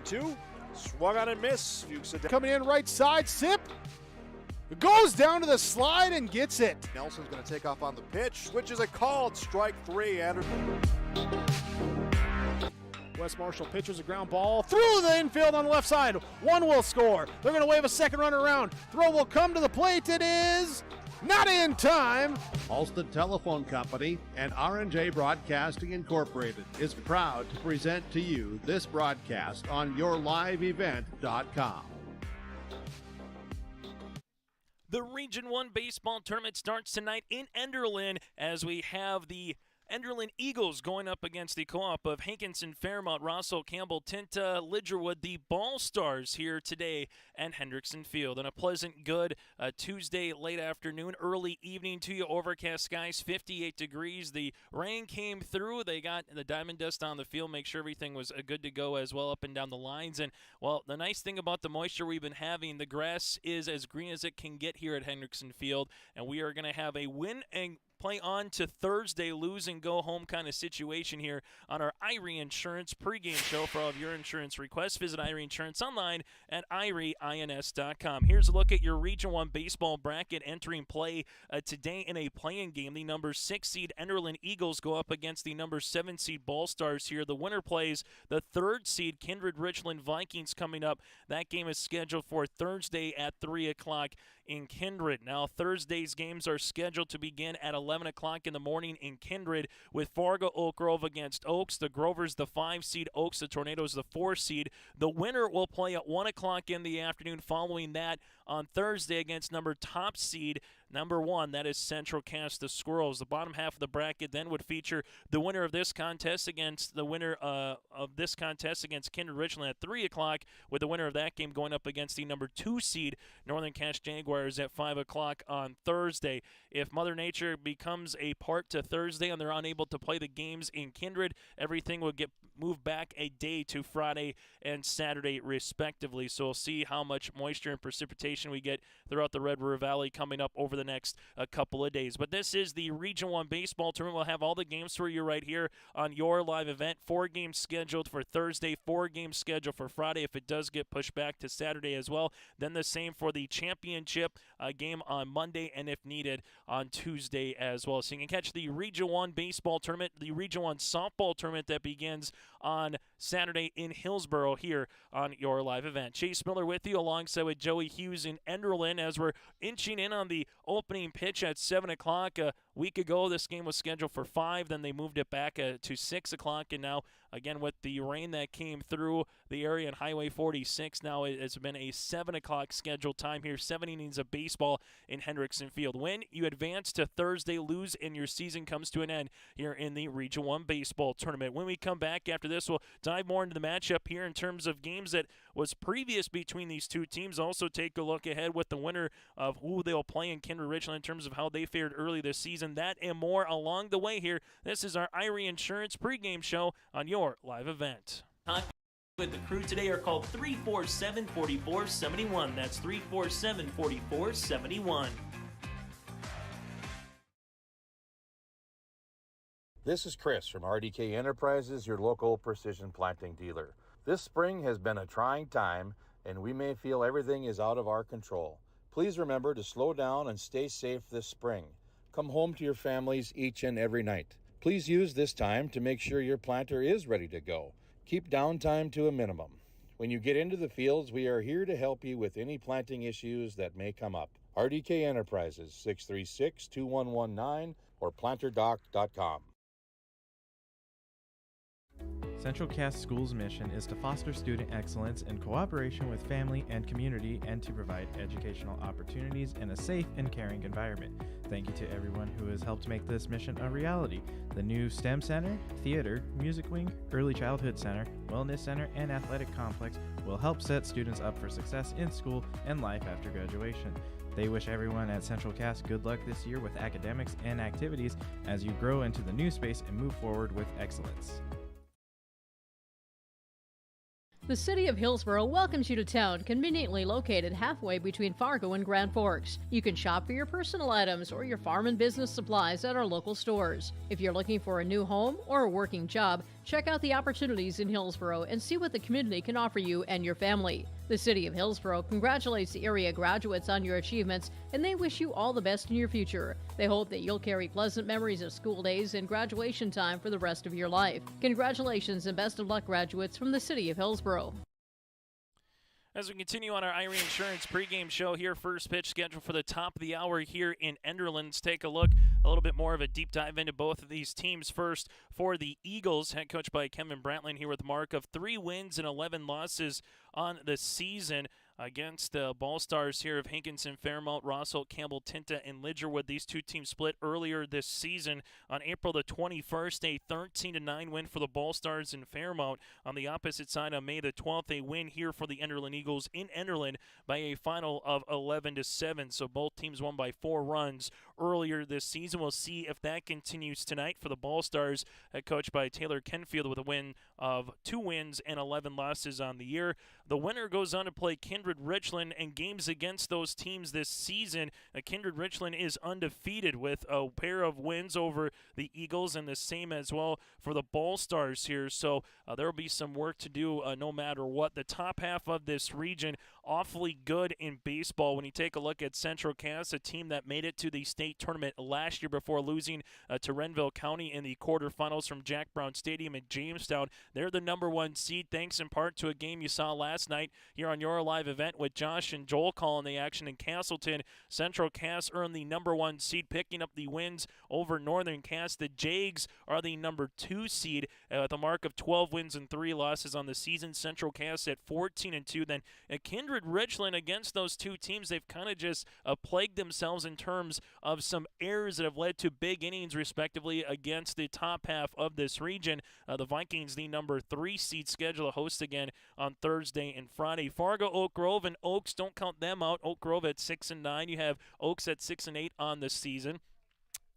1-2. Swung on and miss. Fuchs coming in right side. Sip. Goes down to the slide and gets it. Nelson's going to take off on the pitch. Switches a called strike 3. Wes Marshall pitches a ground ball through the infield on the left side. One will score. They're going to wave a second runner around. Throw will come to the plate. It is not in time. Alston Telephone Company and R&J Broadcasting Incorporated is proud to present to you this broadcast on yourliveevent.com. The Region 1 baseball tournament starts tonight in Enderlin as we have the Enderlin Eagles going up against the co-op of Hankinson, Fairmont, Rossall, Campbell, Tinta, Lidgerwood, the Ball Stars here today at Hendrickson Field. And a pleasant, good Tuesday late afternoon, early evening to you. Overcast skies, 58 degrees. The rain came through. They got the diamond dust on the field, make sure everything was good to go as well up and down the lines. And, well, the nice thing about the moisture we've been having, the grass is as green as it can get here at Hendrickson Field. And we are going to have a win and play on to Thursday, lose and go home kind of situation here on our Irie Insurance pregame show. For all of your insurance requests, visit Irie Insurance online at irieins.com. Here's a look at your Region 1 baseball bracket entering play today in a playing game. The number 6 seed Enderlin Eagles go up against the number 7 seed Ball Stars here. The winner plays the 3rd seed Kindred Richland Vikings coming up. That game is scheduled for Thursday at 3 o'clock in Kindred. Now, Thursday's games are scheduled to begin at 11 o'clock in the morning in Kindred with Fargo Oak Grove against Oaks. The Grovers, the 5 seed. Oaks, the Tornadoes, the 4 seed. The winner will play at 1 o'clock in the afternoon following that on Thursday against top seed number 1, that is Central Cass, the Squirrels. The bottom half of the bracket then would feature the winner of this contest against the winner of this contest against Kindred Richland at 3 o'clock, with the winner of that game going up against the number 2 seed Northern Cass Jaguars at 5 o'clock on Thursday. If Mother Nature becomes a part to Thursday and they're unable to play the games in Kindred, everything will get moved back a day to Friday and Saturday respectively. So we'll see how much moisture and precipitation we get throughout the Red River Valley coming up over the next couple of days. But this is the Region 1 baseball tournament. We'll have all the games for you right here on your live event. 4 games scheduled for Thursday, 4 games scheduled for Friday if it does get pushed back to Saturday as well. Then the same for the championship game on Monday and if needed on Tuesday as well. So you can catch the Region 1 baseball tournament, the Region 1 softball tournament that begins on Saturday in Hillsboro here on your live event. Chase Miller with you alongside with Joey Hughes in Enderlin as we're inching in on the opening pitch at 7 o'clock. A week ago, this game was scheduled for 5. Then they moved it back to 6 o'clock. And now, again, with the rain that came through the area on Highway 46, now it's been a 7 o'clock scheduled time here. 7 innings of baseball in Hendrickson Field. When you advance to Thursday, lose, and your season comes to an end here in the Region 1 baseball tournament. When we come back after this, we'll dive more into the matchup here in terms of games that was previous between these two teams. Also take a look ahead with the winner of who they'll play in Kindred Richland in terms of how they fared early this season. That and more along the way here. This is our Irie Insurance pregame show on your live event. With the crew today are called 347-4471. That's 347-4471. This is Chris from RDK Enterprises, your local precision planting dealer. This spring has been a trying time, and we may feel everything is out of our control. Please remember to slow down and stay safe this spring. Come home to your families each and every night. Please use this time to make sure your planter is ready to go. Keep downtime to a minimum. When you get into the fields, we are here to help you with any planting issues that may come up. RDK Enterprises, 636-2119 or planterdoc.com. Central Cass School's mission is to foster student excellence in cooperation with family and community and to provide educational opportunities in a safe and caring environment. Thank you to everyone who has helped make this mission a reality. The new STEM Center, Theater, Music Wing, Early Childhood Center, Wellness Center, and Athletic Complex will help set students up for success in school and life after graduation. They wish everyone at Central Cass good luck this year with academics and activities as you grow into the new space and move forward with excellence. The City of Hillsborough welcomes you to town, conveniently located halfway between Fargo and Grand Forks. You can shop for your personal items or your farm and business supplies at our local stores. If you're looking for a new home or a working job, check out the opportunities in Hillsborough and see what the community can offer you and your family. The City of Hillsborough congratulates the area graduates on your achievements, and they wish you all the best in your future. They hope that you'll carry pleasant memories of school days and graduation time for the rest of your life. Congratulations and best of luck, graduates from the City of Hillsborough. As we continue on our Irie Insurance pregame show here, first pitch scheduled for the top of the hour here in Enderlin. Let's take a look, a little bit more of a deep dive into both of these teams. First, for the Eagles, head coached by Kevin Brantlin here with a mark of 3 wins and 11 losses on the season against the Ball Stars here of Hankinson, Fairmount, Rossall, Campbell, Tinta, and Lidgerwood. These two teams split earlier this season on April the 21st, a 13-9 win for the Ball Stars in Fairmount. On the opposite side, on May the 12th, a win here for the Enderlin Eagles in Enderlin by a final of 11-7. So both teams won by 4 runs earlier this season. We'll see if that continues tonight for the Ball Stars, coached by Taylor Kenfield with a win of 2 wins and 11 losses on the year. The winner goes on to play Kindred Richland, and games against those teams this season. Kindred Richland is undefeated with a pair of wins over the Eagles, and the same as well for the Ball Stars here. So there will be some work to do no matter what. The top half of this region, awfully good in baseball. When you take a look at Central Cass, a team that made it to the state tournament last year before losing to Renville County in the quarterfinals from Jack Brown Stadium in Jamestown. They're the #1 seed, thanks in part to a game you saw last night here on your live event with Josh and Joel calling the action in Castleton. Central Cass earned the #1 seed, picking up the wins over Northern Cass. The Jags are the #2 seed with a mark of 12 wins and 3 losses on the season. Central Cass at 14-2. Then Kindred Richland, against those two teams, they've kind of just plagued themselves in terms of some errors that have led to big innings, respectively, against the top half of this region. The Vikings, the #3 seed, schedule a host again on Thursday and Friday. Fargo, Oak Grove, and Oaks, don't count them out. Oak Grove at 6-9. You have Oaks at 6-8 on the season.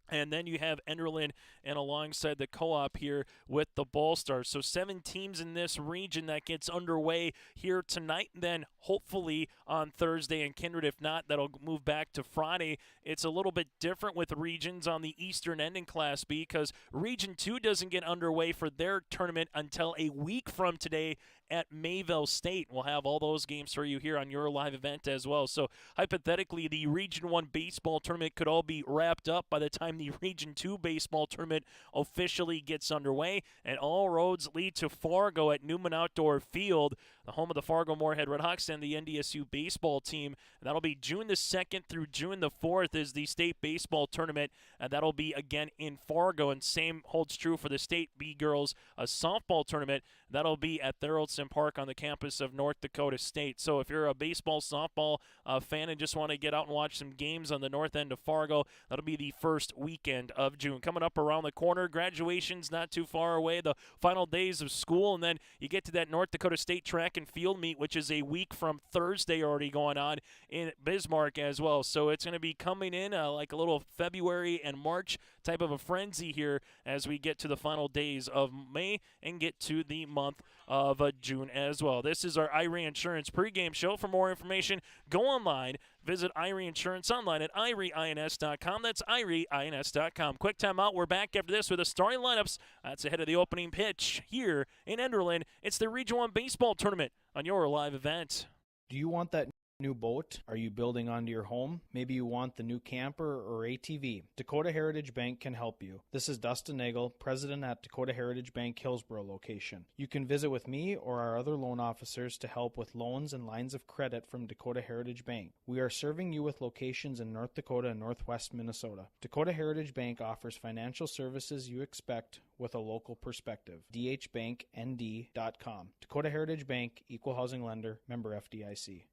And then you have Enderlin and alongside the co-op here with the Ball Stars. So 7 teams in this region that gets underway here tonight. And then hopefully on Thursday and Kindred. If not, that'll move back to Friday. It's a little bit different with regions on the Eastern end in Class B because Region 2 doesn't get underway for their tournament until a week from today at Mayville State. We'll have all those games for you here on your live event as well. So hypothetically, the Region 1 baseball tournament could all be wrapped up by the time the Region 2 baseball tournament officially gets underway, and all roads lead to Fargo at Newman Outdoor Field, the home of the Fargo Moorhead Redhawks and the NDSU baseball team. And that'll be June the 2nd through June the 4th is the state baseball tournament, and that'll be again in Fargo. And same holds true for the state B girls softball tournament. That'll be at Theraldson Park on the campus of North Dakota State. So if you're a baseball, softball fan and just want to get out and watch some games on the north end of Fargo, that'll be the first weekend of June. Coming up around the corner, graduation's not too far away, the final days of school, and then you get to that North Dakota State track and field meet, which is a week from Thursday already going on in Bismarck as well. So it's going to be coming in like a little February and March type of a frenzy here as we get to the final days of May and get to the month of June as well. This is our Irie Insurance pregame show. For more information, go online. Visit Irie Insurance online at IrieINS.com. That's IrieINS.com. Quick time out. We're back after this with the starting lineups. That's ahead of the opening pitch here in Enderlin. It's the Region 1 baseball tournament on your live event. Do you want that new boat? Are you building onto your home? Maybe you want the new camper or ATV. Dakota Heritage Bank can help you. This is Dustin Nagel, president at Dakota Heritage Bank Hillsborough location. You can visit with me or our other loan officers to help with loans and lines of credit from Dakota Heritage Bank. We are serving you with locations in North Dakota and Northwest Minnesota. Dakota Heritage Bank offers financial services you expect with a local perspective. dhbanknd.com. Dakota Heritage Bank, equal housing lender, member FDIC.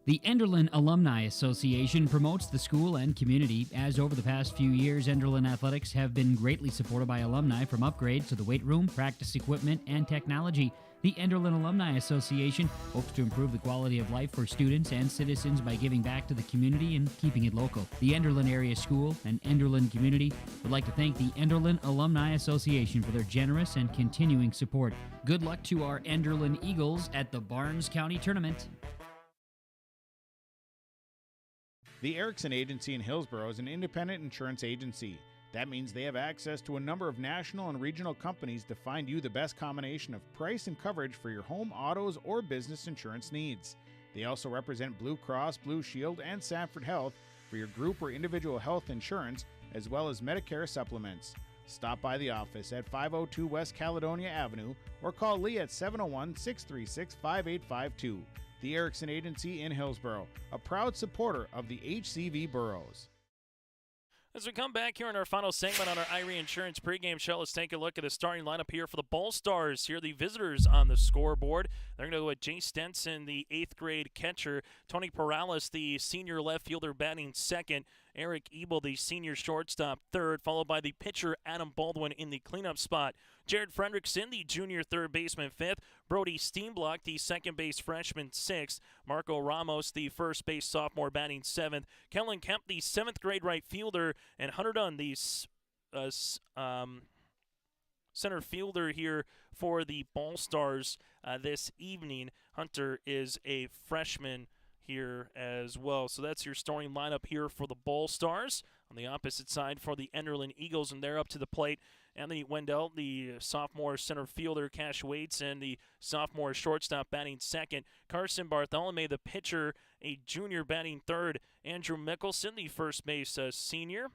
The Enderlin Alumni Association promotes the school and community, as over the past few years, Enderlin athletics have been greatly supported by alumni, from upgrades to the weight room, practice equipment, and technology. The Enderlin Alumni Association hopes to improve the quality of life for students and citizens by giving back to the community and keeping it local. The Enderlin Area School and Enderlin community would like to thank the Enderlin Alumni Association for their generous and continuing support. Good luck to our Enderlin Eagles at the Barnes County Tournament. The Erickson Agency in Hillsborough is an independent insurance agency. That means they have access to a number of national and regional companies to find you the best combination of price and coverage for your home, autos, or business insurance needs. They also represent Blue Cross, Blue Shield, and Sanford Health for your group or individual health insurance, as well as Medicare supplements. Stop by the office at 502 West Caledonia Avenue or call Lee at 701-636-5852. The Erickson Agency in Hillsborough, a proud supporter of the HCV boroughs. As we come back here in our final segment on our Irie Insurance pregame show, let's take a look at the starting lineup here for the Ball Stars. Here are the visitors on the scoreboard. They're going to go with Jay Stenson, the 8th grade catcher, Tony Perales, the senior left fielder, batting second, Eric Ebel, the senior shortstop, third, followed by the pitcher Adam Baldwin in the cleanup spot. Jared Fredrickson, the junior third baseman, fifth. Brody Steenblock, the second base freshman, sixth. Marco Ramos, the first base sophomore, batting seventh. Kellen Kemp, the 7th grade right fielder, and Hunter Dunn, the center fielder here for the Ball Stars this evening. Hunter is a freshman here as well. So that's your starting lineup here for the Ball Stars. On the opposite side for the Enderlin Eagles, and they're up to the plate. Anthony Wendell, the sophomore center fielder, Cash Waits, and the sophomore shortstop batting second. Carson Bartholomew, the pitcher, a junior, batting third. Andrew Mickelson, the first base senior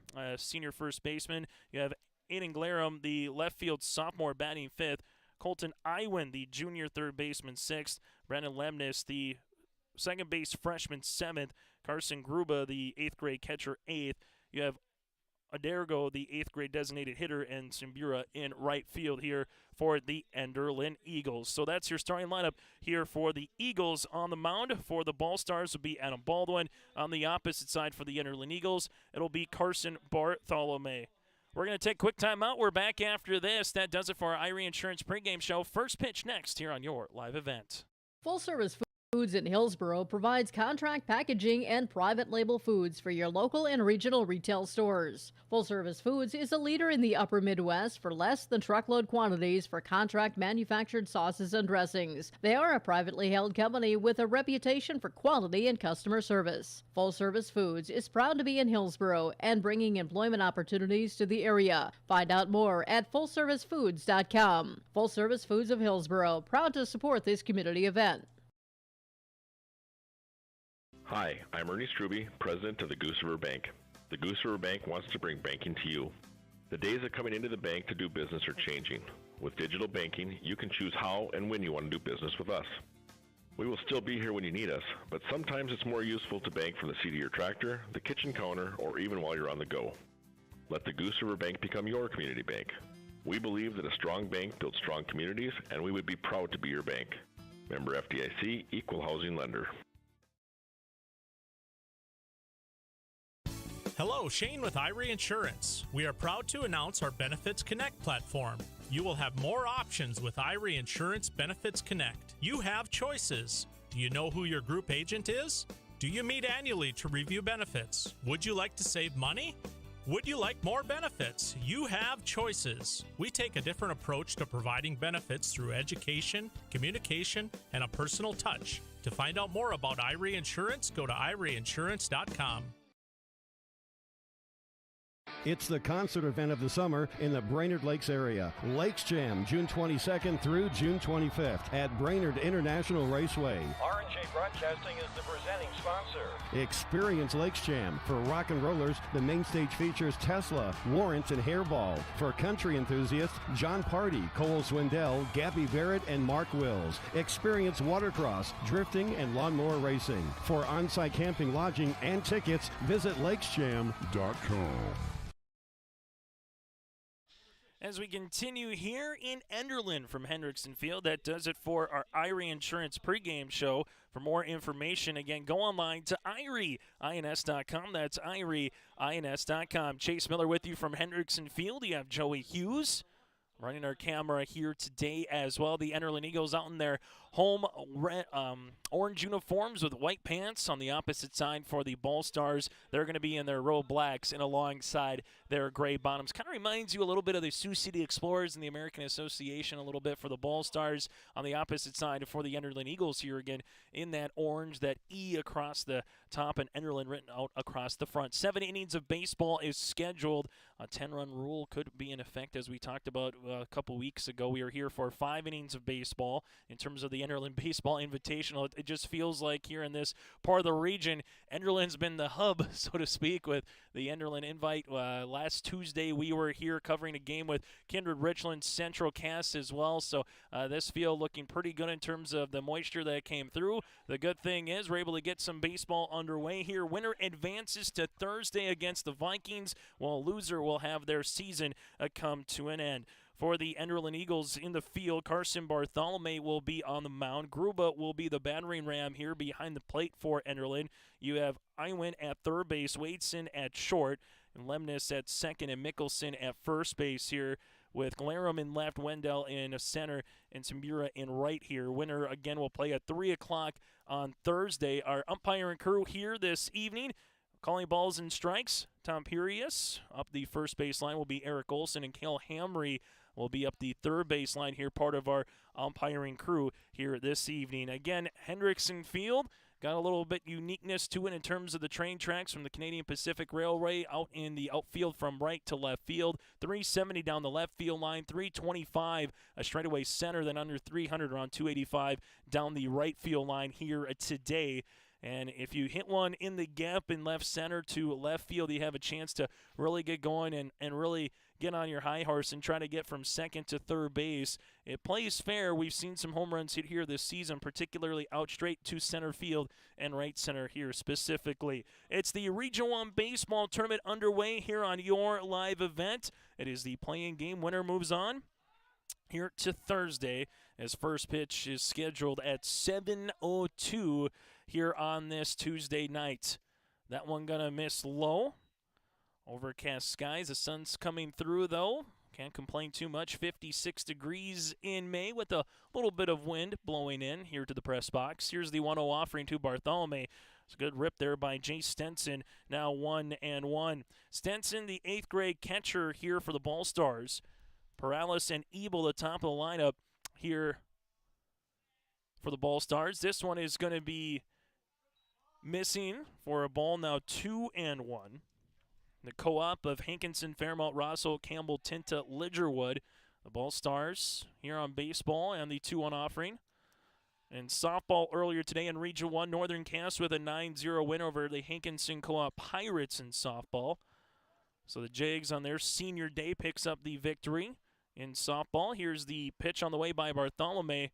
first baseman. You have Aiden Glarum, the left field sophomore, batting fifth. Colton Iwin, the junior third baseman, sixth. Brandon Lemnis, the second base freshman, seventh. Carson Gruba, the 8th grade catcher, eighth. You have Adergo, the 8th grade designated hitter, and Simbura in right field here for the Enderlin Eagles. So that's your starting lineup here for the Eagles. On the mound for the Ball Stars will be Adam Baldwin. On the opposite side for the Enderlin Eagles, it'll be Carson Bartholomew. We're going to take a quick time out. We're back after this. That does it for our Irie Insurance pregame show. First pitch next here on your live event. Full Service Foods in Hillsborough provides contract packaging and private label foods for your local and regional retail stores. Full Service Foods is a leader in the upper Midwest for less than truckload quantities for contract manufactured sauces and dressings. They are a privately held company with a reputation for quality and customer service. Full Service Foods is proud to be in Hillsborough and bringing employment opportunities to the area. Find out more at fullservicefoods.com. Full Service Foods of Hillsborough, proud to support this community event. Hi, I'm Ernie Struby, president of the Goose River Bank. The Goose River Bank wants to bring banking to you. The days of coming into the bank to do business are changing. With digital banking, you can choose how and when you want to do business with us. We will still be here when you need us, but sometimes it's more useful to bank from the seat of your tractor, the kitchen counter, or even while you're on the go. Let the Goose River Bank become your community bank. We believe that a strong bank builds strong communities, and we would be proud to be your bank. Member FDIC, Equal Housing Lender. Hello, Shane with Irie Insurance. We are proud to announce our Benefits Connect platform. You will have more options with Irie Insurance Benefits Connect. You have choices. Do you know who your group agent is? Do you meet annually to review benefits? Would you like to save money? Would you like more benefits? You have choices. We take a different approach to providing benefits through education, communication, and a personal touch. To find out more about Irie Insurance, go to irieinsurance.com. It's the concert event of the summer in the Brainerd Lakes area. Lakes Jam, June 22nd through June 25th at Brainerd International Raceway. R&J Broadcasting is the presenting sponsor. Experience Lakes Jam. For rock and rollers, the main stage features Tesla, Warrant, and Hairball. For country enthusiasts, John Party, Cole Swindell, Gabby Barrett, and Mark Wills. Experience watercross, drifting, and lawnmower racing. For on-site camping, lodging, and tickets, visit lakesjam.com. As we continue here in Enderlin from Hendrickson Field, that does it for our Irie Insurance pregame show. For more information, again, go online to irieins.com. That's irieins.com. Chase Miller with you from Hendrickson Field. You have Joey Hughes Running our camera here today as well. The Enderlin Eagles out in their home orange uniforms with white pants. On the opposite side for the Ball Stars, they're going to be in their road blacks and alongside their gray bottoms. Kind of reminds you a little bit of the Sioux City Explorers and the American Association a little bit for the Ball Stars. On the opposite side for the Enderlin Eagles here again in that orange, that E across the top and Enderlin written out across the front. 7 innings of baseball is scheduled. A 10-run rule could be in effect, as we talked about a couple weeks ago. We are here for 5 innings of baseball in terms of the Enderlin Baseball Invitational. It just feels like here in this part of the region, Enderlin's been the hub, so to speak, with the Enderlin Invite. Last Tuesday, we were here covering a game with Kindred Richland Central Cass as well. So this field looking pretty good in terms of the moisture that came through. The good thing is we're able to get some baseball underway here. Winner advances to Thursday against the Vikings, while loser will have their season come to an end. For the Enderlin Eagles in the field, Carson Bartholomew will be on the mound. Gruba will be the battering ram here behind the plate for Enderlin. You have Iwin at third base, Wadeson at short, and Lemnis at second, and Mickelson at first base here, with Glarum in left, Wendell in center, and Sambura in right here. Winner, again, will play at 3 o'clock on Thursday. Our umpiring crew here this evening, calling balls and strikes, Tom Purius. Up the first base line will be Eric Olson, and Cale Hamry will be up the third base line here, part of our umpiring crew here this evening. Again, Hendrickson Field got a little bit uniqueness to it in terms of the train tracks from the Canadian Pacific Railway out in the outfield from right to left field. 370 down the left field line, 325 a straightaway center, then under 300 around 285 down the right field line here today. And if you hit one in the gap in left center to left field, you have a chance to really get going and really get on your high horse and try to get from second to third base. It plays fair. We've seen some home runs hit here this season, particularly out straight to center field and right center here specifically. It's the Region 1 Baseball Tournament underway here on your live event. It is the playing game. Winner moves on here to Thursday, as first pitch is scheduled at 7:02 here on this Tuesday night. That one gonna miss low. Overcast skies. The sun's coming through, though. Can't complain too much. 56 degrees in May with a little bit of wind blowing in here to the press box. Here's the 1-0 offering to Bartholomew. It's a good rip there by Jay Stenson. Now 1-1. Stenson, the 8th grade catcher here for the Ball Stars. Perales and Ebel, the top of the lineup here for the Ball Stars. This one is going to be missing for a ball, now 2-1. The co-op of Hankinson, Fairmount, Rosso, Campbell, Tinta, Lidgerwood. The Ball Stars here on baseball and the 2-1 offering. And softball earlier today in Region 1, Northern Cass with a 9-0 win over the Hankinson Co-op Pirates in softball. So the Jags on their senior day picks up the victory in softball. Here's the pitch on the way by Bartholomew.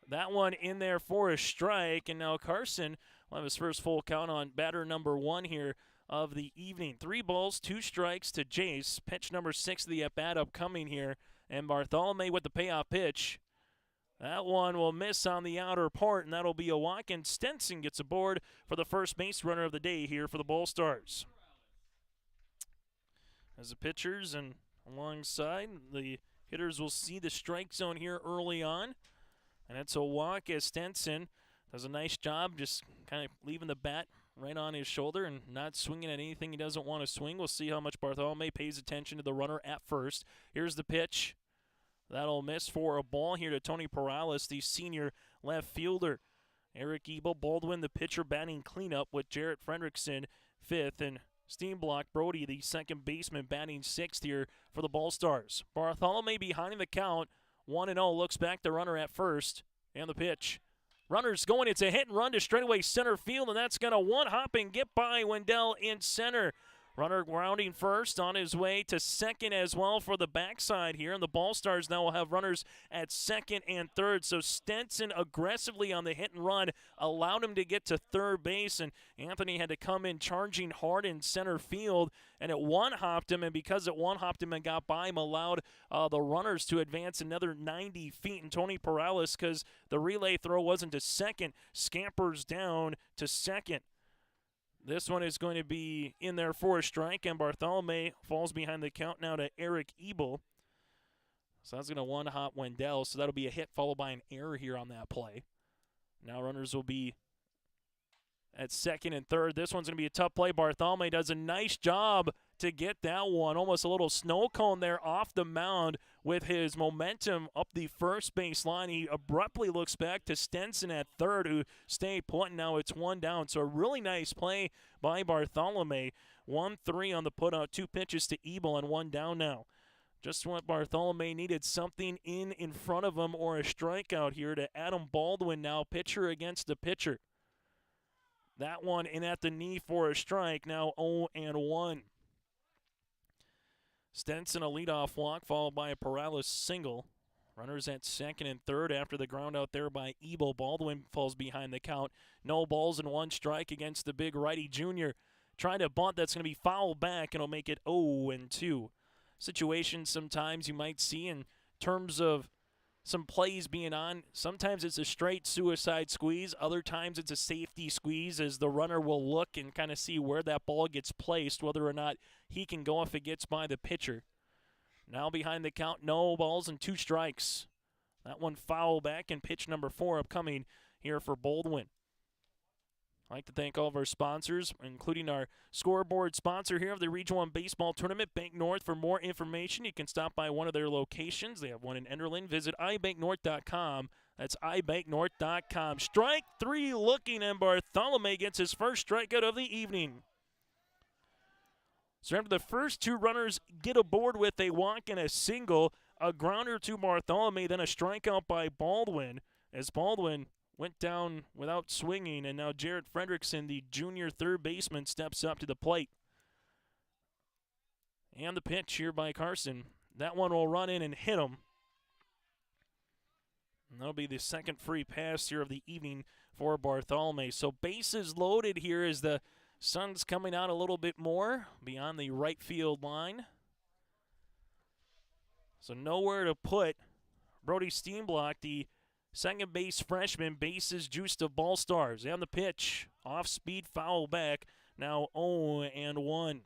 That one in there for a strike, and now Carson will have his first full count on batter number 1 here of the evening. 3 balls, 2 strikes to Jace. Pitch number 6 of the at-bat upcoming here, and Bartholomew with the payoff pitch. That one will miss on the outer part, and that'll be a walk, and Stenson gets aboard for the first base runner of the day here for the Ball Stars. As the pitchers and alongside, the hitters will see the strike zone here early on. And it's a walk as Stenson does a nice job just kind of leaving the bat right on his shoulder and not swinging at anything he doesn't want to swing. We'll see how much Bartholomew pays attention to the runner at first. Here's the pitch. That'll miss for a ball here to Tony Perales, the senior left fielder. Eric Ebel, Baldwin, the pitcher, batting cleanup with Jarrett Fredrickson, 5th, and Steenblock Brody, the second baseman, batting 6th here for the Ball Stars. Bartholomew behind the count, 1-0, looks back the runner at first, and the pitch. Runner's going, it's a hit and run to straightaway center field, and that's going to one-hop and get by Wendell in center. Runner grounding first, on his way to second as well for the backside here. And the Ball Stars now will have runners at second and third. So Stenson aggressively on the hit and run allowed him to get to third base. And Anthony had to come in charging hard in center field. And it one-hopped him. And because it one-hopped him and got by him, allowed the runners to advance another 90 feet. And Tony Perales, because the relay throw wasn't to second, scampers down to second. This one is going to be in there for a strike, and Bartholomew falls behind the count now to Eric Ebel. So that's going to one-hop Wendell, so that'll be a hit followed by an error here on that play. Now runners will be at second and third. This one's going to be a tough play. Bartholomew does a nice job to get that one. Almost a little snow cone there off the mound with his momentum up the first base line. He abruptly looks back to Stenson at third, who stayed put, and now it's one down. So a really nice play by Bartholomew. 1-3 on the putout, 2 pitches to Ebel, and 1 down now. Just what Bartholomew needed, something in front of him or a strikeout here to Adam Baldwin now, pitcher against the pitcher. That one in at the knee for a strike, now 0-1. Stenson a leadoff walk followed by a Perales single. Runners at second and third after the ground out there by Ebel. Baldwin falls behind the count. No balls and 1 strike against the big righty junior. Trying to bunt, that's going to be fouled back, and it'll make it 0-2. Situation sometimes you might see in terms of some plays being on. Sometimes it's a straight suicide squeeze. Other times it's a safety squeeze as the runner will look and kind of see where that ball gets placed, whether or not he can go if it gets by the pitcher. Now behind the count, no balls and 2 strikes. That one foul back, and pitch number 4 upcoming here for Baldwin. I'd like to thank all of our sponsors, including our scoreboard sponsor here of the Region 1 Baseball Tournament, Bank North. For more information, you can stop by one of their locations. They have one in Enderlin. Visit ibanknorth.com. That's ibanknorth.com. Strike 3 looking, and Bartholomew gets his first strikeout of the evening. So after the first 2 runners get aboard with a walk and a single, a grounder to Bartholomew, then a strikeout by Baldwin, as Baldwin went down without swinging, and now Jared Fredrickson, the junior third baseman, steps up to the plate. And the pitch here by Carson. That one will run in and hit him. And that'll be the second free pass here of the evening for Bartholomew. So bases loaded here as the sun's coming out a little bit more beyond the right field line. So nowhere to put Brody Steenblock, the second base freshman, bases juiced of Ball Stars. And the pitch, off speed, foul back, now 0-1.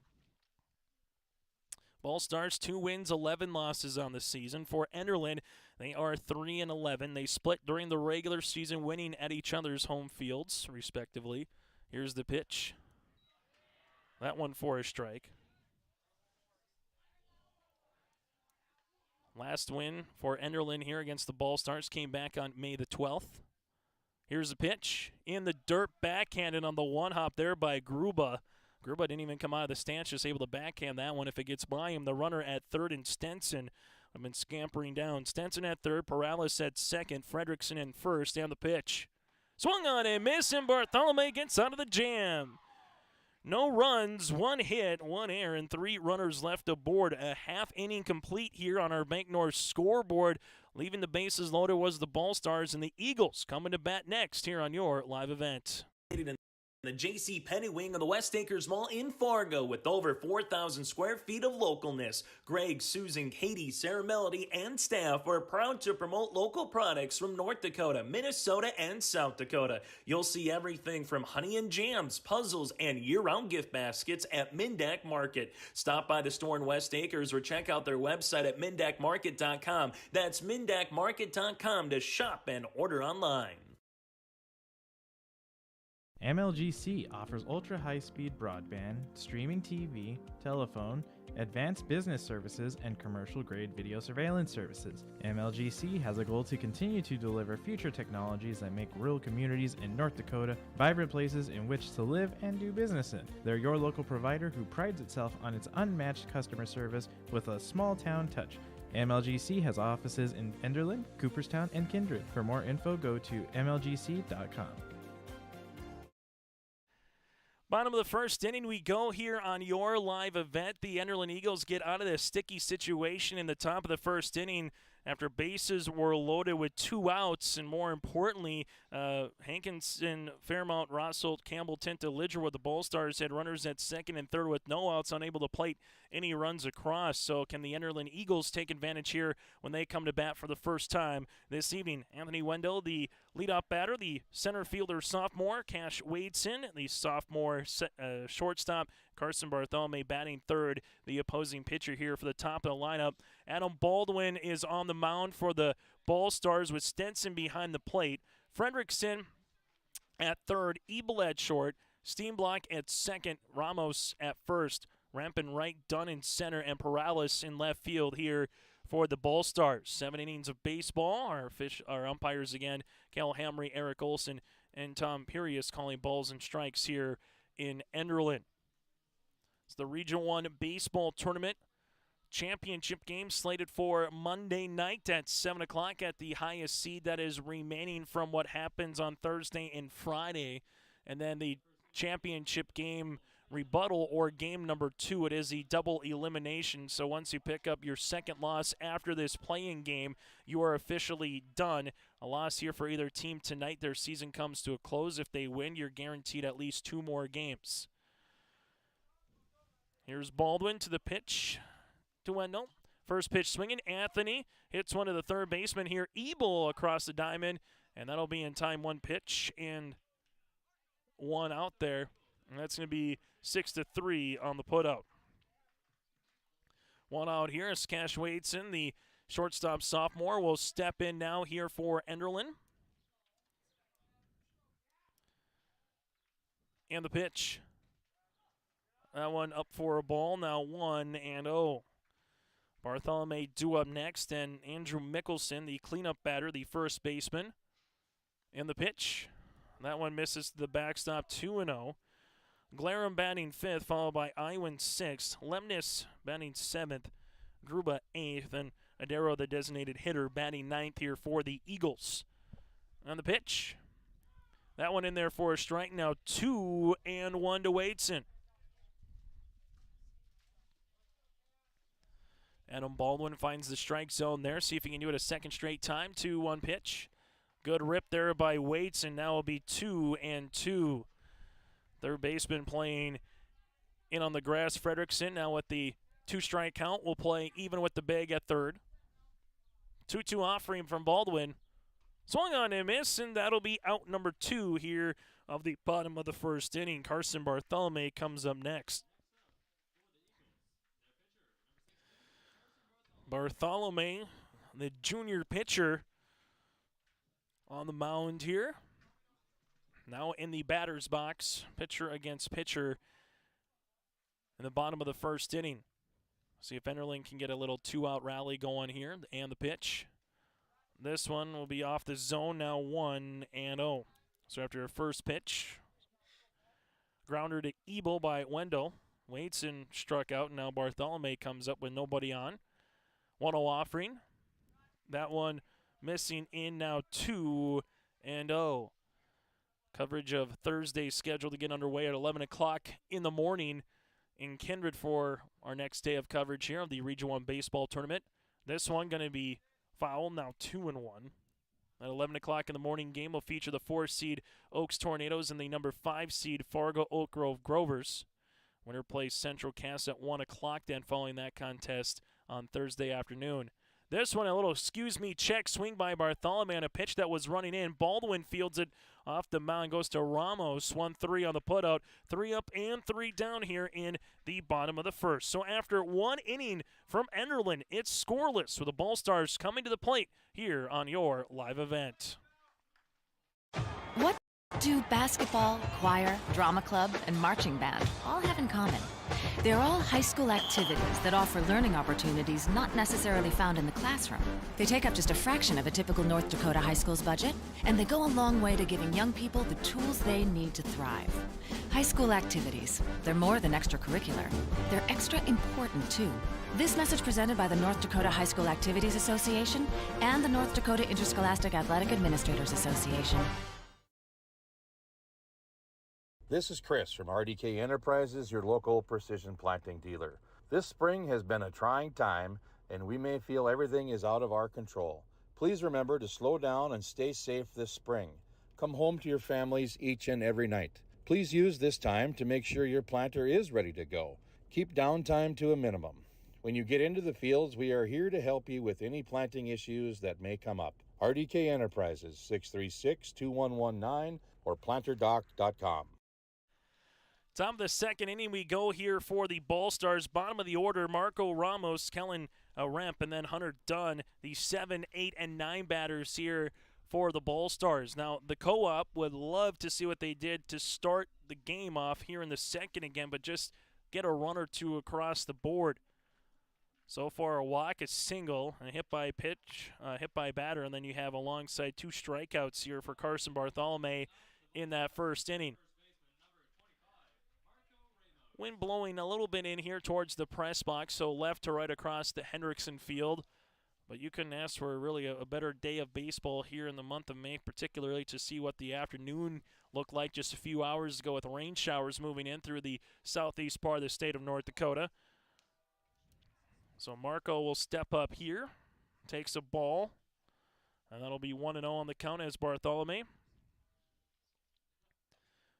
Ball Stars 2 wins, 11 losses on the season. For Enderlin, they are 3-11. They split during the regular season, winning at each other's home fields, respectively. Here's the pitch. That one for a strike. Last win for Enderlin here against the Ball Stars came back on May the 12th. Here's the pitch. In the dirt, backhanded on the one-hop there by Gruba. Gruba didn't even come out of the stance, just able to backhand that one if it gets by him. The runner at third and Stenson have been scampering down. Stenson at third, Perales at second, Fredrickson in first, and the pitch. Swung on and miss, and Bartholomew gets out of the jam. No runs, 1 hit, 1 error, and 3 runners left aboard. A half inning complete here on our Bank North scoreboard. Leaving the bases loaded was the Ball Stars, and the Eagles coming to bat next here on your live event. The J.C. Penney wing of the West Acres Mall in Fargo with over 4,000 square feet of localness. Greg, Susan, Katie, Sarah Melody, and staff are proud to promote local products from North Dakota, Minnesota, and South Dakota. You'll see everything from honey and jams, puzzles, and year-round gift baskets at Mindak Market. Stop by the store in West Acres or check out their website at mindakmarket.com. That's mindakmarket.com to shop and order online. MLGC offers ultra-high-speed broadband, streaming TV, telephone, advanced business services, and commercial-grade video surveillance services. MLGC has a goal to continue to deliver future technologies that make rural communities in North Dakota vibrant places in which to live and do business in. They're your local provider who prides itself on its unmatched customer service with a small-town touch. MLGC has offices in Enderlin, Cooperstown, and Kindred. For more info, go to mlgc.com. Bottom of the first inning we go here on your live event. The Enderlin Eagles get out of this sticky situation in the top of the first inning after bases were loaded with 2 outs, and more importantly, Hankinson, Fairmount, Rossolt, Campbell, Tinta, Lidgerwood, the Ball Stars had runners at second and third with no outs, unable to plate any runs across. So can the Enderlin Eagles take advantage here when they come to bat for the first time this evening? Anthony Wendell, the leadoff batter, the center fielder sophomore, Cash Wadeson, the sophomore shortstop, Carson Bartholomew batting third, the opposing pitcher here for the top of the lineup. Adam Baldwin is on the mound for the Ball Stars with Stenson behind the plate. Fredrickson at third, Ebel at short, Steenblock at second, Ramos at first, Rampin right, Dunn in center, and Perales in left field here for the Ball Stars. 7 innings of baseball. Our umpires again, Cal Hamry, Eric Olson, and Tom Pirius calling balls and strikes here in Enderlin. It's the Region 1 baseball tournament championship game slated for Monday night at 7 o'clock at the highest seed that is remaining from what happens on Thursday and Friday. And then the championship game rebuttal or game number 2. It is a double elimination. So once you pick up your second loss after this playing game, you are officially done. A loss here for either team tonight, their season comes to a close. If they win, you're guaranteed at least 2 more games. Here's Baldwin to the pitch to Wendell. First pitch swinging. Anthony hits one to the third baseman here. Ebel across the diamond, and that'll be in time. 1 pitch and 1 out there. And that's going to be 6-3 on the putout. 1 out here as Cash Wadeson, the shortstop sophomore, will step in now here for Enderlin. And the pitch. That one up for a ball. Now 1-0. Bartholomew due up next, and Andrew Mickelson, the cleanup batter, the first baseman. And the pitch. That one misses the backstop. 2-0. Glarum batting 5th, followed by Iwan 6th. Lemnis batting 7th. Gruba 8th. And Adero, the designated hitter, batting 9th here for the Eagles. On the pitch. That one in there for a strike. Now 2-1 to Wadeson. Adam Baldwin finds the strike zone there. See if he can do it a second straight time. 2-1 pitch. Good rip there by Wadeson. Now it'll be 2-2. Third baseman playing in on the grass. Fredrickson now with the 2-strike count will play even with the bag at third. 2-2 offering from Baldwin. Swung on and miss, and that'll be out number 2 here of the bottom of the first inning. Carson Bartholomew comes up next. Bartholomew, the junior pitcher, on the mound here. Now in the batter's box, pitcher against pitcher in the bottom of the first inning. See if Enderlin can get a little 2-out rally going here. And the pitch. This one will be off the zone, now 1-0. So after a first pitch, grounder to Ebel by Wendell. Wadeson struck out, and now Bartholomew comes up with nobody on. 1-0 offering. That one missing in now 2-0. Coverage of Thursday's scheduled to get underway at 11 o'clock in the morning in Kindred for our next day of coverage here of the Region 1 baseball tournament. This one going to be foul, now 2-1. At 11 o'clock in the morning game will feature the 4-seed Oaks Tornadoes and the number 5-seed Fargo Oak Grove Grovers. Winner plays Central Cass at 1 o'clock then following that contest on Thursday afternoon. This one, a little excuse-me check swing by Bartholomew on a pitch that was running in. Baldwin fields it off the mound, goes to Ramos. 1-3 on the putout. 3 up and 3 down here in the bottom of the first. So after 1 inning from Enderlin, it's scoreless with the Ball Stars coming to the plate here on your live event. What do basketball, choir, drama club, and marching band all have in common? They're all high school activities that offer learning opportunities not necessarily found in the classroom. They take up just a fraction of a typical North Dakota high school's budget, and they go a long way to giving young people the tools they need to thrive. High school activities, they're more than extracurricular. They're extra important, too. This message presented by the North Dakota High School Activities Association and the North Dakota Interscholastic Athletic Administrators Association. This is Chris from RDK Enterprises, your local precision planting dealer. This spring has been a trying time, and we may feel everything is out of our control. Please remember to slow down and stay safe this spring. Come home to your families each and every night. Please use this time to make sure your planter is ready to go. Keep downtime to a minimum. When you get into the fields, we are here to help you with any planting issues that may come up. RDK Enterprises, 636-2119 or planterdoc.com. Top of the second inning we go here for the Ball Stars. Bottom of the order, Marco Ramos, Kellen Remp, and then Hunter Dunn, the 7, 8, and 9 batters here for the Ball Stars. Now, the co-op would love to see what they did to start the game off here in the second again, but just get a run or two across the board. So far, a walk, a single, a hit by pitch, hit by batter, and then you have alongside 2 strikeouts here for Carson Bartholomew in that first inning. Wind blowing a little bit in here towards the press box, so left to right across the Hendrickson field. But you couldn't ask for really a better day of baseball here in the month of May, particularly to see what the afternoon looked like just a few hours ago with rain showers moving in through the southeast part of the state of North Dakota. So Marco will step up here, takes a ball, and that'll be 1-0 on the count as Bartholomew.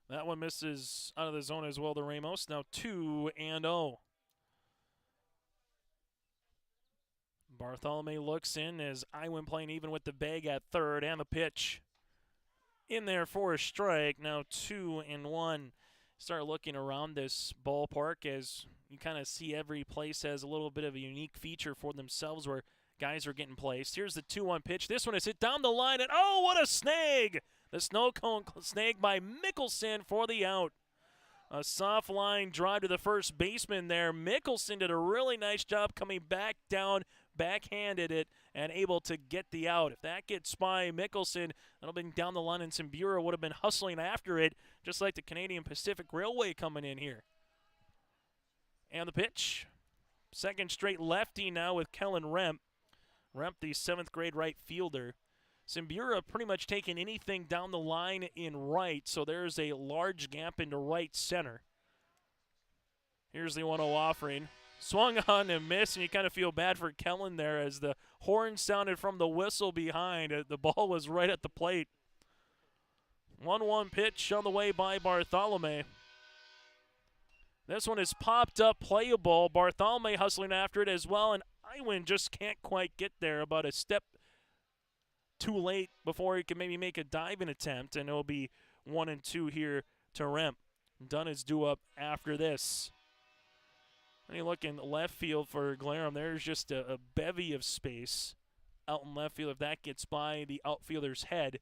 That one misses out of the zone as well to Ramos. Now 2-0. Bartholomew looks in as Iwin playing even with the bag at third, and the pitch in there for a strike. Now 2-1. Start looking around this ballpark as you kind of see every place has a little bit of a unique feature for themselves where guys are getting placed. Here's the 2-1 pitch. This one is hit down the line, and oh, what a snag! The snow cone snag by Mickelson for the out. A soft line drive to the first baseman there. Mickelson did a really nice job coming back down, backhanded it, and able to get the out. If that gets by Mickelson, that'll been down the line, and Simbura would have been hustling after it, just like the Canadian Pacific Railway coming in here. And the pitch. Second straight lefty now with Kellen Remp. Remp, the 7th grade right fielder. Simbura pretty much taking anything down the line in right, so there's a large gap into right center. Here's the 1-0 offering. Swung on and missed, and you kind of feel bad for Kellen there as the horn sounded from the whistle behind. The ball was right at the plate. 1-1 pitch on the way by Bartholomew. This one is popped up, playable. Bartholomew hustling after it as well, and Iwin just can't quite get there. About a step too late before he can maybe make a diving attempt, and it'll be 1-2 here to Remp. Dunn is due up after this. And you look in left field for Glarum, there's just a bevy of space out in left field. If that gets by the outfielder's head,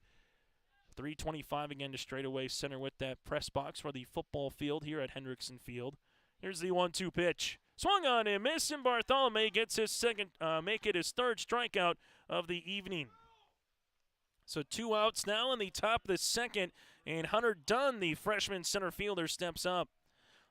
325 again to straightaway center with that press box for the football field here at Hendrickson Field. Here's the 1-2 pitch. Swung on and missed, and Bartholomew gets his second, make it his third strikeout of the evening. So 2 outs now in the top of the second, and Hunter Dunn, the freshman center fielder, steps up.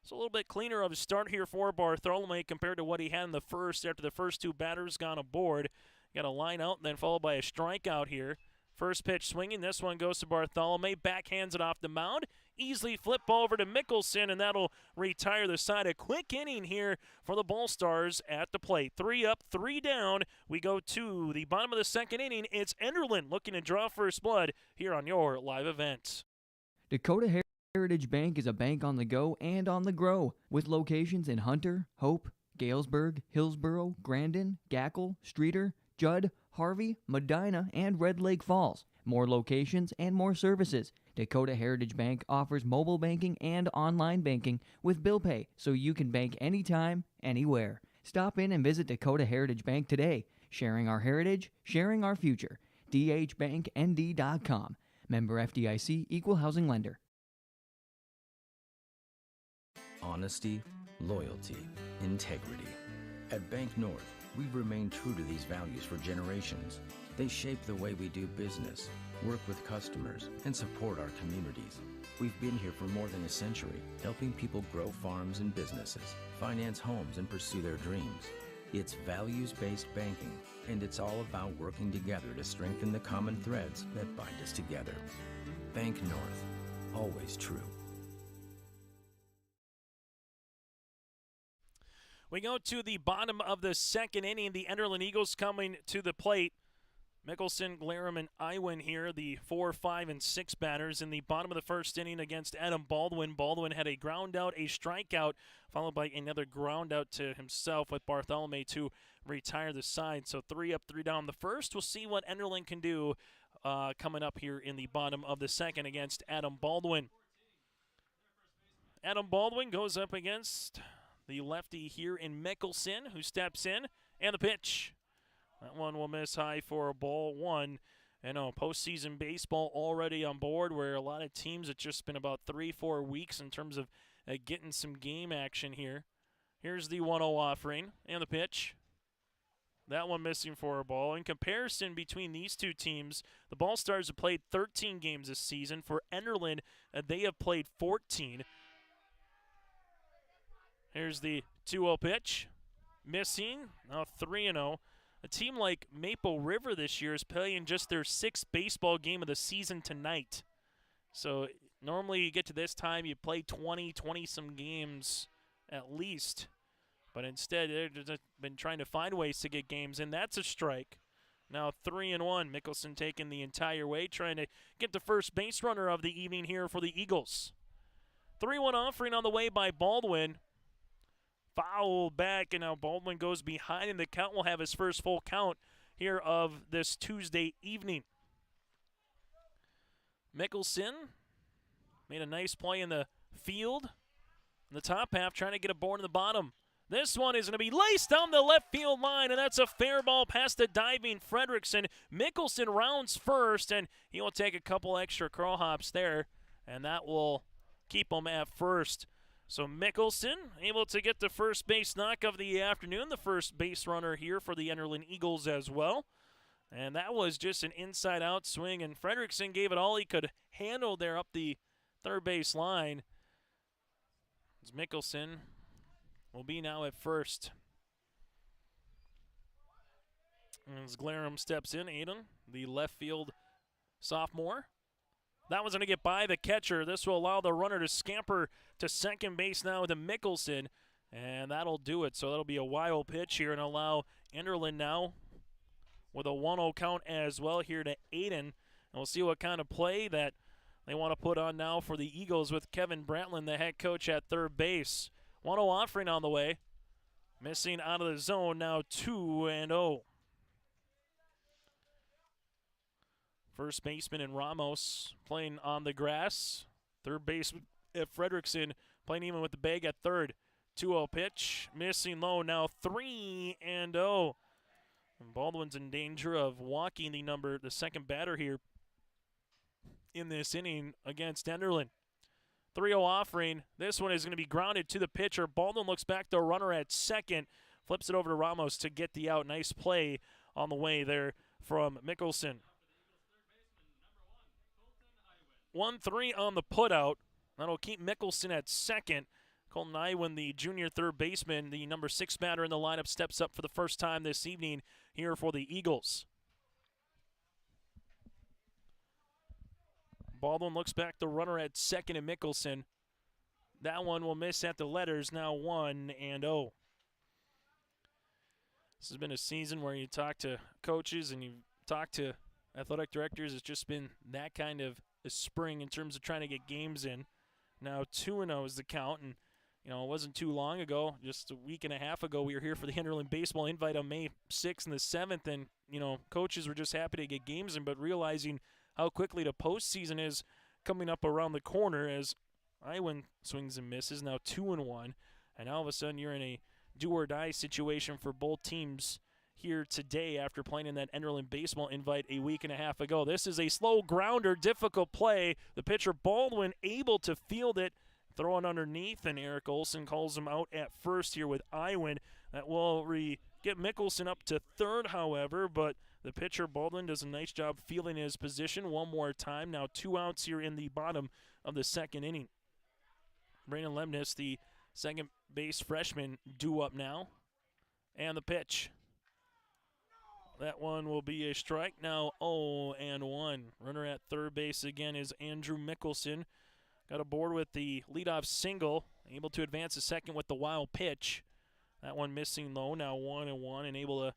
So a little bit cleaner of a start here for Bartholomew compared to what he had in the first after the first 2 batters gone aboard. Got a line out and then followed by a strikeout here. First pitch swinging. This one goes to Bartholomew. Backhands it off the mound. Easily flip over to Mickelson, and that'll retire the side. A quick inning here for the Ball Stars at the plate. 3 up, 3 down. We go to the bottom of the second inning. It's Enderlin looking to draw first blood here on your live event. Dakota Heritage Bank is a bank on the go and on the grow, with locations in Hunter, Hope, Galesburg, Hillsboro, Grandin, Gackle, Streeter, Judd, Harvey, Medina, and Red Lake Falls. More locations and more services. Dakota Heritage Bank offers mobile banking and online banking with bill pay, so you can bank anytime, anywhere. Stop in and visit Dakota Heritage Bank today. Sharing our heritage, sharing our future. dhbanknd.com. Member FDIC, Equal Housing Lender. Honesty, loyalty, integrity. At Bank North, we've remained true to these values for generations. They shape the way we do business, work with customers, and support our communities. We've been here for more than a century, helping people grow farms and businesses, finance homes, and pursue their dreams. It's values-based banking, and it's all about working together to strengthen the common threads that bind us together. Bank North, always true. We go to the bottom of the second inning. The Enderlin Eagles coming to the plate. Mickelson, Glarum, and Iwin here, the 4, 5, and 6 batters in the bottom of the first inning against Adam Baldwin. Baldwin had a ground out, a strikeout, followed by another ground out to himself with Bartholomew to retire the side. So 3 up, 3 down the first. We'll see what Enderlin can do coming up here in the bottom of the second against Adam Baldwin. Adam Baldwin goes up against the lefty here in Mickelson, who steps in, and the pitch. That one will miss high for a ball one. And postseason baseball already on board, where a lot of teams, it's just been about 3-4 weeks in terms of getting some game action here. Here's the 1-0 offering and the pitch. That one missing for a ball. In comparison between these two teams, the Ball Stars have played 13 games this season. For Enderlin, they have played 14. Here's the 2-0 pitch. Missing. Now 3-0. A team like Maple River this year is playing just their 6th baseball game of the season tonight. So normally you get to this time, you play 20-some games at least. But instead, they've just been trying to find ways to get games, and that's a strike. Now 3-1. Mickelson taking the entire way, trying to get the first base runner of the evening here for the Eagles. 3-1 offering on the way by Baldwin. Foul back, and now Baldwin goes behind, and the count will have his first full count here of this Tuesday evening. Mickelson made a nice play in the field. In the top half, trying to get a board in the bottom. This one is going to be laced down the left field line, and that's a fair ball past the diving Fredrickson. Mickelson rounds first, and he will take a couple extra crawl hops there, and that will keep him at first. So Mickelson able to get the first base knock of the afternoon, the first base runner here for the Enderlin Eagles as well. And that was just an inside-out swing, and Fredrickson gave it all he could handle there up the third base line. As Mickelson will be now at first. As Glarum steps in, Aiden, the left field sophomore. That one's going to get by the catcher. This will allow the runner to scamper to second base now to Mickelson, and that'll do it. So that'll be a wild pitch here and allow Enderlin now with a 1-0 count as well here to Aiden. And we'll see what kind of play that they want to put on now for the Eagles with Kevin Brantlin, the head coach, at third base. 1-0 offering on the way. Missing out of the zone, now 2-0. First baseman in Ramos playing on the grass. Third baseman at Fredrickson playing even with the bag at third. 2-0 pitch, missing low, now 3-0. And Baldwin's in danger of walking the second batter here in this inning against Enderlin. 3-0 offering. This one is going to be grounded to the pitcher. Baldwin looks back to a runner at second. Flips it over to Ramos to get the out. Nice play on the way there from Mickelson. 1-3 on the putout. That'll keep Mickelson at second. Colton Iwin, the junior third baseman, the number 6 batter in the lineup, steps up for the first time this evening here for the Eagles. Baldwin looks back the runner at second and Mickelson. That one will miss at the letters, now 1-0. This has been a season where you talk to coaches and you talk to athletic directors. It's just been that kind of a spring in terms of trying to get games in. Now 2-0 is the count, and it wasn't too long ago, just a week and a half ago, we were here for the Enderlin Baseball Invite on May 6th and the 7th, and coaches were just happy to get games in, but realizing how quickly the postseason is coming up around the corner as Iwin swings and misses, now 2-1, and all of a sudden you're in a do-or-die situation for both teams here today after playing in that Enderlin Baseball Invite a week and a half ago. This is a slow grounder, difficult play. The pitcher Baldwin able to field it, throwing underneath, and Eric Olson calls him out at first here with Iwin. That will get Mickelson up to third, however, but the pitcher Baldwin does a nice job fielding his position one more time. Now 2 outs here in the bottom of the second inning. Brandon Lemnis, the second base freshman, due up now. And the pitch. That one will be a strike. Now 0-1. Runner at third base again is Andrew Mickelson. Got aboard with the leadoff single. Able to advance a second with the wild pitch. That one missing low. Now 1-1 and able to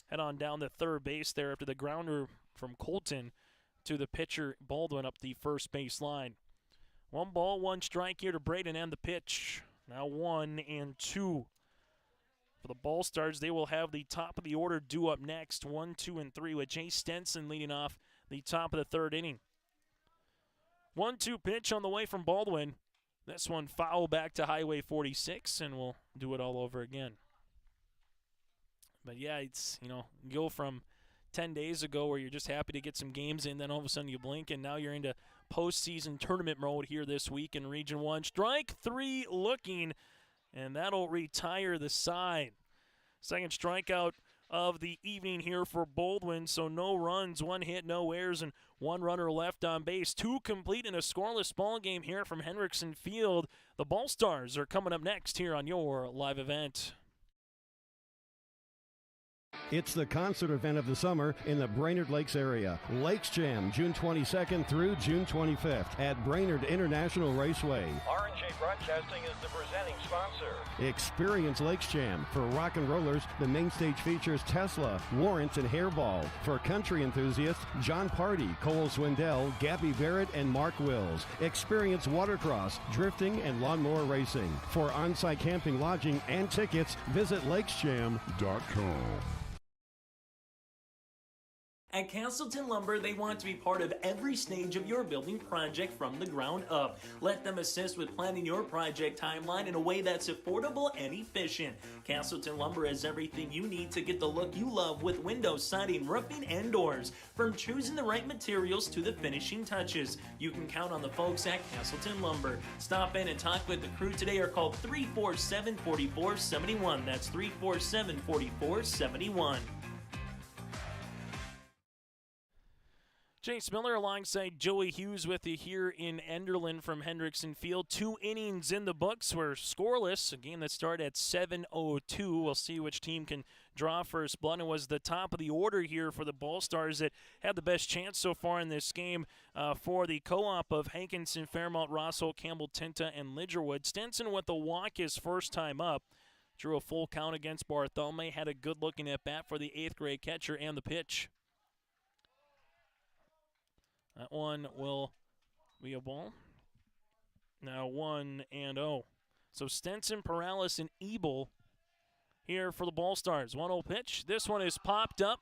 head on down to third base there after the grounder from Colton to the pitcher Baldwin up the first base line. 1 ball, 1 strike here to Braden and the pitch. Now 1-2. For the Ball Stars, they will have the top of the order due up next. 1, 2, and 3 with Jay Stenson leading off the top of the third inning. 1-2 pitch on the way from Baldwin. This one foul back to Highway 46, and we'll do it all over again. But yeah, it's, go from 10 days ago where you're just happy to get some games in, then all of a sudden you blink, and now you're into postseason tournament mode here this week in Region 1. Strike 3 looking, and that'll retire the side. Second strikeout of the evening here for Baldwin, so no runs, 1 hit, no errors, and 1 runner left on base. 2 complete in a scoreless ball game here from Hendrickson Field. The Ball Stars are coming up next here on your live event. It's the concert event of the summer in the Brainerd Lakes area. Lakes Jam, June 22nd through June 25th at Brainerd International Raceway. R&J Broadcasting is the presenting sponsor. Experience Lakes Jam. For rock and rollers, the main stage features Tesla, Warrant, and Hairball. For country enthusiasts, John Party, Cole Swindell, Gabby Barrett, and Mark Wills. Experience watercross, drifting, and lawnmower racing. For on-site camping, lodging, and tickets, visit lakesjam.com. At Castleton Lumber, they want to be part of every stage of your building project from the ground up. Let them assist with planning your project timeline in a way that's affordable and efficient. Castleton Lumber has everything you need to get the look you love with windows, siding, roofing, and doors. From choosing the right materials to the finishing touches, you can count on the folks at Castleton Lumber. Stop in and talk with the crew today or call 347-4471. That's 347-4471. Chase Miller alongside Joey Hughes with you here in Enderlin from Hendrickson Field. 2 innings in the books. We're scoreless. A game that started at 7:02. We'll see which team can draw first blood. It was the top of the order here for the Ball Stars that had the best chance so far in this game for the co-op of Hankinson, Fairmount, Rossall, Campbell, Tinta, and Lidgerwood. Stenson with the walk his first time up. Drew a full count against Bartholomew. Had a good looking at bat for the 8th grade catcher and the pitch. That one will be a ball. Now 1-0. So Stenson, Perales, and Ebel here for the Ball Stars. 1-0 pitch. This one is popped up.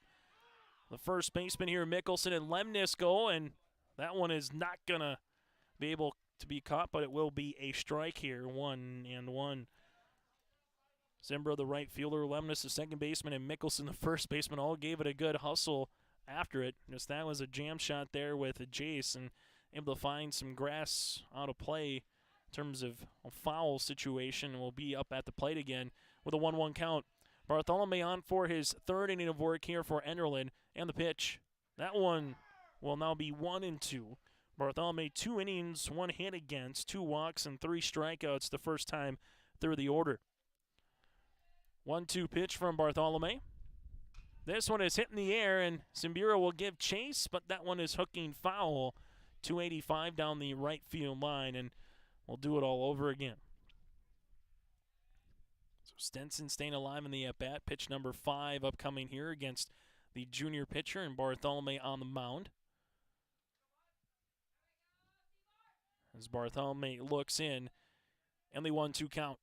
The first baseman here, Mickelson and Lemnis go, and that one is not going to be able to be caught, but it will be a strike here. 1-1. Zimbra, the right fielder, Lemnis, the second baseman, and Mickelson, the first baseman, all gave it a good hustle after it. Just that was a jam shot there with Jace, and able to find some grass out of play in terms of a foul situation. Will be up at the plate again with a 1-1 count. Bartholomew on for his 3rd inning of work here for Enderlin, and the pitch. That one will now be 1-2. Bartholomew 2 innings, 1 hit against, 2 walks, and 3 strikeouts the first time through the order. 1-2 pitch from Bartholomew. This one is hitting the air, and Simbira will give chase, but that one is hooking foul. 285 down the right field line, and we'll do it all over again. So Stenson staying alive in the at-bat. Pitch number 5 upcoming here against the junior pitcher, and Bartholomew on the mound. As Bartholomew looks in, and the 1-2 count.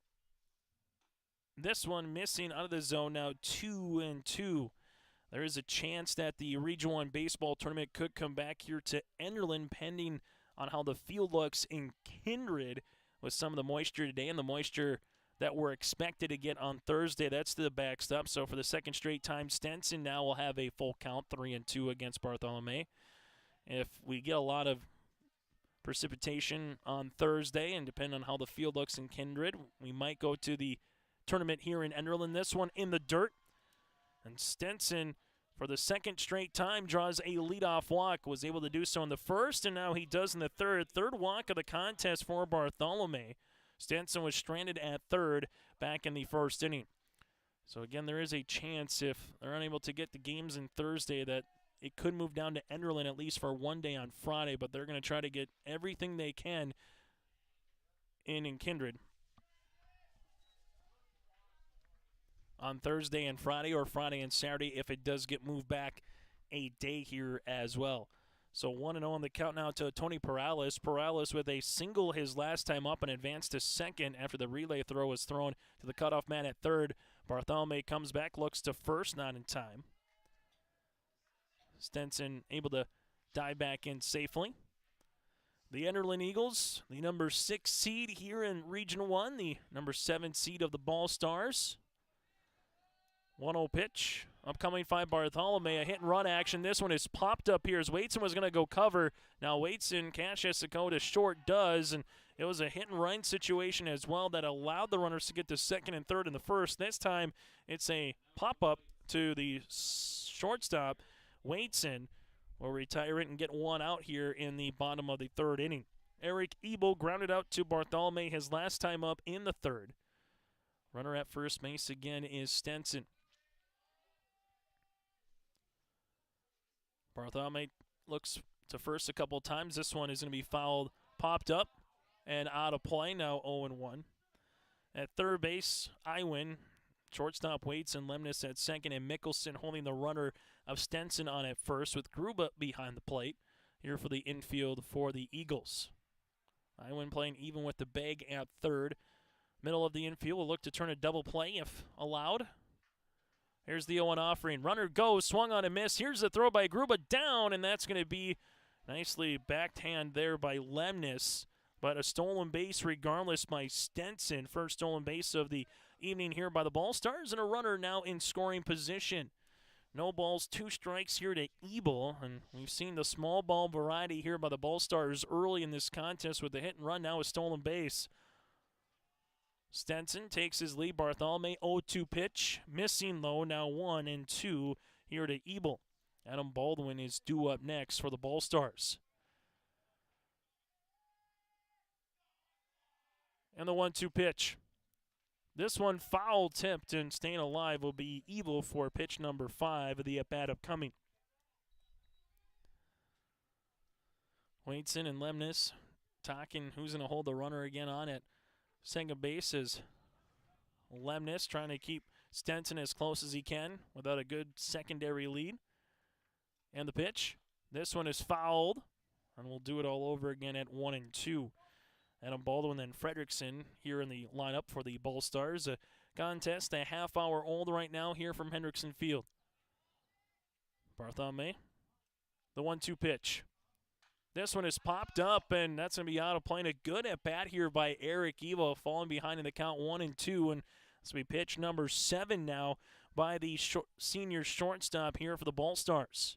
This one missing out of the zone now, 2-2. There is a chance that the Region 1 baseball tournament could come back here to Enderlin, pending on how the field looks in Kindred with some of the moisture today and the moisture that we're expected to get on Thursday. That's the backstop. So for the second straight time, Stenson now will have a full count, 3-2 against Bartholomew. If we get a lot of precipitation on Thursday, and depending on how the field looks in Kindred, we might go to the tournament here in Enderlin. This one in the dirt. And Stenson, for the second straight time, draws a leadoff walk. Was able to do so in the first, and now he does in the third. Third walk of the contest for Bartholomew. Stenson was stranded at third back in the first inning. So again, there is a chance if they're unable to get the games in Thursday that it could move down to Enderlin at least for one day on Friday, but they're going to try to get everything they can in Kindred on Thursday and Friday, or Friday and Saturday if it does get moved back a day here as well. So 1-0 on the count now to Tony Perales. Perales with a single his last time up and advanced to second after the relay throw was thrown to the cutoff man at third. Bartholomew comes back, looks to first, not in time. Stenson able to dive back in safely. The Enderlin Eagles, the number 6 seed here in Region 1, the number 7 seed of the Ball Stars. 1-0 pitch. Upcoming 5 Bartholomew, a hit and run action. This one is popped up here as Waitson was going to go cover. Now Waitson, Cash has to go to short, does, and it was a hit and run situation as well that allowed the runners to get to second and third in the first. This time it's a pop-up to the shortstop. Waitson will retire it and get one out here in the bottom of the third inning. Eric Ebel grounded out to Bartholomew his last time up in the third. Runner at first base again is Stenson. Bartholomew looks to first a couple times. This one is going to be fouled, popped up, and out of play. Now 0-1. At third base, Iwin. Shortstop Waits and Lemnis at second, and Mickelson holding the runner of Stenson on at first with Gruba behind the plate. Here for the infield for the Eagles. Iwin playing even with the bag at third. Middle of the infield will look to turn a double play if allowed. Here's the 0-1 offering. Runner goes, swung on a miss. Here's the throw by Gruba down, and that's going to be nicely backhand there by Lemnis. But a stolen base regardless by Stenson. First stolen base of the evening here by the Ball Stars, and a runner now in scoring position. No balls, 2 strikes here to Ebel, and we've seen the small ball variety here by the Ball Stars early in this contest with the hit and run, now a stolen base. Stenson takes his lead. Bartholomew 0-2 pitch, missing low, now 1-2 here to Ebel. Adam Baldwin is due up next for the Ball Stars. And the 1-2 pitch. This one foul tipped, and staying alive will be Ebel for pitch number 5 of the at-bat upcoming. Waitson and Lemnis talking who's going to hold the runner again on at second base is Lemnis trying to keep Stenson as close as he can without a good secondary lead. And the pitch. This one is fouled, and we'll do it all over again at 1-2. Adam Baldwin and Fredrickson here in the lineup for the Ball Stars. A contest a half hour old right now here from Hendrickson Field. Bartholomew, the 1-2 pitch. This one is popped up, and that's going to be out of play. And a good at-bat here by Eric Evo, falling behind in the count 1-2. And this will be pitch number 7 now by the senior shortstop here for the Ball Stars.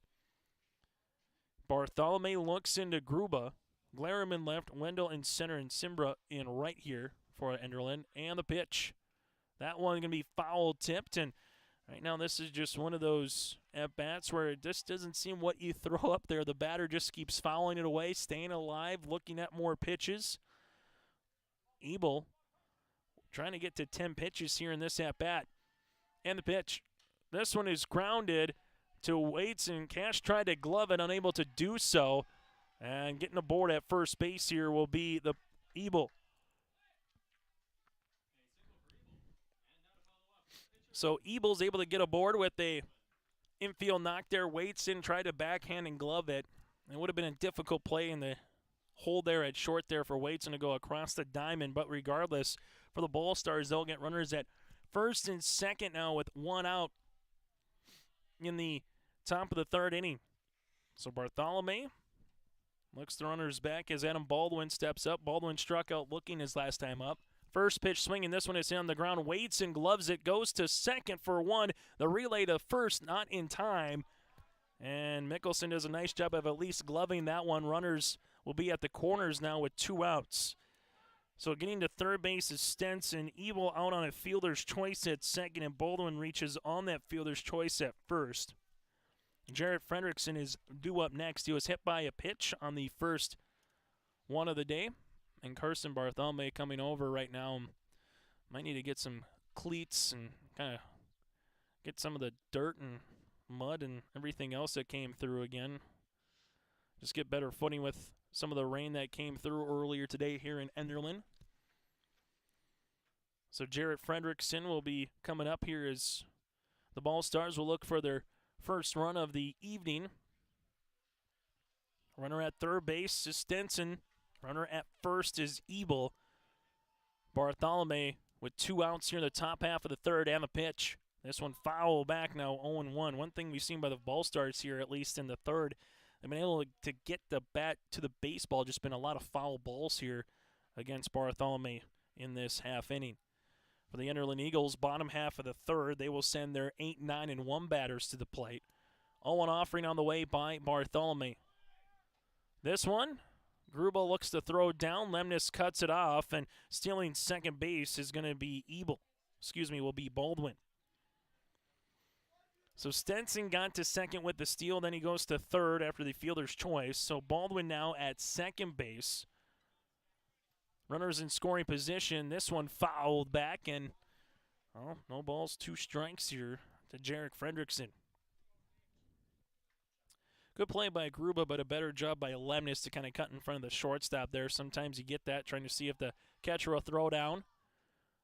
Bartholomew looks into Gruba. Glarum in left, Wendell in center, and Simbra in right here for Enderlin. And the pitch. That one going to be foul tipped. And right now this is just one of those at-bats where it just doesn't seem what you throw up there. The batter just keeps fouling it away, staying alive, looking at more pitches. Ebel trying to get to 10 pitches here in this at-bat. And the pitch. This one is grounded to Waits, and Cash tried to glove it, unable to do so. And getting aboard at first base here will be the Ebel. So Ebel's able to get aboard with a infield knock there. Waits in, tried to backhand and glove it. It would have been a difficult play in the hole there at short there for Waits to go across the diamond. But regardless, for the Ball Stars, they'll get runners at first and second now with 1 out in the top of the third inning. So Bartholomew looks the runners back as Adam Baldwin steps up. Baldwin struck out looking his last time up. First pitch swinging. This one is on the ground. Waits and gloves it. Goes to second for 1. The relay to first, not in time. And Mickelson does a nice job of at least gloving that one. Runners will be at the corners now with 2 outs. So getting to third base is Stenson. Ebel out on a fielder's choice at second, and Baldwin reaches on that fielder's choice at first. Jarrett Fredrickson is due up next. He was hit by a pitch on the first one of the day. And Carson Bartholomew coming over right now. Might need to get some cleats and kind of get some of the dirt and mud and everything else that came through again. Just get better footing with some of the rain that came through earlier today here in Enderlin. So Jarrett Fredrickson will be coming up here as the Ball Stars will look for their first run of the evening. Runner at third base is Stenson. Runner at first is Ebel. Bartholomew with 2 outs here in the top half of the third, and the pitch. This one foul back now, 0-1. One thing we've seen by the Ball Stars here, at least in the third, They've been able to get the bat to the baseball. Just been a lot of foul balls here against Bartholomew in this half inning. For the Enderlin Eagles, bottom half of the third, they will send their 8, 9, and 1 batters to the plate. 0-1 offering on the way by Bartholomew. This one, Gruba looks to throw down. Lemnis cuts it off, and stealing second base is going to be will be Baldwin. So Stenson got to second with the steal, then he goes to third after the fielder's choice. So Baldwin now at second base. Runners in scoring position. This one fouled back, and no balls, 2 strikes here to Jarek Fredrickson. Good play by Gruba, but a better job by Lemnis to kind of cut in front of the shortstop there. Sometimes you get that, trying to see if the catcher will throw down.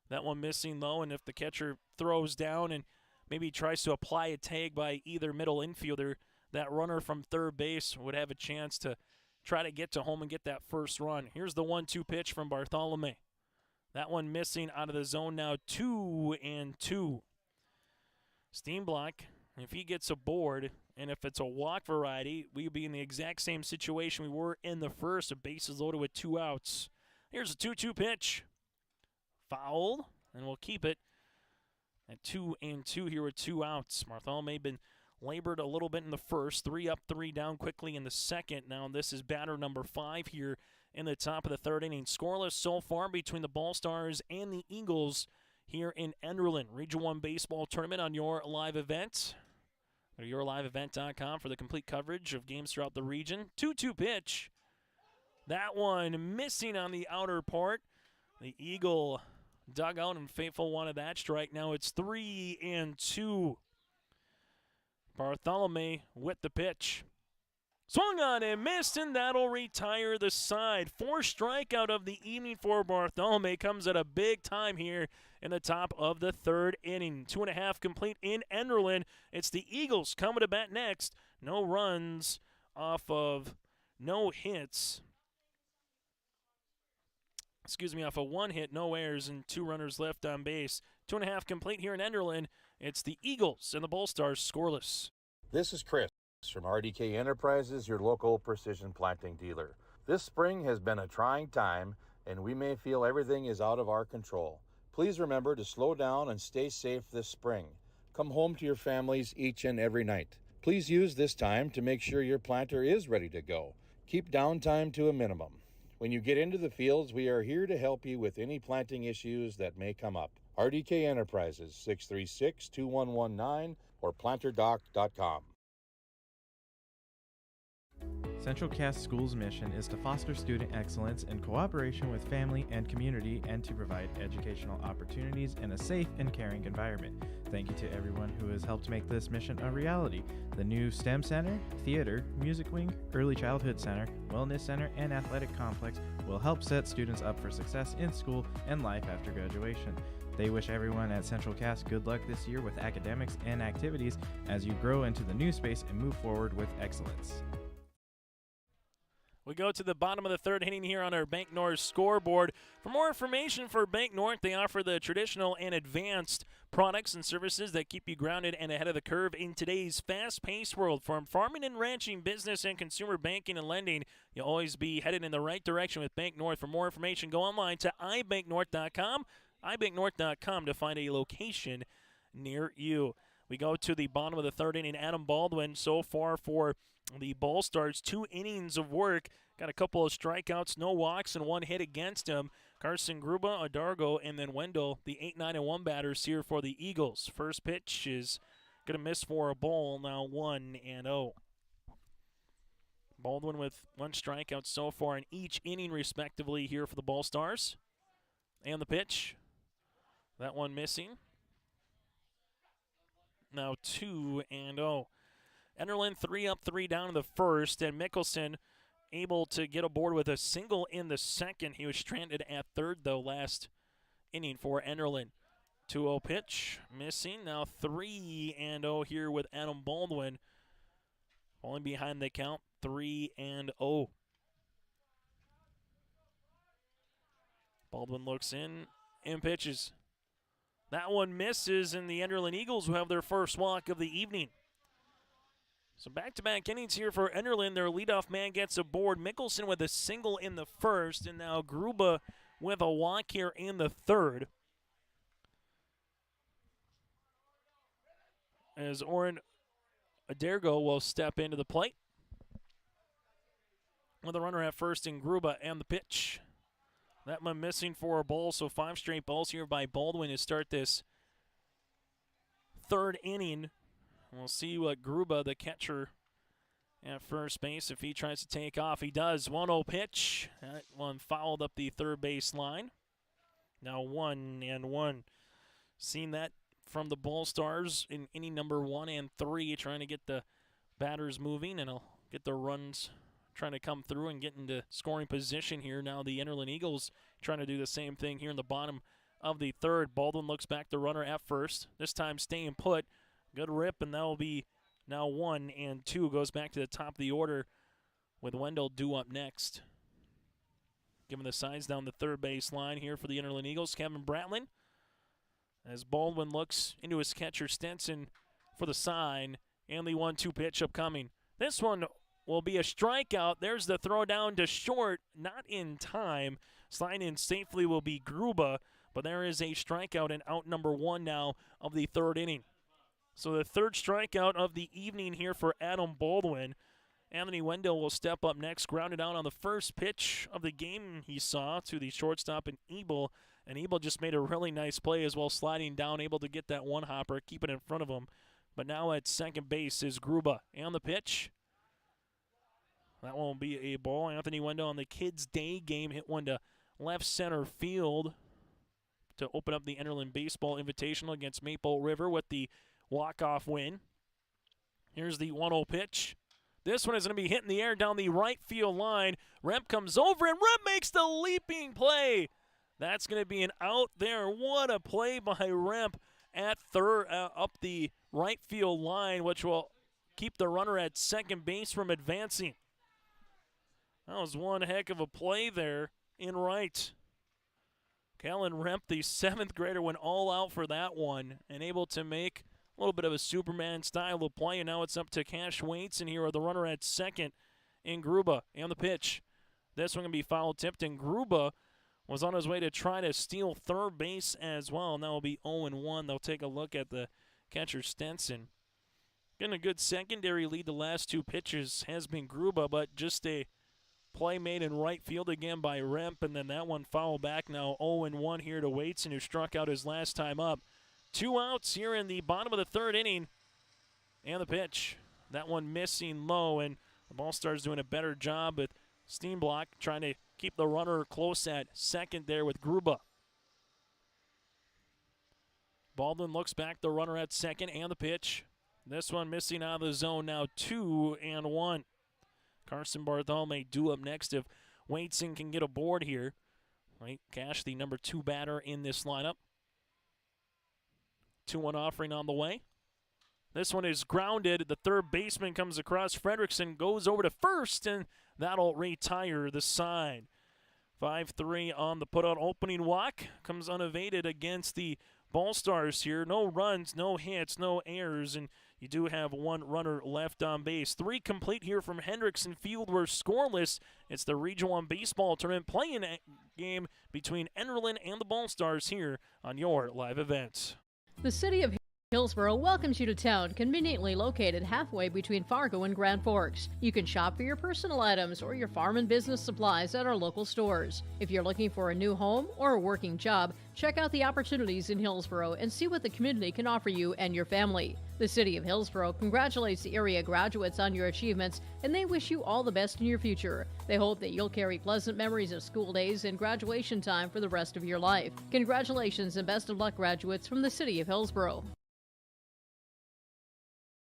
That one missing low, and if the catcher throws down and maybe tries to apply a tag by either middle infielder, that runner from third base would have a chance to try to get to home and get that first run. Here's the 1-2 pitch from Bartholomew. That one missing out of the zone now, 2-2. Steenblock, if he gets aboard, and if it's a walk variety, we'd be in the exact same situation we were in the first, a bases loaded with 2 outs. Here's a 2-2 pitch. Fouled, and we'll keep it at 2-2 here with 2 outs. Bartholomew been labored a little bit in the first, 3 up, 3 down quickly in the second. Now this is batter number 5 here in the top of the third inning. Scoreless so far between the Ball Stars and the Eagles here in Enderlin. Region 1 Baseball Tournament on your live event. Go to yourliveevent.com for the complete coverage of games throughout the region. 2-2 pitch. That one missing on the outer part. The Eagle dug out, and Faithful wanted that strike. Now it's 3-2. Bartholomew with the pitch. Swung on and missed, and that'll retire the side. 4th strikeout of the evening for Bartholomew. Comes at a big time here in the top of the third inning. 2.5 complete in Enderlin. It's the Eagles coming to bat next. No runs off of no hits. Off of 1 hit, no errors, and 2 runners left on base. 2.5 complete here in Enderlin. It's the Eagles and the Bull Stars scoreless. This is Chris from RDK Enterprises, your local precision planting dealer. This spring has been a trying time, and we may feel everything is out of our control. Please remember to slow down and stay safe this spring. Come home to your families each and every night. Please use this time to make sure your planter is ready to go. Keep downtime to a minimum. When you get into the fields, we are here to help you with any planting issues that may come up. RDK Enterprises, 636-2119 or planterdoc.com. Central Cass School's mission is to foster student excellence in cooperation with family and community and to provide educational opportunities in a safe and caring environment. Thank you to everyone who has helped make this mission a reality. The new STEM Center, Theater, Music Wing, Early Childhood Center, Wellness Center, and Athletic Complex will help set students up for success in school and life after graduation. They wish everyone at Central Cass good luck this year with academics and activities as you grow into the new space and move forward with excellence. We go to the bottom of the third inning here on our Bank North scoreboard. For more information for Bank North, they offer the traditional and advanced products and services that keep you grounded and ahead of the curve in today's fast-paced world. From farming and ranching, business and consumer banking and lending, you'll always be headed in the right direction with Bank North. For more information, go online to ibanknorth.com, ibanknorth.com to find a location near you. We go to the bottom of the third inning. Adam Baldwin so far for the Ball Stars, 2 innings of work. Got a couple of strikeouts, no walks, and 1 hit against him. Carson Gruba, Adargo, and then Wendell, the 8, 9, and 1 batters here for the Eagles. First pitch is going to miss for a ball, now 1-0. Baldwin with 1 strikeout so far in each inning, respectively, here for the Ball Stars. And the pitch, that one missing. Now 2-0. Enderlin 3 up, 3 down in the first, and Mickelson able to get aboard with a single in the second. He was stranded at third, though, last inning for Enderlin. 2-0 pitch, missing. Now 3-0 here with Adam Baldwin. Falling behind the count, 3-0. Baldwin looks in and pitches. That one misses, and the Enderlin Eagles will have their first walk of the evening. So back-to-back innings here for Enderlin. Their leadoff man gets aboard. Mickelson with a single in the first, and now Gruba with a walk here in the third. As Oren Adergo will step into the plate. With a runner at first in Gruba and the pitch. That one missing for a ball, so 5 straight balls here by Baldwin to start this third inning. We'll see what Gruba, the catcher at first base, if he tries to take off. He does. 1-0 pitch. That one fouled up the third base line. Now 1-1. Seen that from the Ball Stars in inning number 1 and 3, trying to get the batters moving, and I'll get the runs trying to come through and get into scoring position here. Now the Enderlin Eagles trying to do the same thing here in the bottom of the third. Baldwin looks back the runner at first. This time staying put. Good rip, and that will be now 1-2. Goes back to the top of the order with Wendell due up next. Giving the signs down the third base line here for the Enderlin Eagles, Kevin Bratlin. As Baldwin looks into his catcher Stenson for the sign, and the 1-2 pitch upcoming. This one will be a strikeout. There's the throw down to short, not in time. Sliding in safely will be Gruba, but there is a strikeout and out number 1 now of the third inning. So the third strikeout of the evening here for Adam Baldwin. Anthony Wendell will step up next, grounded out on the first pitch of the game he saw to the shortstop in Ebel. And Ebel just made a really nice play as well, sliding down, able to get that one hopper, keep it in front of him. But now at second base is Gruba. And the pitch. That won't be a ball. Anthony Wendell on the Kids Day game hit one to left center field to open up the Enderlin Baseball Invitational against Maple River with the walk-off win. Here's the 1-0 pitch. This one is going to be hit in the air down the right field line. Remp comes over, and Remp makes the leaping play. That's going to be an out there. What a play by Remp at third, up the right field line, which will keep the runner at second base from advancing. That was one heck of a play there in right. Kellen Remp, the 7th grader, went all out for that one and able to make a little bit of a Superman style of play, and now it's up to Cash Waitson here, or the runner at second in Gruba. And the pitch. This one going to be foul tipped, and Gruba was on his way to try to steal third base as well. And that will be 0-1. They'll take a look at the catcher Stenson. Getting a good secondary lead the last 2 pitches has been Gruba, but just a play made in right field again by Remp, and then that one fouled back. Now 0-1 here to Waitson, who struck out his last time up. 2 outs here in the bottom of the third inning. And the pitch. That one missing low, and the Ball Stars doing a better job with Steenblock trying to keep the runner close at second there with Gruba. Baldwin looks back the runner at second, and the pitch. This one missing out of the zone, now 2-1. Carson Bartholomew due up next if Waitson can get aboard here. Right, Cash, the number 2 batter in this lineup. 2-1 offering on the way. This one is grounded. The third baseman comes across. Fredrickson goes over to first, and that'll retire the side. 5-3 on the put-out opening walk. Comes unevaded against the Ball Stars here. No runs, no hits, no errors, and you do have 1 runner left on base. 3 complete here from Hendrickson Field. We're scoreless. It's the Region 1 Baseball Tournament playing game between Enderlin and the Ball Stars here on your live event. The City of Hillsborough welcomes you to town, conveniently located halfway between Fargo and Grand Forks. You can shop for your personal items or your farm and business supplies at our local stores. If you're looking for a new home or a working job, check out the opportunities in Hillsborough and see what the community can offer you and your family. The City of Hillsborough congratulates the area graduates on your achievements, and they wish you all the best in your future. They hope that you'll carry pleasant memories of school days and graduation time for the rest of your life. Congratulations and best of luck, graduates from the City of Hillsborough.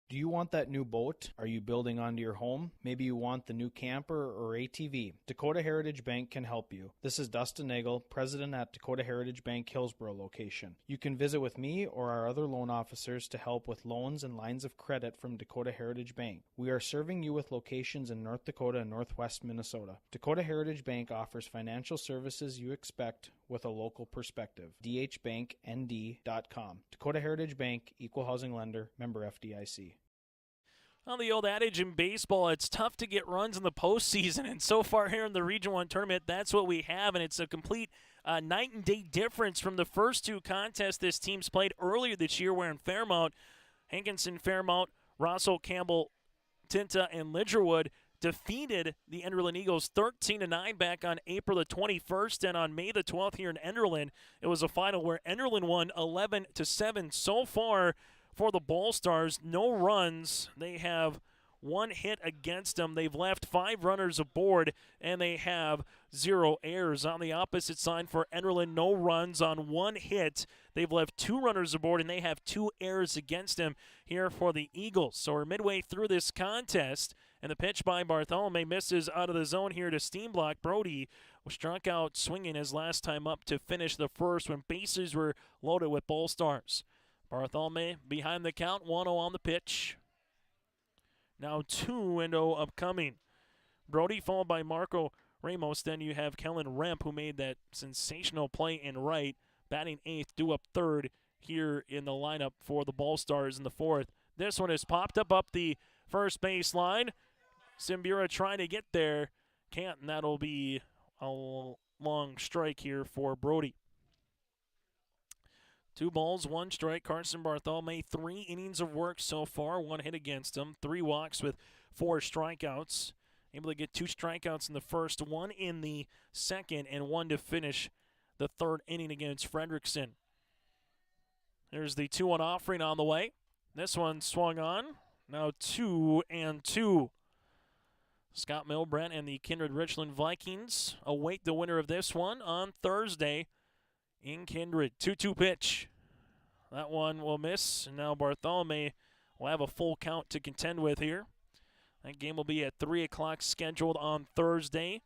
Do you want that new boat? Are you building onto your home? Maybe you want the new camper or ATV. Dakota Heritage Bank can help you. This is Dustin Nagel, president at Dakota Heritage Bank Hillsborough location. You can visit with me or our other loan officers to help with loans and lines of credit from Dakota Heritage Bank. We are serving you with locations in North Dakota and Northwest Minnesota. Dakota Heritage Bank offers financial services you expect with a local perspective. dhbanknd.com. Dakota Heritage Bank, Equal Housing Lender, member FDIC. Well, the old adage in baseball, it's tough to get runs in the postseason, and so far here in the Region 1 tournament, that's what we have, and it's a complete night and day difference from the first two contests this team's played earlier this year, where in Fairmount, Hankinson, Fairmount, Rosso, Campbell, Tinta, and Lidgerwood defeated the Enderlin Eagles 13-9 back on April the 21st, and on May the 12th here in Enderlin, it was a final where Enderlin won 11-7. So far for the Ball Stars, no runs. They have one hit against them. They've left 5 runners aboard, and they have 0 errors. On the opposite side for Enderlin, no runs on 1 hit. They've left 2 runners aboard, and they have 2 errors against them here for the Eagles. So we're midway through this contest, and the pitch by Bartholomew misses out of the zone here to Steenblock. Brody was struck out swinging his last time up to finish the first when bases were loaded with Ball Stars. Bartholomew behind the count, 1-0 on the pitch. Now 2-0 upcoming. Brody followed by Marco Ramos. Then you have Kellen Remp, who made that sensational play in right, batting 8th, due up 3rd here in the lineup for the Ball Stars in the 4th. This one is popped up the first base line. Simbura trying to get there. Can't, and that'll be a long strike here for Brody. 2 balls, 1 strike. Carson Bartholomew, 3 innings of work so far, 1 hit against him, 3 walks with 4 strikeouts. Able to get 2 strikeouts in the first, 1 in the second, and 1 to finish the 3rd inning against Frederickson. There's the 2-1 offering on the way. This one swung on. Now 2-2. Scott Milbrent and the Kindred Richland Vikings await the winner of this one on Thursday in Kindred. 2-2 pitch. That one will miss, and now Bartholomew will have a full count to contend with here. That game will be at 3 o'clock scheduled on Thursday.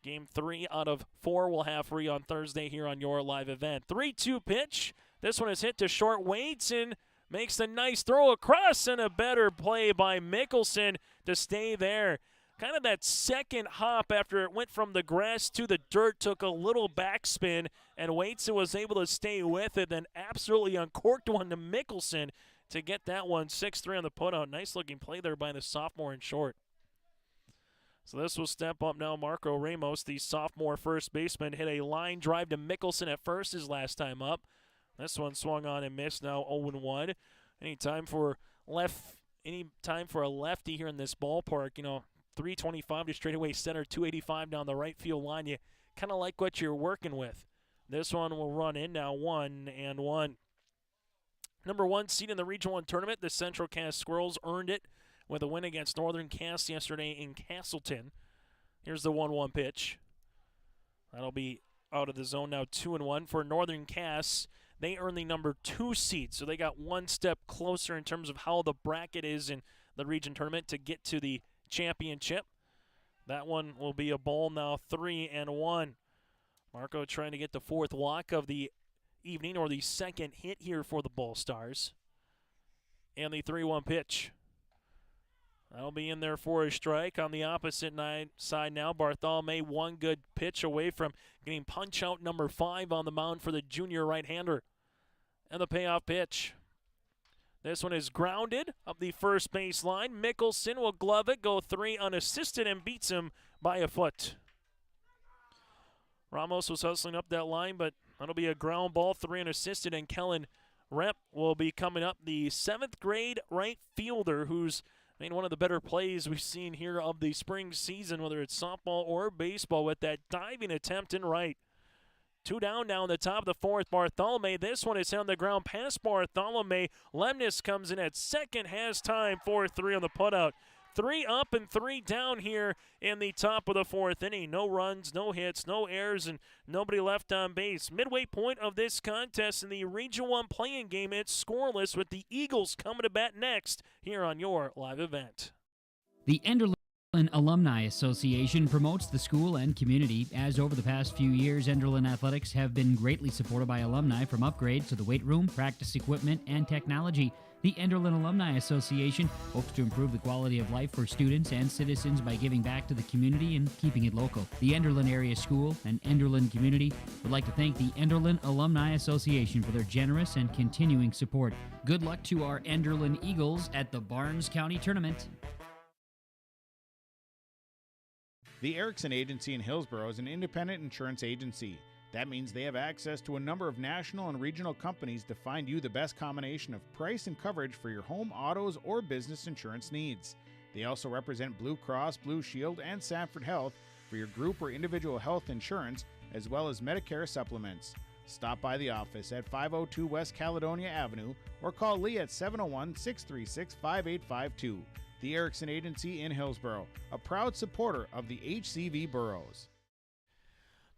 Game 3 out of 4 will have free on Thursday here on your live event. 3-2 pitch. This one is hit to short. Waitson makes a nice throw across, and a better play by Mickelson to stay there. Kind of that second hop after it went from the grass to the dirt, took a little backspin, and Waitson was able to stay with it, then absolutely uncorked one to Mickelson to get that one 6-3 on the putout. Nice looking play there by the sophomore in short. So this will step up now. Marco Ramos, the sophomore first baseman, hit a line drive to Mickelson at first his last time up. This one swung on and missed, now 0-1. Any time for a lefty here in this ballpark, 325 to straightaway center, 285 down the right field line. You kind of like what you're working with. This one will run in now, 1-1. Number 1 seed in the Region 1 tournament, the Central Cass Squirrels earned it with a win against Northern Cass yesterday in Castleton. Here's the 1-1 pitch. That'll be out of the zone now, 2-1 for Northern Cass. They earned the number 2 seed, so they got one step closer in terms of how the bracket is in the region tournament to get to the championship. That one will be a ball now, 3-1. Marco trying to get the 4th walk of the evening, or the 2nd hit here for the Ball Stars. And the 3-1 pitch. That'll be in there for a strike. On the opposite side now, Bartholomew, one good pitch away from getting punch-out number 5 on the mound for the junior right-hander. And the payoff pitch. This one is grounded up the first base line. Mickelson will glove it, go 3 unassisted, and beats him by a foot. Ramos was hustling up that line, but that'll be a ground ball, 3 unassisted, and Kellen Rep will be coming up, the 7th grade right fielder who's made one of the better plays we've seen here of the spring season, whether it's softball or baseball, with that diving attempt in right. 2 down now in the top of the 4th. Bartholomew, this one is on the ground past Bartholomew. Lemnis comes in at second, has time, 4-3 on the putout. 3 up and 3 down here in the top of the 4th inning. No runs, no hits, no errors, and nobody left on base. Midway point of this contest in the Region 1 playing game, it's scoreless with the Eagles coming to bat next here on your live event. The Enderlin Alumni Association promotes the school and community, as over the past few years, Enderlin Athletics have been greatly supported by alumni, from upgrades to the weight room, practice equipment, and technology. The Enderlin Alumni Association hopes to improve the quality of life for students and citizens by giving back to the community and keeping it local. The Enderlin Area School and Enderlin community would like to thank the Enderlin Alumni Association for their generous and continuing support. Good luck to our Enderlin Eagles at the Barnes County Tournament. The Erickson Agency in Hillsborough is an independent insurance agency. That means they have access to a number of national and regional companies to find you the best combination of price and coverage for your home, autos, or business insurance needs. They also represent Blue Cross, Blue Shield, and Sanford Health for your group or individual health insurance, as well as Medicare supplements. Stop by the office at 502 West Caledonia Avenue or call Lee at 701-636-5852. The Erickson Agency in Hillsborough, a proud supporter of the HCV boroughs.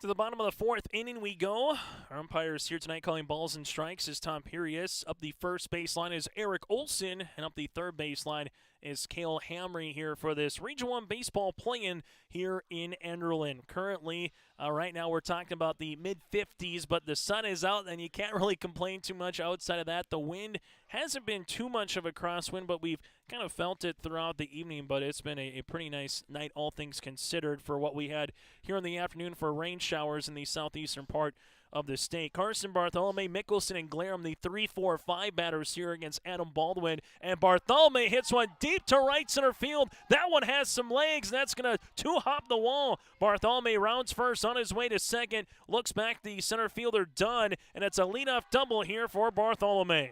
To the bottom of the fourth inning we go. Our umpires here tonight calling balls and strikes is Tom Pirius. Up the first baseline is Eric Olson, and up the third baseline is Cale Hamry here for this Region 1 baseball play-in here in Enderlin. Currently, right now we're talking about the mid-50s, but the sun is out, and you can't really complain too much outside of that. The wind hasn't been too much of a crosswind, but we've kind of felt it throughout the evening, but it's been a pretty nice night, all things considered, for what we had here in the afternoon for rain showers in the southeastern part of the state. Carson, Bartholomew, Mickelson, and Glarum, the 3-4-5 batters here against Adam Baldwin. And Bartholomew hits one deep to right center field. That one has some legs, and that's going to two-hop the wall. Bartholomew rounds first on his way to second. Looks back, the center fielder done, and it's a leadoff double here for Bartholomew.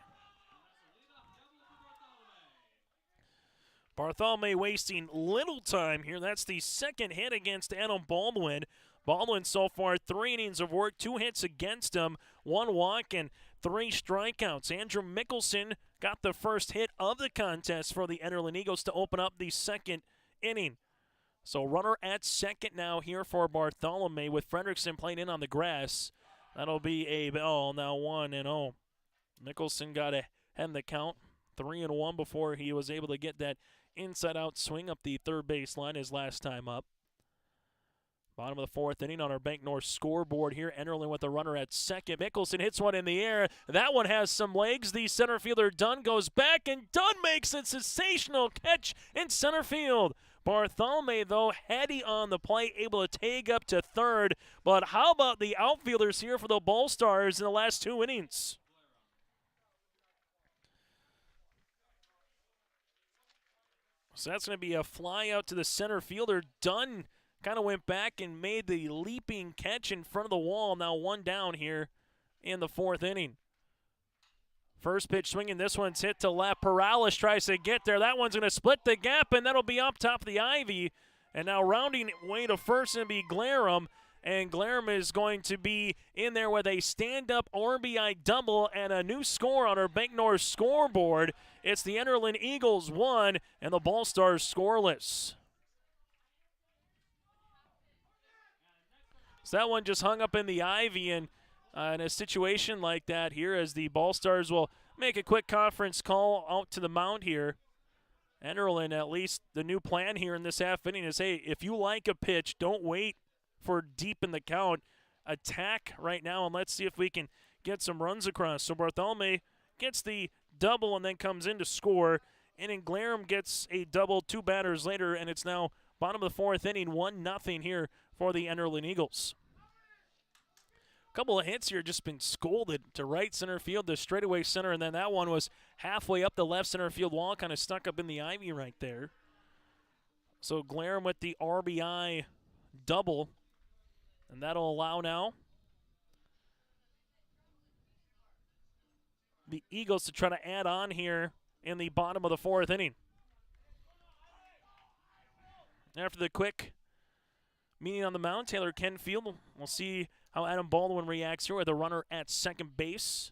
Bartholomew wasting little time here. That's the second hit against Adam Baldwin. Baldwin so far 3 innings of work, 2 hits against him, 1 walk and 3 strikeouts. Andrew Mickelson got the first hit of the contest for the Enderlin Eagles to open up the second inning. So runner at second now here for Bartholomew with Fredrickson playing in on the grass. That'll be a ball now 1-0. Mickelson got to end the count 3-1 before he was able to get that inside-out swing up the third baseline his last time up. Bottom of the fourth inning on our Bank North scoreboard here. Enderlin with the runner at second. Mickelson hits one in the air. That one has some legs. The center fielder Dunn goes back, and Dunn makes a sensational catch in center field. Bartholomew, though, heady on the play, able to tag up to third. But how about the outfielders here for the Ball Stars in the last 2 innings? So that's going to be a fly out to the center fielder. Dunn kind of went back and made the leaping catch in front of the wall. Now 1 down here in the fourth inning. First pitch swinging. This one's hit to left. Perales tries to get there. That one's going to split the gap, and that'll be up top of the ivy. And now rounding way to first and be Glarum. And Glarum is going to be in there with a stand-up RBI double and a new score on our Bank North scoreboard. It's the Enderlin Eagles 1 and the Ball Stars scoreless. So that one just hung up in the ivy, and in a situation like that here, as the Ball Stars will make a quick conference call out to the mound here. Enderlin, at least the new plan here in this half inning is, hey, if you like a pitch, don't wait for deep in the count. Attack right now, and let's see if we can get some runs across. So Bartholomew gets the double and then comes in to score, and then Glarum gets a double 2 batters later, and it's now bottom of the fourth inning, 1-0 here for the Enderlin Eagles. A couple of hits here just been scolded to right center field, to straightaway center, and then that one was halfway up the left center field wall, kind of stuck up in the ivy right there. So Glarum with the RBI double, and that'll allow now the Eagles to try to add on here in the bottom of the fourth inning. After the quick meeting on the mound, Taylor Kenfield, we'll see how Adam Baldwin reacts here with a runner at second base.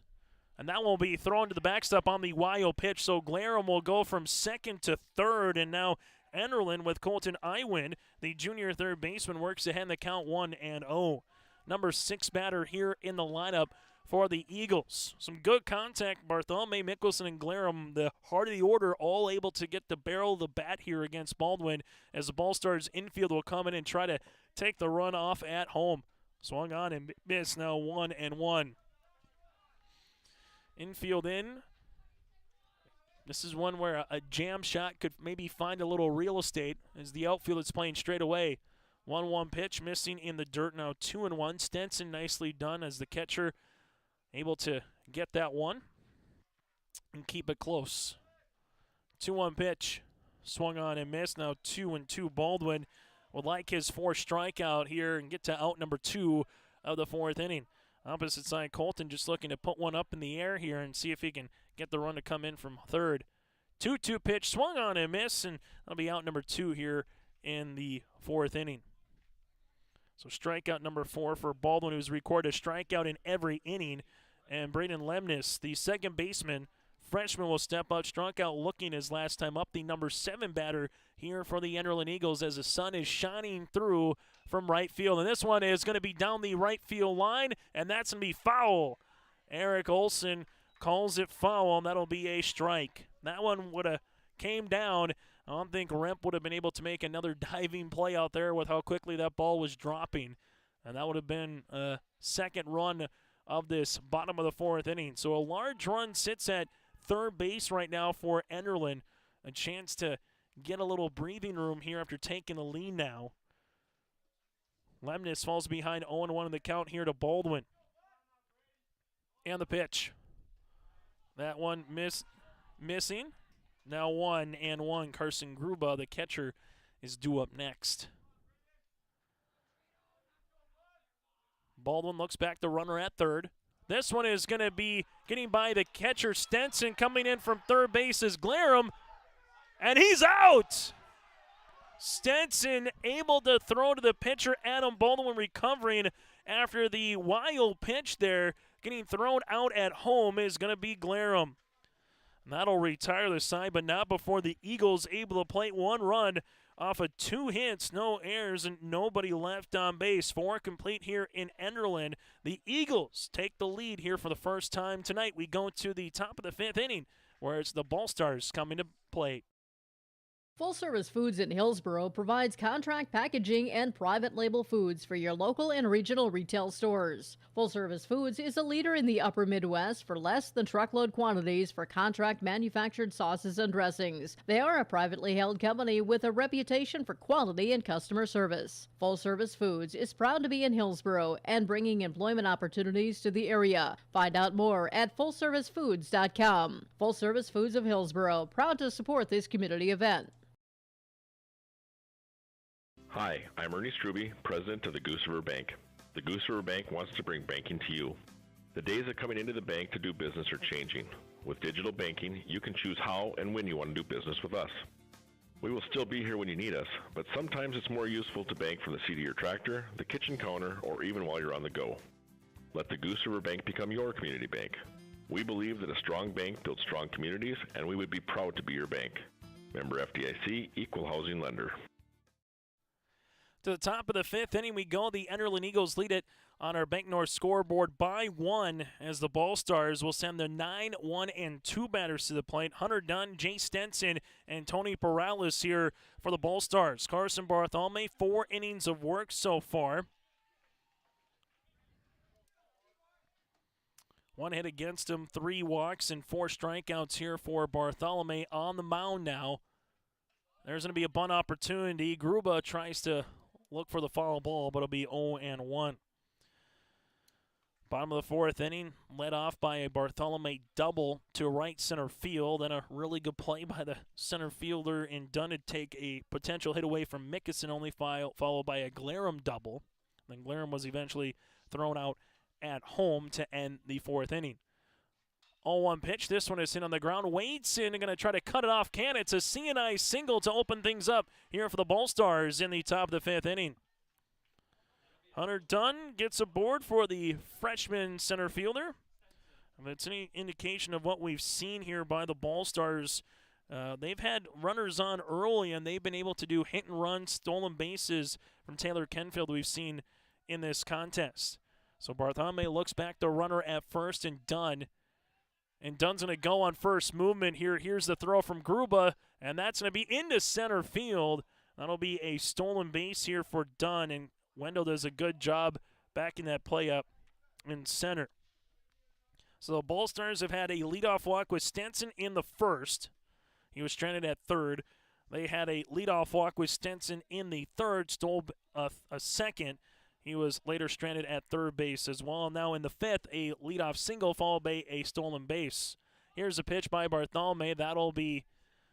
And that will be thrown to the backstop on the wild pitch, so Glarum will go from second to third, and now Enderlin with Colton Iwin, the junior third baseman, works to hand the count 1-0. Number 6 batter here in the lineup for the Eagles. Some good contact. Bartholomew, Mickelson, and Glarum, the heart of the order, all able to get the barrel of the bat here against Baldwin, as the Ball Stars infield will come in and try to take the run off at home. Swung on and missed, now 1-1. Infield in. This is one where a jam shot could maybe find a little real estate as the outfield is playing straight away. 1-1 pitch missing in the dirt, now 2-1. Stenson nicely done as the catcher able to get that one and keep it close. 2-1 pitch swung on and missed, now 2-2. Baldwin would like his fourth strikeout here and get to out number 2 of the 4th inning. Opposite side, Colton just looking to put one up in the air here and see if he can get the run to come in from third. 2-2 pitch swung on and missed, and that'll be out number 2 here in the 4th inning. So strikeout number 4 for Baldwin, who's recorded a strikeout in every inning. And Braden Lemnis, the second baseman, freshman, will step up. Struck out looking his last time up, the number 7 batter here for the Enderlin Eagles as the sun is shining through from right field. And this one is going to be down the right field line, and that's going to be foul. Eric Olson calls it foul, and that'll be a strike. That one would have came down. I don't think Remp would have been able to make another diving play out there with how quickly that ball was dropping. And that would have been a second run of this bottom of the 4th inning. So a large run sits at third base right now for Enderlin. A chance to get a little breathing room here after taking the lead now. Lemnis falls behind 0-1 in the count here to Baldwin. And the pitch. That one missing. Now 1-1. Carson Gruba, the catcher, is due up next. Baldwin looks back, the runner at third. This one is going to be getting by the catcher, Stenson. Coming in from third base is Glarum, and he's out! Stenson able to throw to the pitcher, Adam Baldwin, recovering after the wild pitch there. Getting thrown out at home is going to be Glarum. That'll retire the side, but not before the Eagles able to plate one run off of 2 hits, no errors, and nobody left on base. 4 complete here in Enderlin. The Eagles take the lead here for the first time tonight. We go to the top of the 5th inning, where it's the Ball Stars coming to play. Full Service Foods in Hillsboro provides contract packaging and private label foods for your local and regional retail stores. Full Service Foods is a leader in the upper Midwest for less than truckload quantities for contract manufactured sauces and dressings. They are a privately held company with a reputation for quality and customer service. Full Service Foods is proud to be in Hillsboro and bringing employment opportunities to the area. Find out more at fullservicefoods.com. Full Service Foods of Hillsboro, proud to support this community event. Hi, I'm Ernie Struby, president of the Goose River Bank. The Goose River Bank wants to bring banking to you. The days of coming into the bank to do business are changing. With digital banking, you can choose how and when you want to do business with us. We will still be here when you need us, but sometimes it's more useful to bank from the seat of your tractor, the kitchen counter, or even while you're on the go. Let the Goose River Bank become your community bank. We believe that a strong bank builds strong communities, and we would be proud to be your bank. Member FDIC, Equal Housing Lender. To the top of the 5th inning we go. The Enderlin Eagles lead it on our Bank North scoreboard by 1 as the Ball Stars will send the 9, 1, and 2 batters to the plate. Hunter Dunn, Jay Stenson, and Tony Perales here for the Ball Stars. Carson Bartholome, 4 innings of work so far. 1 hit against him, 3 walks, and 4 strikeouts here for Bartholome on the mound now. There's going to be a bunt opportunity. Gruba tries to look for the foul ball, but it'll be 0-1. Bottom of the 4th inning, led off by a Bartholome double to right center field, and a really good play by the center fielder in Dunn to take a potential hit away from Mickelson, only followed by a Glarum double. Then Glarum was eventually thrown out at home to end the 4th inning. 0-1 pitch. This one is hit on the ground. Wadeson going to try to cut it off. Can it's a CNI single to open things up here for the Ball Stars in the top of the 5th inning. Hunter Dunn gets aboard for the freshman center fielder. If it's any indication of what we've seen here by the Ball Stars, they've had runners on early, and they've been able to do hit and run, stolen bases from Taylor Kenfield we've seen in this contest. So Bartholome looks back the runner at first, and Dunn. And Dunn's going to go on first movement here. Here's the throw from Gruba, and that's going to be into center field. That'll be a stolen base here for Dunn, and Wendell does a good job backing that play up in center. So the Ball Stars have had a leadoff walk with Stenson in the first. He was stranded at third. They had a leadoff walk with Stenson in the third, stole a second. He was later stranded at third base as well. Now in the fifth, a leadoff single followed by a stolen base. Here's a pitch by Bartholomew. That'll be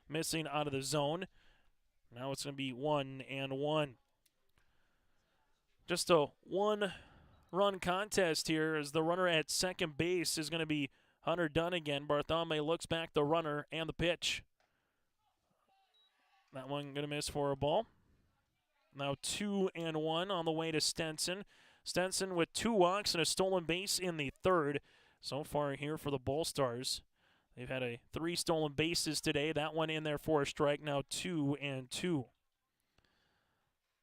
missing out of the zone. Now it's going to be 1-1. Just a one-run contest here as the runner at second base is going to be Hunter Dunn again. Bartholomew looks back the runner and the pitch. That one going to miss for a ball. Now 2-1 on the way to Stenson. Stenson with 2 walks and a stolen base in the third. So far here for the Ball Stars. They've had 3 stolen bases today. That one in there for a strike. Now 2-2.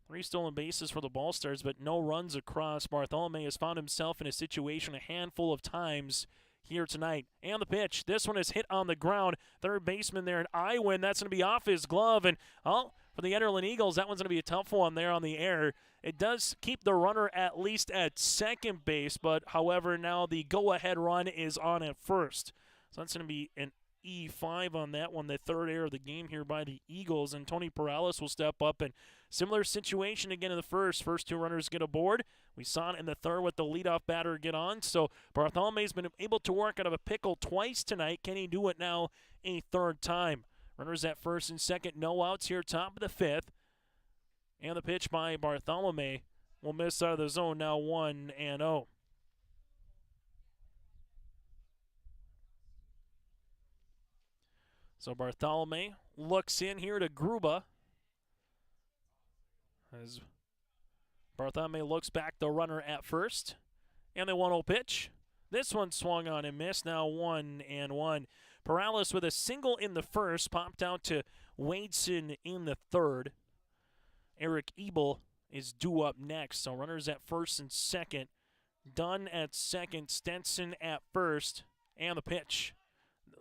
3 stolen bases for the Ball Stars, but no runs across. Bartholomew has found himself in a situation a handful of times here tonight. And the pitch. This one is hit on the ground. Third baseman there, and Iwin. That's going to be off his glove. And for the Enderlin Eagles, that one's going to be a tough one there on the air. It does keep the runner at least at second base, but however, now the go-ahead run is on at first. So that's going to be an E5 on that one, the third error of the game here by the Eagles. And Tony Perales will step up. And similar situation again in the first. First 2 runners get aboard. We saw it in the third with the leadoff batter get on. So Bartholomew's been able to work out of a pickle twice tonight. Can he do it now a third time? Runners at first and second, no outs here, top of the fifth. And the pitch by Bartholomew will miss out of the zone, now 1-0. So Bartholomew looks in here to Gruba. As Bartholomew looks back the runner at first. And the 1-0 pitch. This one swung on and missed, now 1-1. Perales with a single in the first, popped out to Wadeson in the third. Eric Ebel is due up next. So runners at first and second. Dunn at second, Stenson at first. And the pitch.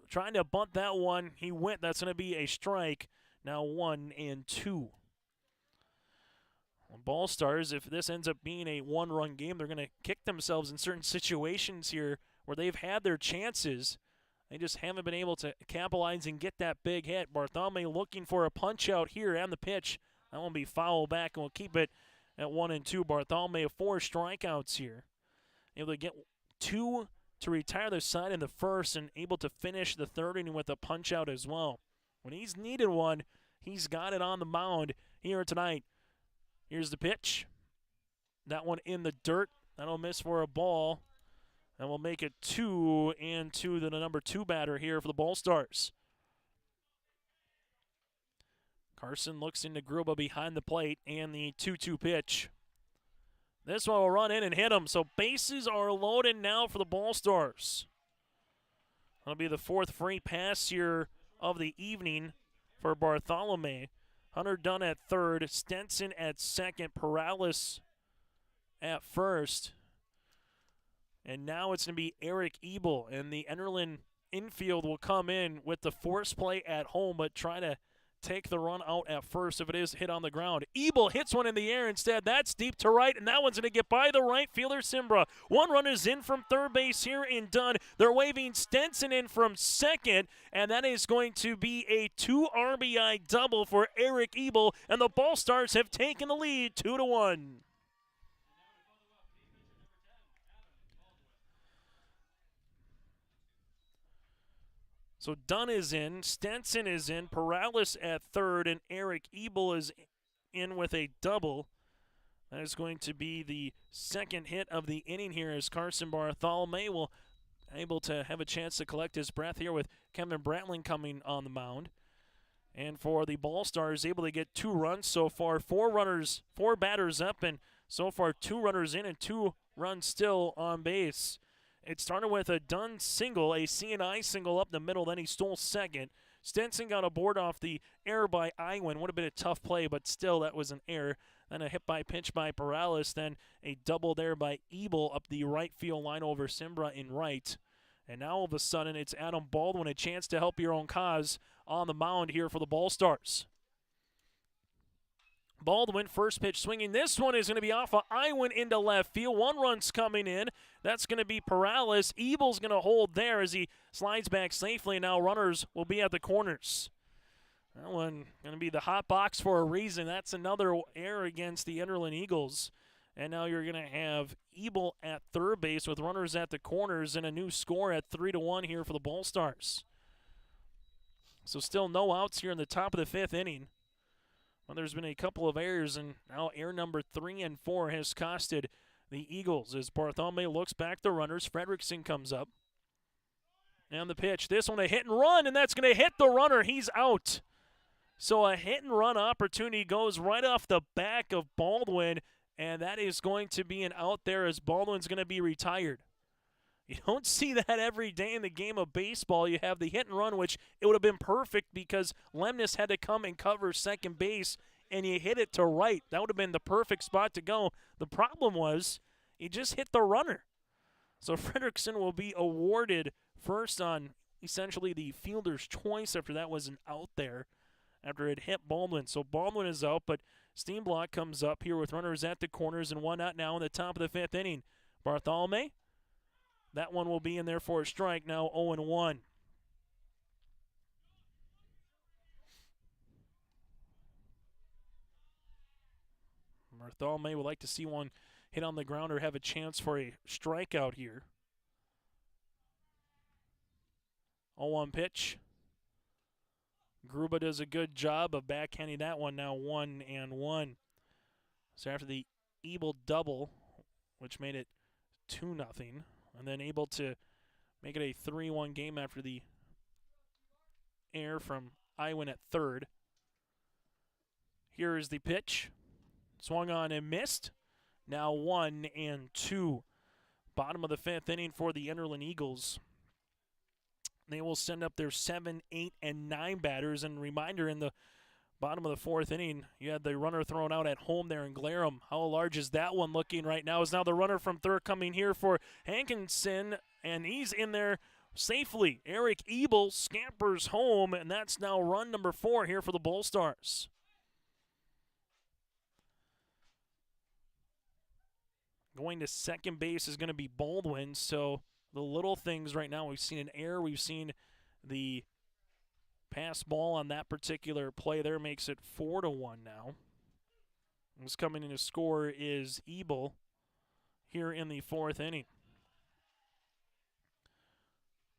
Trying to bunt that one. He went. That's going to be a strike. Now 1-2. Ball Stars, if this ends up being a one-run game, they're going to kick themselves in certain situations here where they've had their chances. They just haven't been able to capitalize and get that big hit. Bartholomew looking for a punch out here and the pitch. That won't be foul back, and we'll keep it at 1-2. Bartholomew 4 strikeouts here. Able to get 2 to retire the side in the first and able to finish the third inning with a punch out as well. When he's needed one, he's got it on the mound here tonight. Here's the pitch. That one in the dirt. That'll miss for a ball. And we'll make it 2-2 to the number 2 batter here for the Ball Stars. Carson looks into Gruba behind the plate and the 2-2 pitch. This one will run in and hit him. So bases are loaded now for the Ball Stars. That'll be the 4th free pass here of the evening for Bartholomew. Hunter Dunn at third, Stenson at second, Perales at first. And now it's going to be Eric Ebel, and the Enderlin infield will come in with the force play at home, but try to take the run out at first if it is hit on the ground. Ebel hits one in the air instead. That's deep to right, and that one's going to get by the right fielder, Simbra. 1 runner is in from third base here in Dunn. They're waving Stenson in from second, and that is going to be a 2 RBI double for Eric Ebel, and the Ball Stars have taken the lead 2-1. So Dunn is in, Stenson is in, Perales at third, and Eric Ebel is in with a double. That is going to be the second hit of the inning here as Carson Bartholomew will able to have a chance to collect his breath here with Kevin Bratling coming on the mound. And for the Ball Stars, able to get 2 runs so far, 4 batters up, and so far 2 runners in and 2 runs still on base. It started with a Dunn single, a C&I single up the middle, then he stole second. Stenson got a board off the error by Iwin. Would have been a tough play, but still that was an error. Then a hit by pitch by Perales, then a double there by Ebel up the right field line over Simbra in right. And now all of a sudden it's Adam Baldwin, a chance to help your own cause on the mound here for the Ball Stars. Baldwin, first pitch swinging. This one is going to be off of Iwin into left field. 1 run's coming in. That's going to be Perales. Ebel's going to hold there as he slides back safely. Now runners will be at the corners. That one going to be the hot box for a reason. That's another error against the Enderlin Eagles. And now you're going to have Ebel at third base with runners at the corners and a new score at 3-1 here for the Ball Stars. So still no outs here in the top of the fifth inning. Well, there's been a couple of errors, and now error number 3 and 4 has costed the Eagles as Bartholomew looks back the runners. Fredrickson comes up. And the pitch. This one a hit and run, and that's going to hit the runner. He's out. So a hit and run opportunity goes right off the back of Baldwin, and that is going to be an out there as Baldwin's going to be retired. You don't see that every day in the game of baseball. You have the hit and run, which it would have been perfect because Lemnis had to come and cover second base, and you hit it to right. That would have been the perfect spot to go. The problem was you just hit the runner. So Fredrickson will be awarded first on essentially the fielder's choice after that was an out there after it hit Baldwin. So Baldwin is out, but Steenblock comes up here with runners at the corners and one out now in the top of the fifth inning. Bartholomew, that one will be in there for a strike, now 0-1. Bartholomew would like to see one hit on the ground or have a chance for a strikeout here. 0-1 pitch. Gruba does a good job of backhanding that one, now 1-1. So after the Ebel double, which made it 2-0, and then able to make it a 3-1 game after the error from Iwan at third. Here is the pitch. Swung on and missed. Now 1-2. Bottom of the fifth inning for the Enderlin Eagles. They will send up their 7, 8, and 9 batters. And reminder, in the bottom of the fourth inning, you had the runner thrown out at home there in Glarum. How large is that one looking right now? Is now the runner from third coming here for Hankinson, and he's in there safely. Eric Ebel scampers home, and that's now run number 4 here for the Bull Stars. Going to second base is going to be Baldwin, so the little things right now, we've seen an error, we've seen the pass ball on that particular play there, makes it 4-1 now. What's coming in to score is Ebel here in the fourth inning.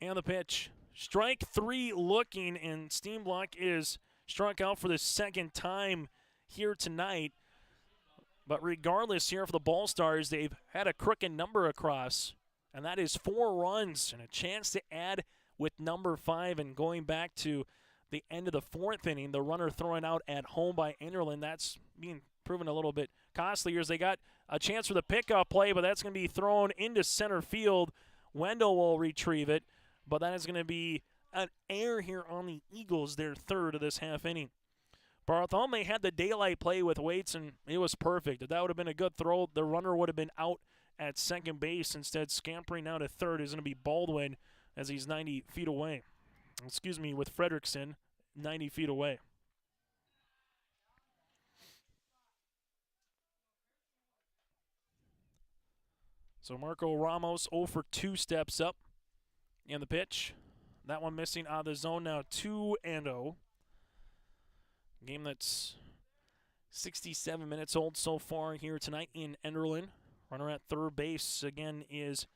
And the pitch. Strike 3 looking, and Steenblock is struck out for the second time here tonight. But regardless here for the Ball Stars, they've had a crooked number across, and that is 4 runs and a chance to add with number 5. And going back to the end of the fourth inning, the runner throwing out at home by Enderlin, that's being proven a little bit costly as they got a chance for the pickup play, but that's going to be thrown into center field. Wendell will retrieve it, but that is going to be an error here on the Eagles, their third of this half inning. Bartholomew had the daylight play with Waits, and it was perfect. If that would have been a good throw, the runner would have been out at second base. Instead, scampering out at third is going to be Baldwin as he's 90 feet away. Excuse me, with Fredrickson 90 feet away. So Marco Ramos 0 for 2 steps up. And the pitch. That one missing out of the zone, now 2-0. Game that's 67 minutes old so far here tonight in Enderlin. Runner at third base again is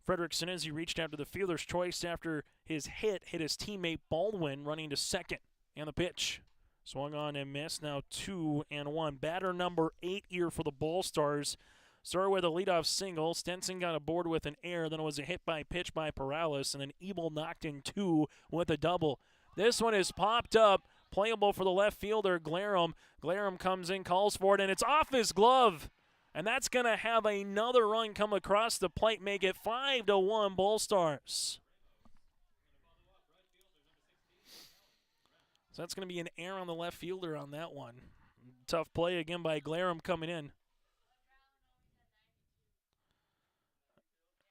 Fredrickson as he reached out to the fielder's choice after his hit his teammate Baldwin running to second. And the pitch. Swung on and missed, now 2-1. Batter number 8 here for the Ball Stars. Started with a leadoff single. Stenson got aboard with an error. Then it was a hit by pitch by Perales. And then Ebel knocked in 2 with a double. This one is popped up. Playable for the left fielder, Glarum. Glarum comes in, calls for it, and it's off his glove. And that's going to have another run come across the plate, make it 5-1 Bull Stars. So that's going to be an error on the left fielder on that one. Tough play again by Glarum coming in.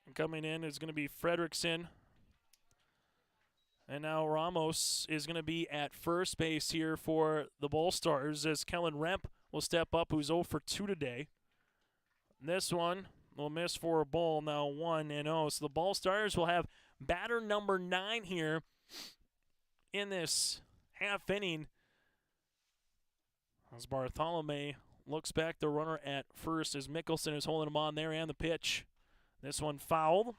And coming in is going to be Fredrickson. And now Ramos is going to be at first base here for the Bull Stars as Kellen Remp will step up, who's 0 for 2 today. This one will miss for a ball, now 1-0. So the Bull Stars will have batter number 9 here in this half inning. As Bartholomew looks back the runner at first as Mickelson is holding him on there, and the pitch. This one fouled.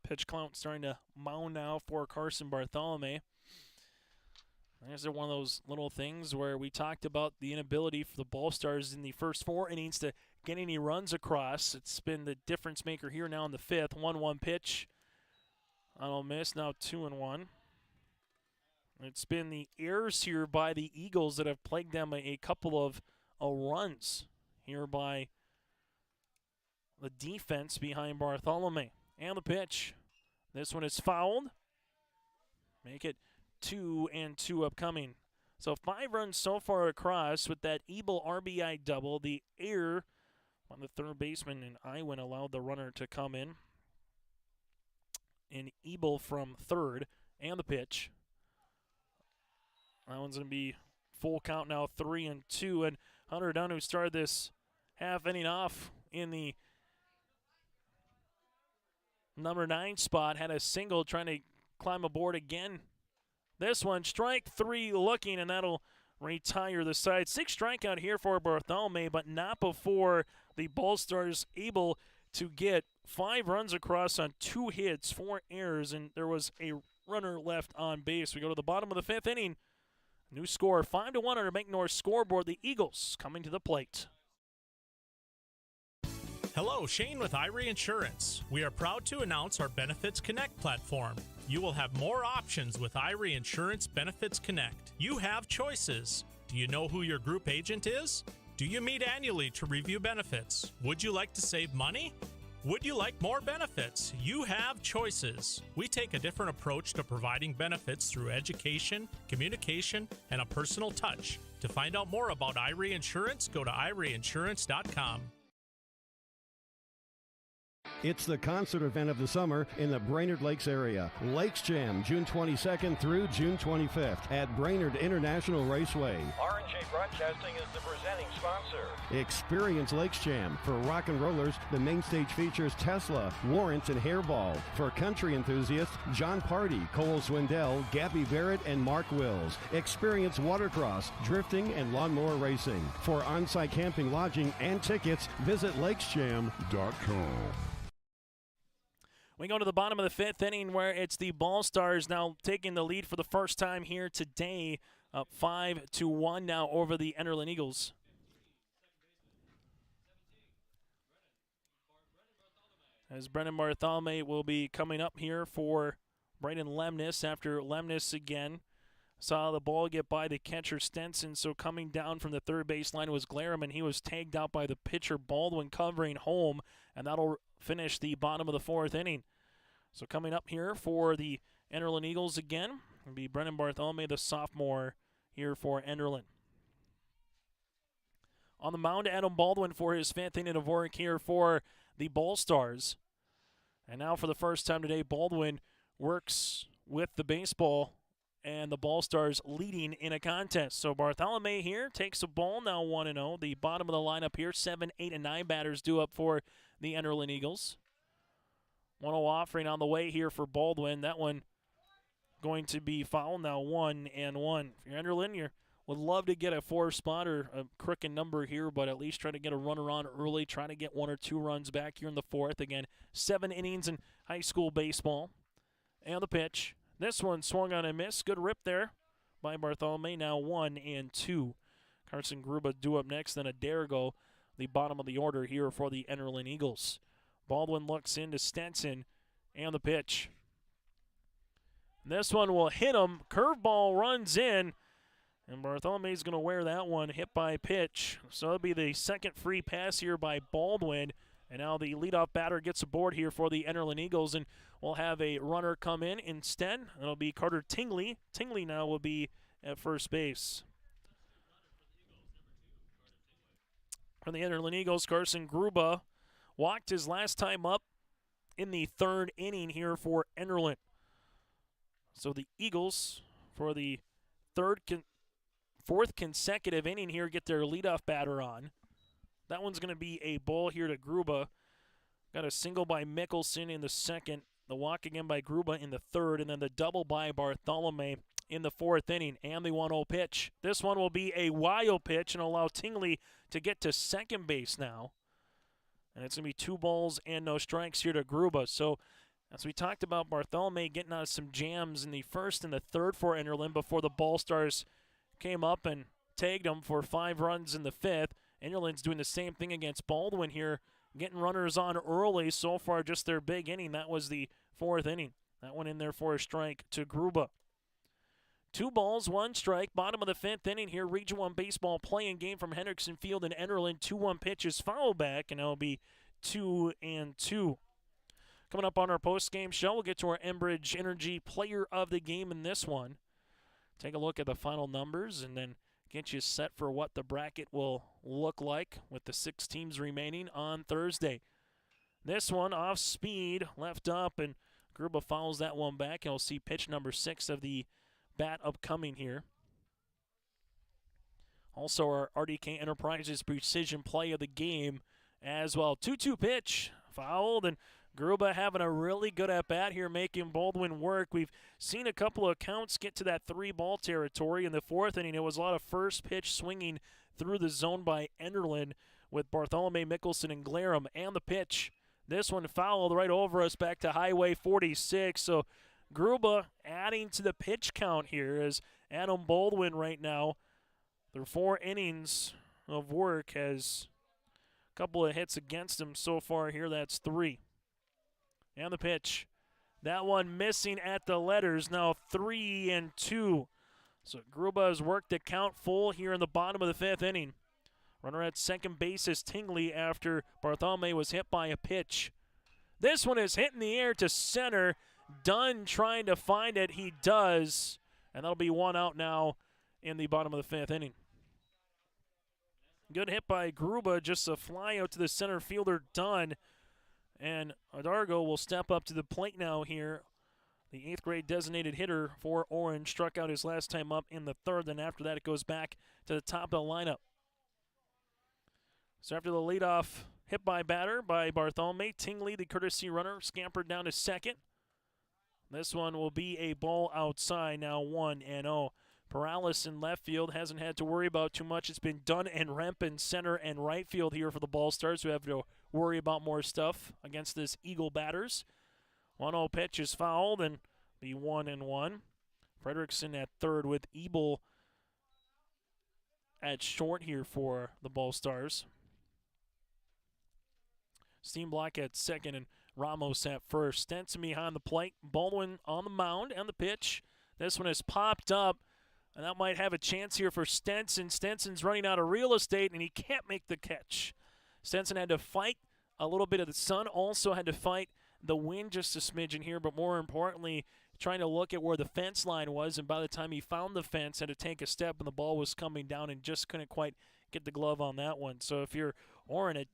Pitch count starting to mound now for Carson Bartholomew. There's one of those little things where we talked about the inability for the Ball Stars in the first 4 innings to get any runs across. It's been the difference maker here now in the 5th. 1-1 pitch. On a miss, now 2-1. It's been the errors here by the Eagles that have plagued them a couple of runs here by the defense behind Bartholomew. And the pitch. This one is fouled. Make it 2-2 upcoming. So 5 runs so far across with that Ebel RBI double. The error on the third baseman and Iwin allowed the runner to come in. And Ebel from third, and the pitch. That one's going to be full count now, 3-2. And Hunter Dunn, who started this half inning off in the number 9 spot, had a single trying to climb aboard again. This one, strike 3 looking, and that'll retire the side. 6 strikeout here for Bartholomew, but not before the Ball Stars able to get 5 runs across on 2 hits, 4 errors, and there was a runner left on base. We go to the bottom of the 5th inning. New score, 5-1 on our Bank North scoreboard. The Eagles coming to the plate. Hello, Shane with Irie Insurance. We are proud to announce our Benefits Connect platform. You will have more options with Irie Insurance Benefits Connect. You have choices. Do you know who your group agent is? Do you meet annually to review benefits? Would you like to save money? Would you like more benefits? You have choices. We take a different approach to providing benefits through education, communication, and a personal touch. To find out more about Irie Insurance, go to IrieInsurance.com. It's the concert event of the summer in the Brainerd Lakes area. Lakes Jam, June 22nd through June 25th at Brainerd International Raceway. R&J Broadcasting is the presenting sponsor. Experience Lakes Jam. For rock and rollers, the main stage features Tesla, Warrant, and Hairball. For country enthusiasts, John Party, Cole Swindell, Gabby Barrett, and Mark Wills. Experience watercross, drifting, and lawnmower racing. For on-site camping, lodging, and tickets, visit lakesjam.com. We go to the bottom of the 5th inning where it's the Ball Stars now taking the lead for the first time here today, up 5-1 now over the Enderlin Eagles. As Brendan Bartholomew will be coming up here for Braden Lemnis after Lemnis again saw the ball get by the catcher Stenson, so coming down from the third baseline was Glareman. He was tagged out by the pitcher Baldwin covering home, and that'll finish the bottom of the 4th inning. So coming up here for the Enderlin Eagles again will be Brendan Bartholomew, the sophomore here for Enderlin. On the mound, Adam Baldwin for his 5th inning of work here for the Ball Stars. And now for the first time today, Baldwin works with the baseball and the Ball Stars leading in a contest. So Bartholomew here takes a ball, now 1-0. The bottom of the lineup here, 7, 8, and 9 batters due up for the Enderlin Eagles. 1-0 offering on the way here for Baldwin. That one going to be foul, now 1-1. If you're Enderlin, you would love to get a 4 spot or a crooked number here, but at least try to get a runner on early, try to get 1 or 2 runs back here in the 4th. Again, 7 innings in high school baseball. And the pitch. This one swung on a miss. Good rip there by Bartholomew. Now 1-2. Carson Gruba due up next, then Adargo, the bottom of the order here for the Enderlin Eagles. Baldwin looks into Stenson, and the pitch. This one will hit him. Curveball runs in, and Bartholomew's going to wear that one, hit by pitch. So it'll be the second free pass here by Baldwin. And now the leadoff batter gets aboard here for the Enderlin Eagles, and we'll have a runner come in instead. It'll be Carter Tingley. Tingley now will be at first base. For the Enderlin Eagles, Carson Gruba walked his last time up in the 3rd inning here for Enderlin. So the Eagles, for the 4th consecutive inning here, get their leadoff batter on. That one's going to be a ball here to Gruba. Got a single by Mickelson in the 2nd. The walk again by Gruba in the 3rd. And then the double by Bartholomew in the 4th inning, and the 1-0 pitch. This one will be a wild pitch and allow Tingley to get to second base now. And it's going to be 2 balls and no strikes here to Gruba. So, as we talked about, Bartholomew getting out of some jams in the 1st and the 3rd for Enderlin before the Ball Stars came up and tagged him for 5 runs in the 5th. Enderlin's doing the same thing against Baldwin here, getting runners on early. So far, just their big inning. That was the 4th inning. That one in there for a strike to Gruba. 2 balls, 1 strike. Bottom of the 5th inning here. Region 1 baseball playing game from Hendrickson Field and Enderlin. 2-1 pitches foul back, and it'll be 2-2. Coming up on our post-game show, we'll get to our Enbridge Energy player of the game in this one. Take a look at the final numbers and then get you set for what the bracket will look like with the 6 teams remaining on Thursday. This one off speed, left up, and Gruba fouls that one back. You'll see pitch number 6 of the bat upcoming here. Also our RDK Enterprises precision play of the game as well. 2-2 pitch, fouled, and Gruba having a really good at-bat here, making Baldwin work. We've seen a couple of counts get to that 3-ball territory. In the 4th inning, it was a lot of first pitch swinging through the zone by Enderlin with Bartholomew, Mickelson, and Glarum. And the pitch, this one fouled right over us back to Highway 46. So Gruba adding to the pitch count here as Adam Baldwin right now, through 4 innings of work, has a couple of hits against him so far here. That's 3. And the pitch. That one missing at the letters. Now 3-2. So Gruba has worked the count full here in the bottom of the 5th inning. Runner at second base is Tingley after Bartholomew was hit by a pitch. This one is hit in the air to center. Dunn trying to find it. He does. And that'll be 1 out now in the bottom of the 5th inning. Good hit by Gruba. Just a fly out to the center fielder, Dunn. And Adargo will step up to the plate now here. The 8th grade designated hitter for Orange struck out his last time up in the 3rd. Then after that, it goes back to the top of the lineup. So after the leadoff hit by batter by Bartholomew, Tingley, the courtesy runner, scampered down to second. This one will be a ball outside, now 1-0. Perales in left field hasn't had to worry about too much. It's been Dunn and Remp in center and right field here for the Ball Stars, who have to worry about more stuff against this Eagle batters. 1-0 pitch is fouled and be 1-1. Frederickson at third with Ebel at short here for the Ball Stars. Steenblock at second and Ramos at first. Stenson behind the plate. Baldwin on the mound and the pitch. This one has popped up, and that might have a chance here for Stenson. Stenson's running out of real estate, and he can't make the catch. Stenson had to fight a little bit of the sun, also had to fight the wind just a smidgen here, but more importantly, trying to look at where the fence line was, and by the time he found the fence, had to take a step, and the ball was coming down and just couldn't quite get the glove on that one. So if you're Oren, a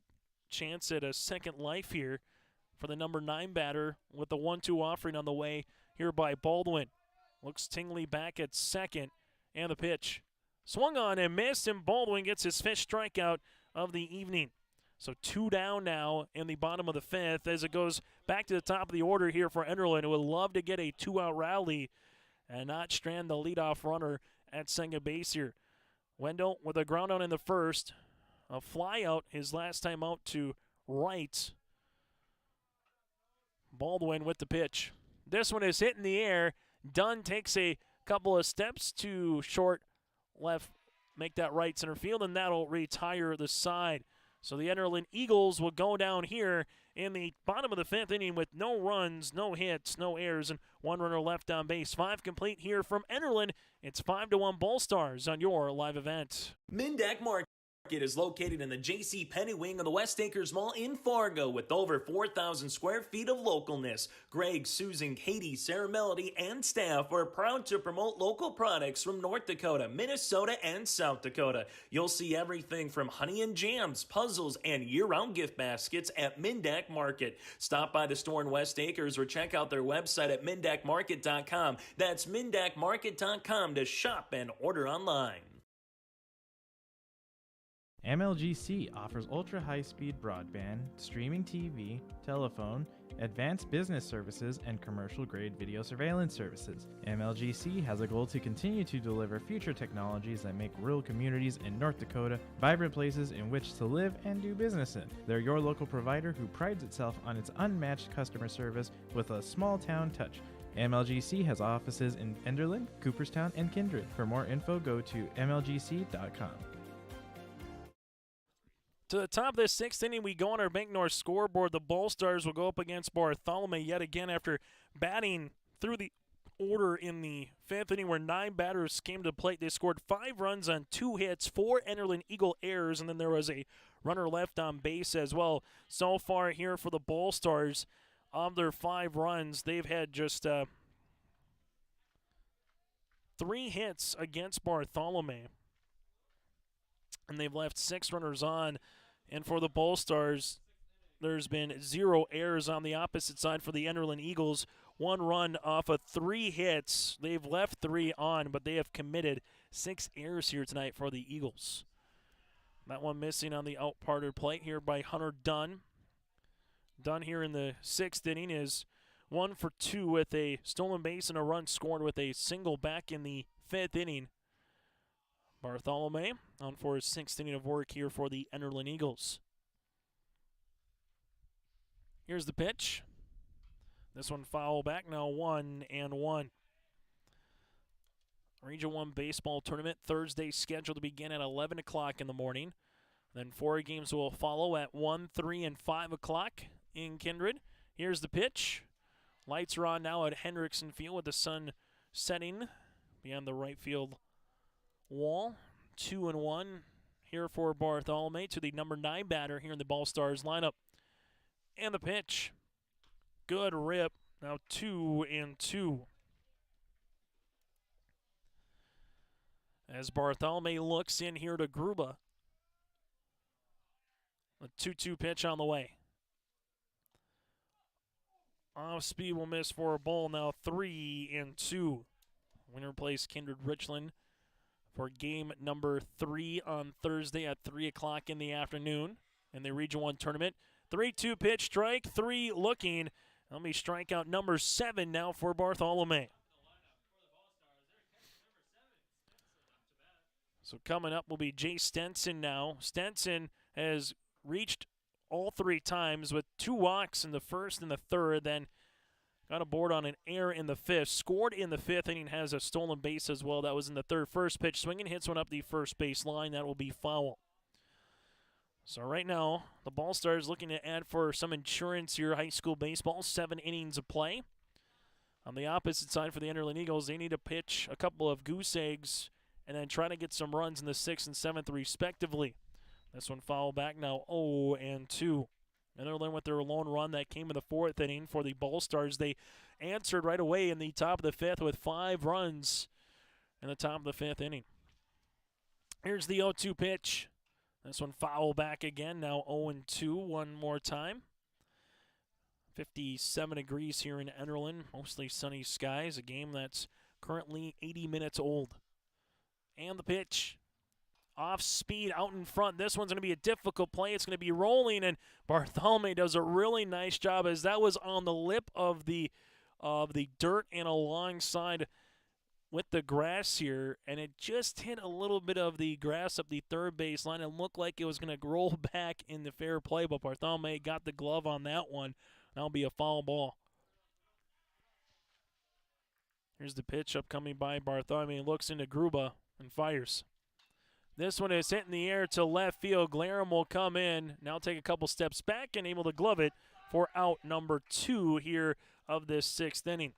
chance at a second life here for the number 9 batter with the 1-2 offering on the way here by Baldwin. Looks Tingley back at second, and the pitch. Swung on and missed, and Baldwin gets his 5th strikeout of the evening. So 2 down now in the bottom of the 5th as it goes back to the top of the order here for Enderlin, who would love to get a 2-out rally and not strand the leadoff runner at second base here. Wendell with a ground out in the 1st. A fly out his last time out to right. Baldwin with the pitch. This one is hit in the air. Dunn takes a couple of steps to short left, make that right center field, and that'll retire the side. So the Enderlin Eagles will go down here in the bottom of the 5th inning with no runs, no hits, no errors, and 1 runner left on base. 5 complete here from Enderlin. It's 5-1 Ball Stars on your live event. Mindak Market is located in the J.C. Penney wing of the West Acres Mall in Fargo with over 4,000 square feet of localness. Greg, Susan, Katie, Sarah Melody, and staff are proud to promote local products from North Dakota, Minnesota, and South Dakota. You'll see everything from honey and jams, puzzles, and year-round gift baskets at Mindak Market. Stop by the store in West Acres or check out their website at mindakmarket.com. That's mindakmarket.com to shop and order online. MLGC offers ultra high-speed broadband, streaming TV, telephone, advanced business services, and commercial-grade video surveillance services. MLGC has a goal to continue to deliver future technologies that make rural communities in North Dakota vibrant places in which to live and do business in. They're your local provider who prides itself on its unmatched customer service with a small-town touch. MLGC has offices in Enderlin, Cooperstown, and Kindred. For more info, go to mlgc.com. To the top of the sixth inning, we go on our Bank North scoreboard. The Ball Stars will go up against Bartholomew yet again after batting through the order in the fifth inning where 9 batters came to plate. They scored 5 runs on 2 hits, 4 Enderlin Eagle errors, and then there was a runner left on base as well. So far here for the Ball Stars, of their 5 runs, they've had just 3 hits against Bartholomew, and they've left 6 runners on. And for the Ball Stars, there's been 0 errors on the opposite side for the Enderlin Eagles. 1 run off of 3 hits. They've left 3 on, but they have committed 6 errors here tonight for the Eagles. That one missing on the out-parted plate here by Hunter Dunn. Dunn here in the 6th inning is 1 for 2 with a stolen base and a run scored with a single back in the 5th inning. Bartholomew on for his 6th inning of work here for the Enderlin Eagles. Here's the pitch. This one foul back, now 1-1. Region 1 baseball tournament Thursday scheduled to begin at 11 o'clock in the morning. Then 4 games will follow at 1, 3, and 5 o'clock in Kindred. Here's the pitch. Lights are on now at Hendrickson Field with the sun setting beyond the right field wall. 2-1 here for Bartholomew to the number 9 batter here in the Ball Stars lineup. And the pitch. Good rip. Now 2-2. As Bartholomew looks in here to Gruba. A 2-2 pitch on the way. Off speed will miss for a ball. Now 3-2. Winner plays Kindred Richland for game number 3 on Thursday at 3 o'clock in the afternoon in the Region 1 tournament. 3-2 pitch, strike 3 looking. That'll be strikeout number 7 now for Bartholomew. So coming up will be Jay Stenson now. Stenson has reached all 3 times with 2 walks in the 1st and the 3rd, then got aboard on an error in the 5th, scored in the 5th inning, has a stolen base as well. That was in the 3rd. First pitch swinging, hits one up the first base line. That will be foul. So right now, the Ball Stars looking to add for some insurance here, high school baseball, 7 innings of play. On the opposite side for the Enderlin Eagles, they need to pitch a couple of goose eggs and then try to get some runs in the 6th and 7th respectively. This one foul back now 0-2. Enderlin with their lone run that came in the 4th inning for the Ball Stars. They answered right away in the top of the 5th with 5 runs in the top of the 5th inning. Here's the 0-2 pitch. This one foul back again, now 0-2 one more time. 57 degrees here in Enderlin, mostly sunny skies, a game that's currently 80 minutes old. And the pitch. Off speed out in front. This one's going to be a difficult play. It's going to be rolling, and Bartholomew does a really nice job as that was on the lip of the dirt and alongside with the grass here, and it just hit a little bit of the grass up the 3rd base line and looked like it was going to roll back in the fair play, but Bartholomew got the glove on that one. That'll be a foul ball. Here's the pitch upcoming by Bartholomew. Looks into Gruba and fires. This one is hit in the air to left field. Glarum will come in, now take a couple steps back and able to glove it for out number 2 here of this 6th inning.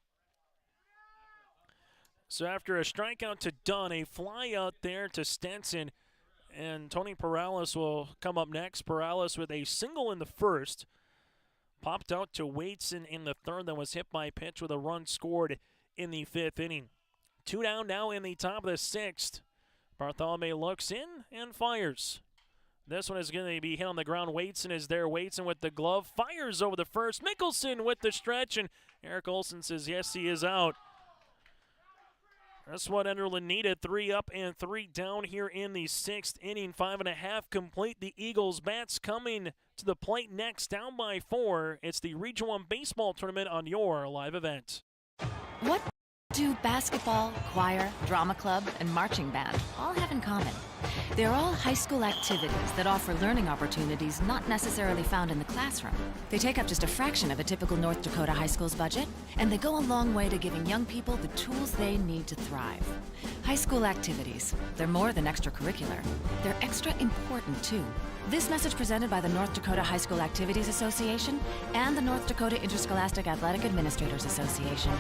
So after a strikeout to Dunn, a fly out there to Stenson, and Tony Perales will come up next. Perales with a single in the 1st. Popped out to Waitson in the 3rd, then was hit by a pitch with a run scored in the 5th inning. 2 down now in the top of the 6th. Bartholomew looks in and fires. This one is going to be hit on the ground. Waitson is there. Waitson with the glove. Fires over the 1st. Mickelson with the stretch. And Eric Olson says, yes, he is out. That's what Enderlin needed. 3 up and 3 down here in the 6th inning. 5.5 complete. The Eagles bats coming to the plate next, down by 4. It's the Region 1 baseball tournament on your live event. What do basketball, choir, drama club, and marching band all have in common? They're all high school activities that offer learning opportunities not necessarily found in the classroom. They take up just a fraction of a typical North Dakota high school's budget, and they go a long way to giving young people the tools they need to thrive. High school activities, they're more than extracurricular. They're extra important, too. This message presented by the North Dakota High School Activities Association and the North Dakota Interscholastic Athletic Administrators Association.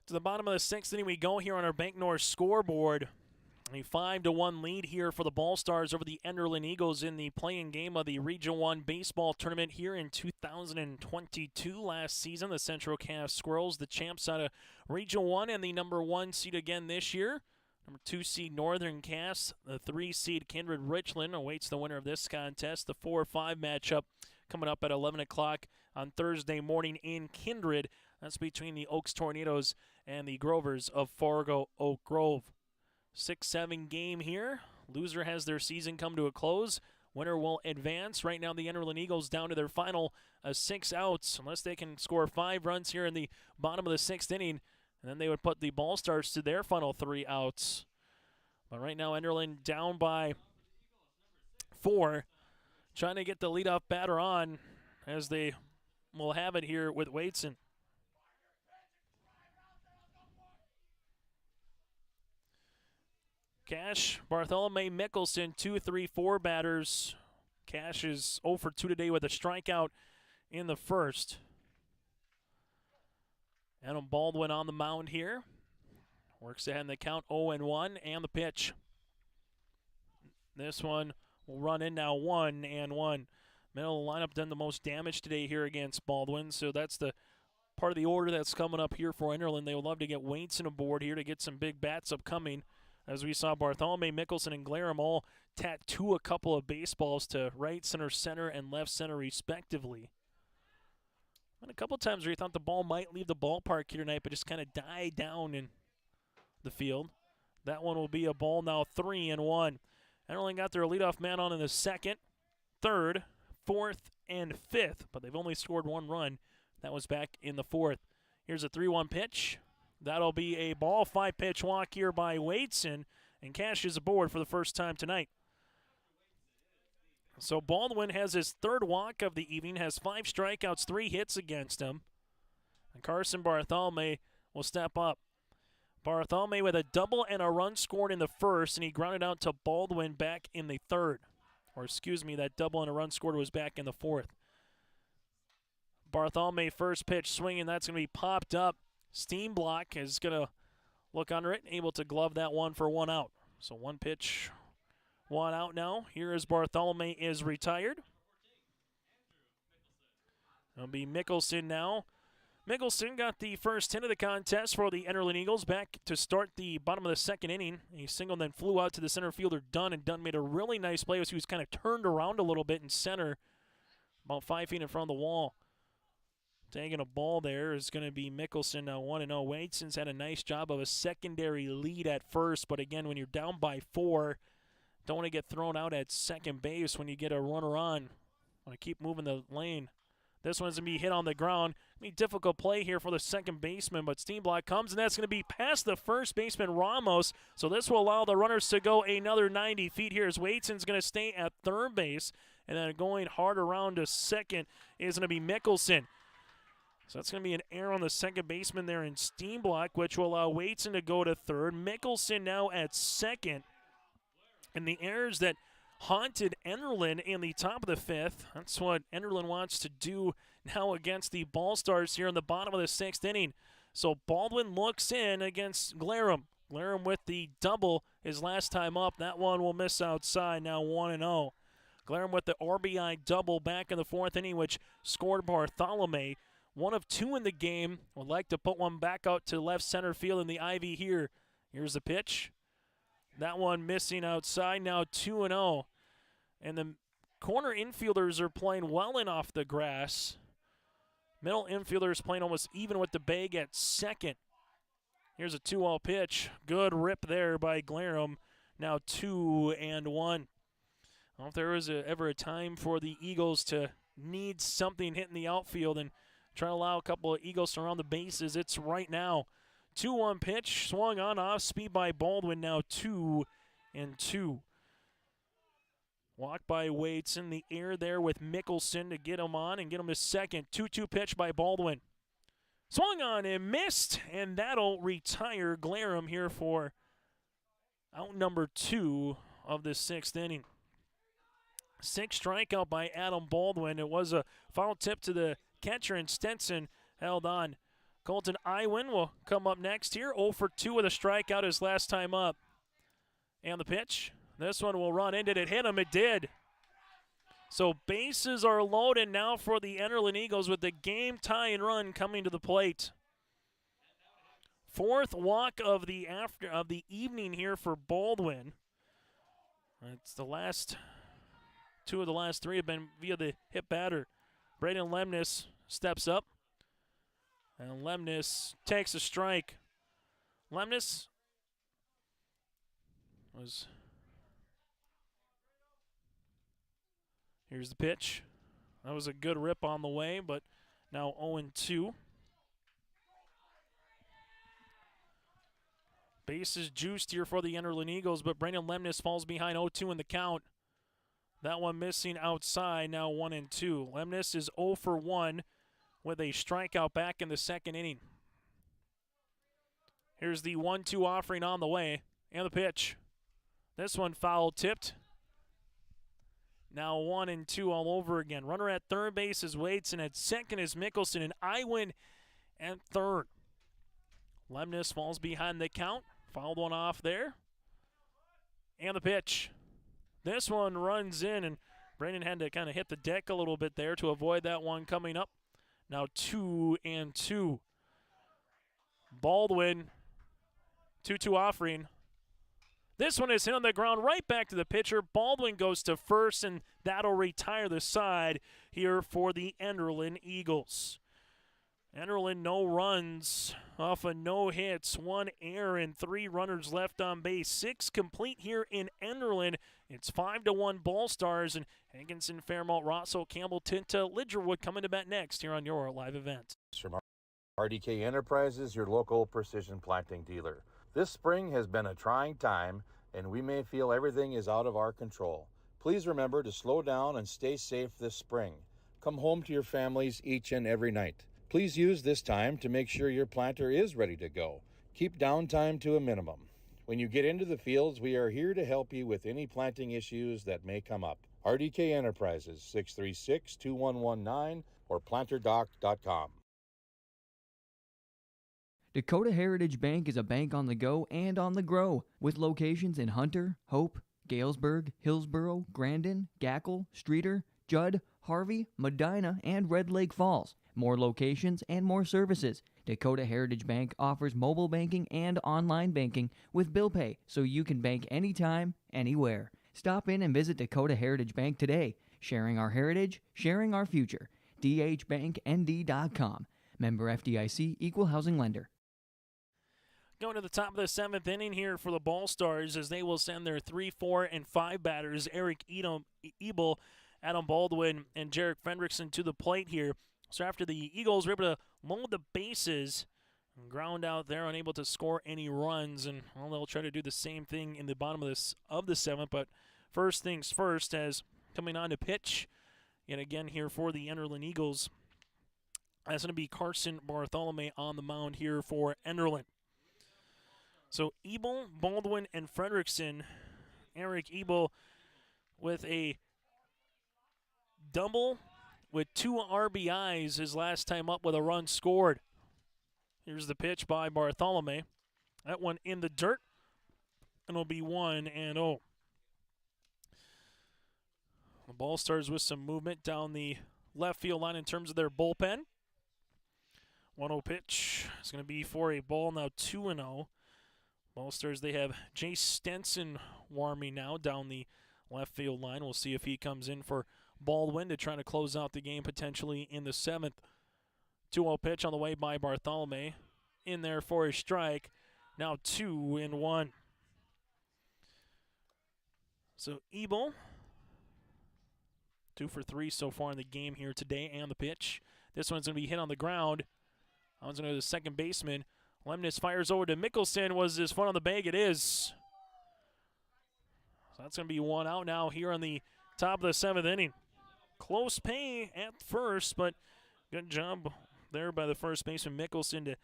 To the bottom of the 6th inning we go here on our Bank North scoreboard. A 5-1 lead here for the Ball Stars over the Enderlin Eagles in the play-in game of the Region 1 baseball tournament here in 2022. Last season, the Central Cass Squirrels, the champs out of Region 1 and the number 1 seed again this year. Number 2 seed Northern Cass, the 3 seed Kindred Richland awaits the winner of this contest. The 4-5 matchup coming up at 11 o'clock on Thursday morning in Kindred. That's between the Oaks Tornadoes and the Grovers of Fargo Oak Grove. 6-7 game here. Loser has their season come to a close. Winner will advance. Right now the Enderlin Eagles down to their final 6 outs. Unless they can score 5 runs here in the bottom of the 6th inning, and then they would put the Ball Stars to their final 3 outs. But right now Enderlin down by 4. Trying to get the leadoff batter on as they will have it here with Waitson. Cash, Bartholomew, Mickelson, 2-3-4 batters. Cash is 0 for 2 today with a strikeout in the first. Adam Baldwin on the mound here. Works ahead in the count, 0-1, and the pitch. This one will run in now, 1-1. Middle of the lineup done the most damage today here against Baldwin, so that's the part of the order that's coming up here for Enderlin. They would love to get Waitson aboard here to get some big bats upcoming. As we saw Bartholomew, Mickelson, and Glarum all tattoo a couple of baseballs to right center, and left center respectively. And a couple of times where you thought the ball might leave the ballpark here tonight, but just kind of die down in the field. That one will be a ball now, 3-1. Enderlin got their leadoff man on in the 2nd, 3rd, 4th, and 5th, but they've only scored 1 run. That was back in the 4th. Here's a 3-1 pitch. That'll be a ball. 5-pitch walk here by Waitson, and Cash is aboard for the first time tonight. So Baldwin has his 3rd walk of the evening, has 5 strikeouts, 3 hits against him. And Carson Bartholomew will step up. Bartholomew with a double and a run scored in the 1st, and he grounded out to Baldwin back in the 3rd. Or excuse me, that double and a run scored was back in the 4th. Bartholomew first pitch swinging, that's going to be popped up. Steam Block is going to look under it, able to glove that one for 1 out. So 1 pitch, 1 out now. Here is Bartholomew is retired. It'll be Mickelson now. Mickelson got the first hit of the contest for the Enderlin Eagles back to start the bottom of the 2nd inning. He singled and then flew out to the center fielder Dunn, and Dunn made a really nice play as he was kind of turned around a little bit in center, about 5 feet in front of the wall. Taking a ball there is going to be Mickelson now, 1-0. Waitson's had a nice job of a secondary lead at first, but again, when you're down by 4, don't want to get thrown out at second base when you get a runner on. Want to keep moving the lane. This one's going to be hit on the ground. Be difficult play here for the second baseman, but Steam Block comes, and that's going to be past the first baseman, Ramos. So this will allow the runners to go another 90 feet here as Waitson's going to stay at 3rd base, and then going hard around to 2nd is going to be Mickelson. So that's going to be an error on the second baseman there in Steam Block, which will allow Waitson to go to 3rd. Mickelson now at 2nd. And the errors that haunted Enderlin in the top of the 5th, that's what Enderlin wants to do now against the Ball Stars here in the bottom of the 6th inning. So Baldwin looks in against Glarum. Glarum with the double his last time up. That one will miss outside, now 1-0. Glarum with the RBI double back in the 4th inning, which scored Bartholomew. 1 of 2 in the game. Would like to put one back out to left center field in the Ivy here. Here's the pitch. That one missing outside, now 2-0. And the corner infielders are playing well in off the grass. Middle infielders playing almost even with the bag at 2nd. Here's a 2-0 pitch. Good rip there by Glarum. Now 2-1. I don't know if there was ever a time for the Eagles to need something hitting the outfield and try to allow a couple of Eagles to round the bases. It's right now. 2-1 pitch. Swung on off speed by Baldwin. Now 2-2. Walk by Waits in the air there with Mickelson to get him on and get him to second. 2-2 pitch by Baldwin. Swung on and missed, and that'll retire Glarum here for out number 2 of the 6th inning. 6th strikeout by Adam Baldwin. It was a foul tip to the catcher, and Stenson held on. Colton Iwin will come up next here. 0 for 2 with a strikeout his last time up. And the pitch. This one will run in. Did it hit him? It did. So bases are loaded now for the Enderlin Eagles with the game-tying run coming to the plate. 4th walk of the evening here for Baldwin. It's the last 2 of the last 3 have been via the hit batter. Braden Lemnis steps up, and Lemnis takes a strike. Lemnis was... Here's the pitch. That was a good rip on the way, but now 0-2. Bases juiced here for the Enderlin Eagles, but Brandon Lemnis falls behind 0-2 in the count. That one missing outside, now 1-2. Lemnis is 0 for 1 with a strikeout back in the 2nd inning. Here's the 1-2 offering on the way, and the pitch. This one foul tipped. Now 1-2 all over again. Runner at third base is Waits, and at second is Mickelson, and Iwin at third. Lemnis falls behind the count. Fouled one off there. And the pitch. This one runs in, and Brandon had to kind of hit the deck a little bit there to avoid that one coming up. Now 2-2. Baldwin, 2-2 offering. This one is hit on the ground right back to the pitcher. Baldwin goes to first, and that'll retire the side here for the Enderlin Eagles. Enderlin, no runs off of no hits, 1 error, and 3 runners left on base. 6 complete here in Enderlin. It's 5-1 Ball Stars, and Hankinson, Fairmount, Rosso, Campbell, Tinta, Lidgerwood coming to bat next here on your live event. From RDK Enterprises, your local precision planting dealer. This spring has been a trying time, and we may feel everything is out of our control. Please remember to slow down and stay safe this spring. Come home to your families each and every night. Please use this time to make sure your planter is ready to go. Keep downtime to a minimum. When you get into the fields, we are here to help you with any planting issues that may come up. RDK Enterprises, 636-2119 or planterdoc.com. Dakota Heritage Bank is a bank on the go and on the grow, with locations in Hunter, Hope, Galesburg, Hillsboro, Grandin, Gackle, Streeter, Judd, Harvey, Medina, and Red Lake Falls. More locations and more services. Dakota Heritage Bank offers mobile banking and online banking with bill pay, so you can bank anytime, anywhere. Stop in and visit Dakota Heritage Bank today. Sharing our heritage, sharing our future. dhbanknd.com. Member FDIC, Equal Housing Lender. Going to the top of the 7th inning here for the Ball Stars as they will send their 3, 4, and 5 batters, Eric Ebel, Adam Baldwin, and Jarek Fredrickson to the plate here. So after the Eagles were able to load the bases, and ground out there, unable to score any runs, and well, they'll try to do the same thing in the bottom of the 7th. But first things first, as coming on to pitch, yet again here for the Enderlin Eagles, that's going to be Carson Bartholomew on the mound here for Enderlin. So Ebel, Baldwin, and Fredrickson. Eric Ebel with a double with 2 RBIs his last time up with a run scored. Here's the pitch by Bartholomew. That one in the dirt, and it'll be 1-0. The Ball Stars with some movement down the left field line in terms of their bullpen. 1-0 pitch is going to be for a ball, now 2-0. Ball Stars, they have Jay Stenson warming now down the left field line. We'll see if he comes in for Baldwin to try to close out the game potentially in the 7th. 2-0 pitch on the way by Bartholomew. In there for a strike. Now 2-1. So Ebel, 2 for 3 so far in the game here today and the pitch. This one's going to be hit on the ground. That one's going to go to the second baseman. Lemnis fires over to Mickelson. Was his foot on the bag? It is. So that's going to be 1 out now here on the top of the 7th inning. Close pay at first, but good job there by the first baseman Mickelson to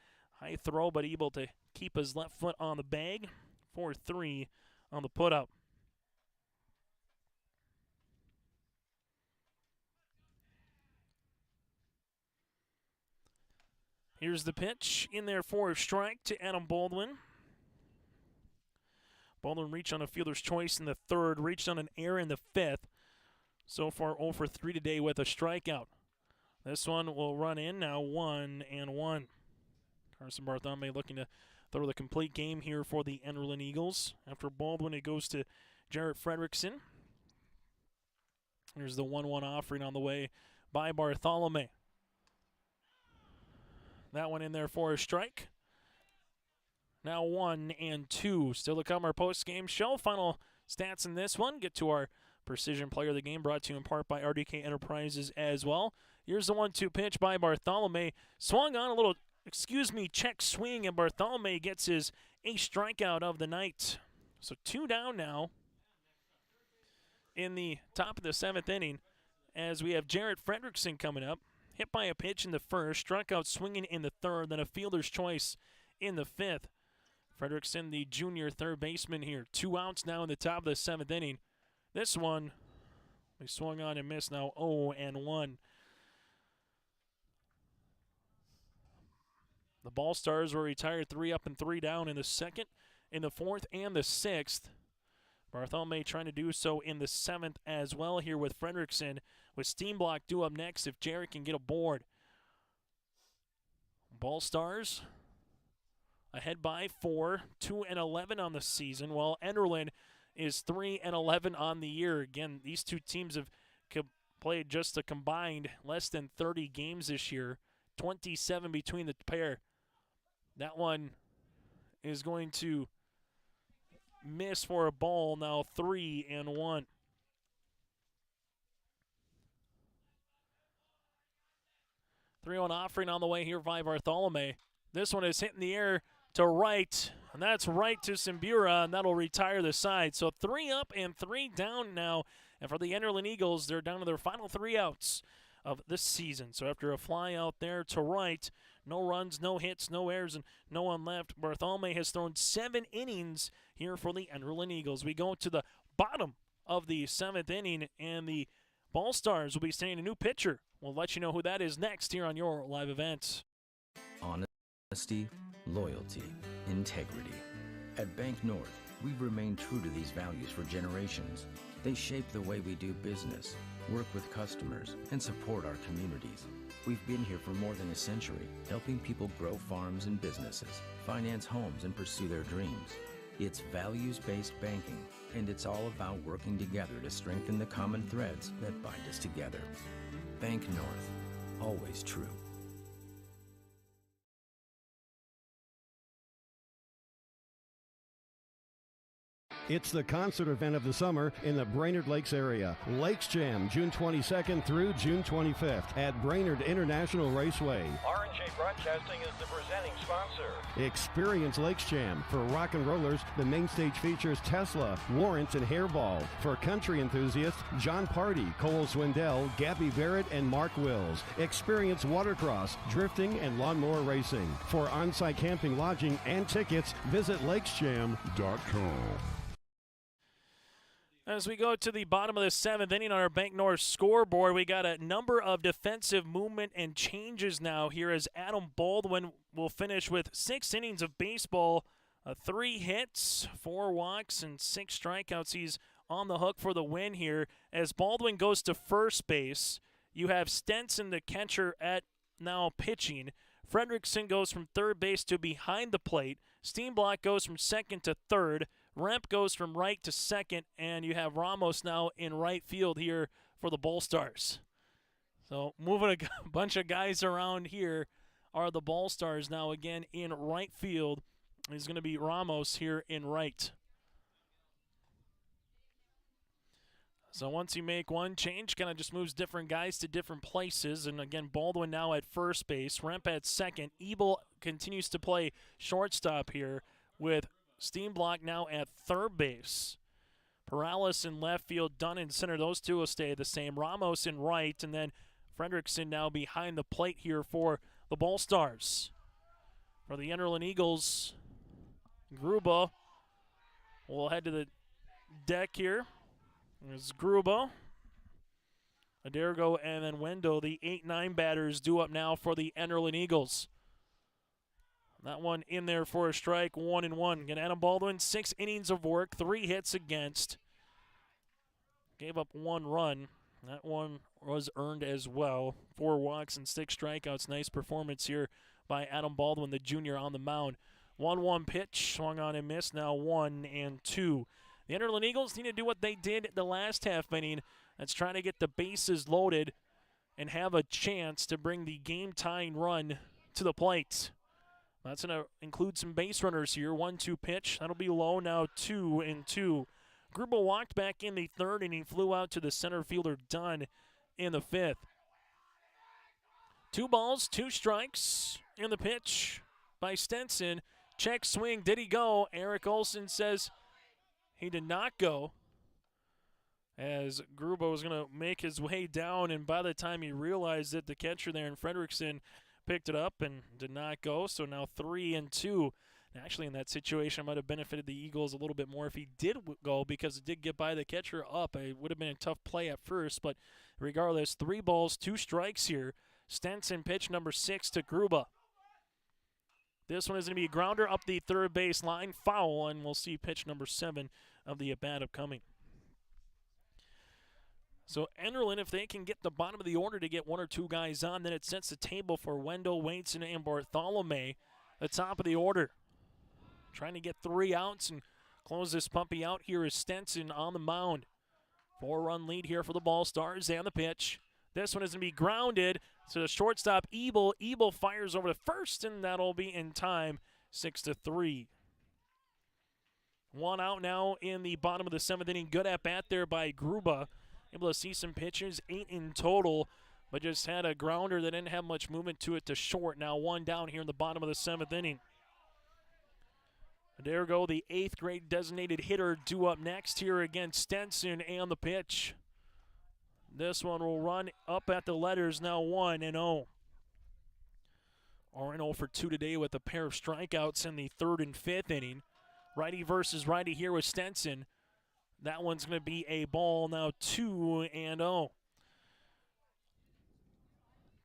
high throw, but able to keep his left foot on the bag. 4-3 on the put-up. Here's the pitch in there for a strike to Adam Baldwin. Baldwin reached on a fielder's choice in the 3rd, reached on an error in the 5th. So far 0 for 3 today with a strikeout. This one will run in now 1-1. Carson Bartholomew looking to throw the complete game here for the Enderlin Eagles. After Baldwin, it goes to Jarrett Fredrickson. Here's the 1-1 offering on the way by Bartholomew. That one in there for a strike. Now 1-2. Still to come, our post-game show. Final stats in this one. Get to our Precision Player of the Game, brought to you in part by RDK Enterprises as well. Here's the 1-2 pitch by Bartholomew. Swung on a little, check swing, and Bartholomew gets his 8th strikeout of the night. So 2 down now in the top of the 7th inning as we have Jarrett Fredrickson coming up. Hit by a pitch in the 1st, struck out swinging in the 3rd, then a fielder's choice in the 5th. Fredrickson, the junior 3rd baseman here. 2 outs now in the top of the 7th inning. This one, we swung on and missed, now 0-1. The Ball Stars were retired 3 up and 3 down in the 2nd, in the 4th, and the 6th. Bartholomew trying to do so in the 7th as well here with Fredrickson, with Steenblock due up next if Jarrett can get aboard. Ball Stars ahead by 4, 2-11 on the season, while Enderlin is 3-11 on the year. Again, these two teams have played just a combined less than 30 games this year, 27 between the pair. That one is going to miss for a ball, now 3-1. Three-one offering on the way here by Bartholomew. This one is hitting the air to right, and that's right to Simbura, and that'll retire the side. So 3 up and 3 down now. And for the Enderlin Eagles, they're down to their final 3 outs of this season. So after a fly out there to right, no runs, no hits, no errors, and no one left, Bartholomew has thrown 7 innings here for the Enderlin Eagles. We go to the bottom of the 7th inning, and the Ball Stars will be sending a new pitcher. We'll let you know who that is next here on your live event. Honesty, loyalty, integrity. At Bank North, we've remained true to these values for generations. They shape the way we do business, work with customers, and support our communities. We've been here for more than a century, helping people grow farms and businesses, finance homes, and pursue their dreams. It's values-based banking, and it's all about working together to strengthen the common threads that bind us together. Bank North, always true. It's the concert event of the summer in the Brainerd Lakes area. Lakes Jam, June 22nd through June 25th at Brainerd International Raceway. R&J Broadcasting is the presenting sponsor. Experience Lakes Jam. For rock and rollers, the main stage features Tesla, Warrant, and Hairball. For country enthusiasts, John Party, Cole Swindell, Gabby Barrett, and Mark Wills. Experience watercross, drifting, and lawnmower racing. For on-site camping, lodging, and tickets, visit lakesjam.com. As we go to the bottom of the 7th inning on our Bank North scoreboard, we got a number of defensive movement and changes now here as Adam Baldwin will finish with 6 innings of baseball, 3 hits, 4 walks, and 6 strikeouts. He's on the hook for the win here. As Baldwin goes to first base, you have Stenson, the catcher, at now pitching. Fredrickson goes from third base to behind the plate. Steenblock goes from second to third. Remp goes from right to second, and you have Ramos now in right field here for the Ball Stars. So moving a bunch of guys around here are the Ball Stars now again in right field is going to be Ramos here in right. So once you make one change, kind of just moves different guys to different places. And again, Baldwin now at first base, Remp at second. Ebel continues to play shortstop here with Steenblock now at third base. Perales in left field, Dunn in center. Those two will stay the same. Ramos in right, and then Fredrickson now behind the plate here for the Ball Stars. For the Enderlin Eagles, Gruba will head to the deck here. There's Gruba, Adergo, and then Wendell. The 8-9 batters due up now for the Enderlin Eagles. That one in there for a strike, 1-1. Again, Adam Baldwin, 6 innings of work, 3 hits against. Gave up 1 run. That one was earned as well. 4 walks and 6 strikeouts. Nice performance here by Adam Baldwin, the junior, on the mound. 1-1 pitch, swung on and missed. Now 1-2. The Enderlin Eagles need to do what they did the last half inning. That's trying to get the bases loaded and have a chance to bring the game-tying run to the plate. That's going to include some base runners here. 1-2 pitch. That'll be low now, 2-2. Gruba walked back in the third inning, flew out to the center fielder Dunn in the fifth. 2 balls, 2 strikes in the pitch by Stenson. Check swing. Did he go? Eric Olson says he did not go, as Gruba was going to make his way down, and by the time he realized it, the catcher there in Fredrickson picked it up and did not go. So now 3-2. Actually, in that situation, it might have benefited the Eagles a little bit more if he did go, because it did get by the catcher up. It would have been a tough play at first, but regardless, 3 balls, 2 strikes here. Stenson pitch number 6 to Gruba. This one is going to be a grounder up the third base line, foul, and we'll see pitch number 7 of the at-bat upcoming. So Enderlin, if they can get the bottom of the order to get 1 or 2 guys on, then it sets the table for Wendell, Waitson, and Bartholomew, the top of the order. Trying to get 3 outs and close this puppy out here is Stenson on the mound. 4-run lead here for the Ball Stars, and the pitch. This one is going to be grounded. So the shortstop, Ebel. Ebel fires over to first, and that'll be in time, 6-3. 1 out now in the bottom of the 7th inning. Good at bat there by Gruba. Able to see some pitches, 8 in total, but just had a grounder that didn't have much movement to it to short. Now 1 down here in the bottom of the 7th inning. There we go, the 8th grade designated hitter due up next here against Stenson, and the pitch. This one will run up at the letters, now 1-0. 0 for 2 today with a pair of strikeouts in the 3rd and 5th inning. Righty versus righty here with Stenson. That one's going to be a ball, now 2-0.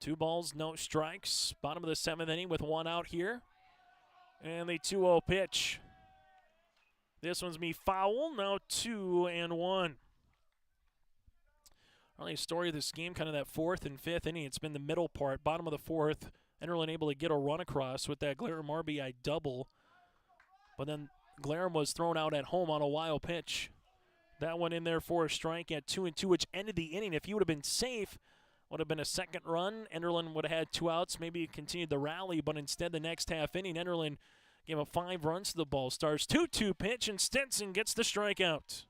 2 balls, no strikes. Bottom of the 7th inning with 1 out here. And the 2-0 pitch. This one's going to be foul, now 2-1. Really, story of this game, kind of that 4th and 5th inning. It's been the middle part. Bottom of the 4th, Enderlin able to get a run across with that Glarum RBI double. But then Glarum was thrown out at home on a wild pitch. That one in there for a strike at 2-2, which ended the inning. If he would have been safe, would have been a 2nd run. Enderlin would have had 2 outs, maybe continued the rally, but instead the next half inning, Enderlin gave up 5 runs to the Ball Stars. 2-2 pitch, and Stenson gets the strikeout.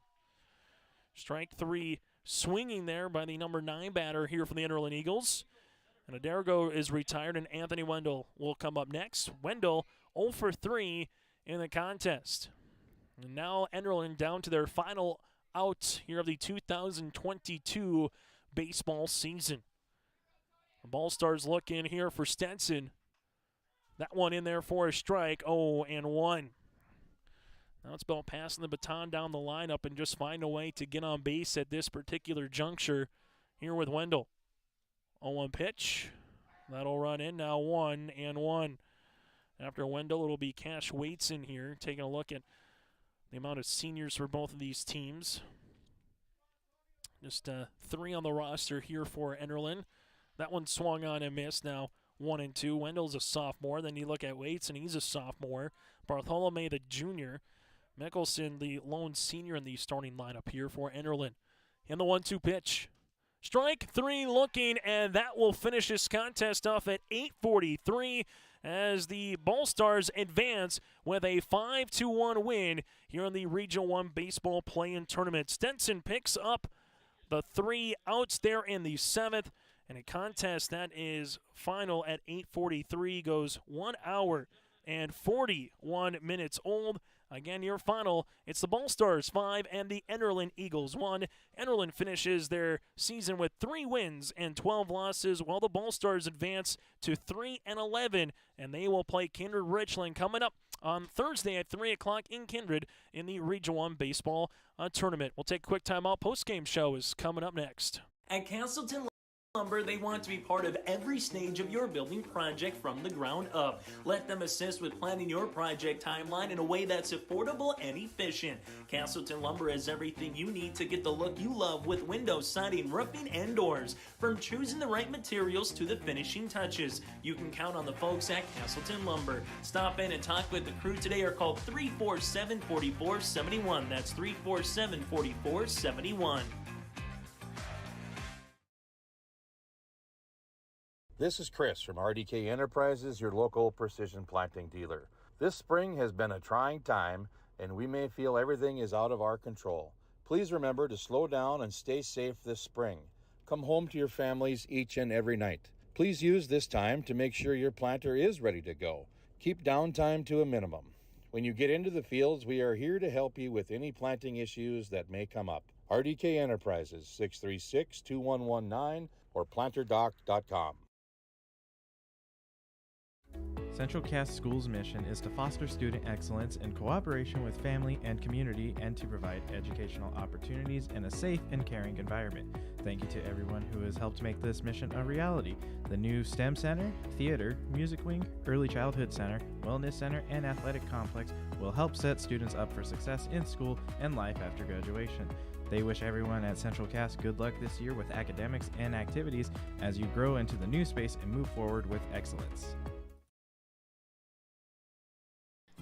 Strike 3 swinging there by the number 9 batter here for the Enderlin Eagles. And Adergo is retired, and Anthony Wendell will come up next. Wendell 0 for 3 in the contest. And now Enderlin down to their final out here of the 2022 baseball season. The Ball Stars look in here for Stenson. That one in there for a strike, 0-1. Now it's about passing the baton down the lineup and just find a way to get on base at this particular juncture here with Wendell. 0-1 pitch. That'll run in now, 1-1. After Wendell, it'll be Cash Waits in here, taking a look at the amount of seniors for both of these teams. Just 3 on the roster here for Enderlin. That one swung on and missed, now 1-2. Wendell's a sophomore. Then you look at Waits, and he's a sophomore. Bartholomew, the junior. Mickelson, the lone senior in the starting lineup here for Enderlin. In the 1-2 pitch. Strike 3 looking, and that will finish this contest off at 8:43 as the Ball Stars advance with a 5-1 win here in the Regional 1 baseball play-in tournament. Stenson picks up the 3 outs there in the 7th, and a contest that is final at 8:43 goes 1 hour and 41 minutes old. Again, your final, it's the Ball Stars 5 and the Enderlin Eagles 1. Enderlin finishes their season with 3 wins and 12 losses, while the Ball Stars advance to 3-11, and they will play Kindred Richland coming up on Thursday at 3 o'clock in Kindred in the Region 1 baseball tournament. We'll take a quick timeout. Postgame show is coming up next. At Castleton Lumber, they want to be part of every stage of your building project from the ground up. Let them assist with planning your project timeline in a way that's affordable and efficient. Castleton Lumber has everything you need to get the look you love with windows, siding, roofing, and doors. From choosing the right materials to the finishing touches, you can count on the folks at Castleton Lumber. Stop in and talk with the crew today or call 347-4471. That's 347-4471. This is Chris from RDK Enterprises, your local precision planting dealer. This spring has been a trying time, and we may feel everything is out of our control. Please remember to slow down and stay safe this spring. Come home to your families each and every night. Please use this time to make sure your planter is ready to go. Keep downtime to a minimum. When you get into the fields, we are here to help you with any planting issues that may come up. RDK Enterprises, 636-2119 or planterdoc.com. Central Cass School's mission is to foster student excellence in cooperation with family and community and to provide educational opportunities in a safe and caring environment. Thank you to everyone who has helped make this mission a reality. The new STEM Center, Theater, Music Wing, Early Childhood Center, Wellness Center, and Athletic Complex will help set students up for success in school and life after graduation. They wish everyone at Central Cass good luck this year with academics and activities as you grow into the new space and move forward with excellence.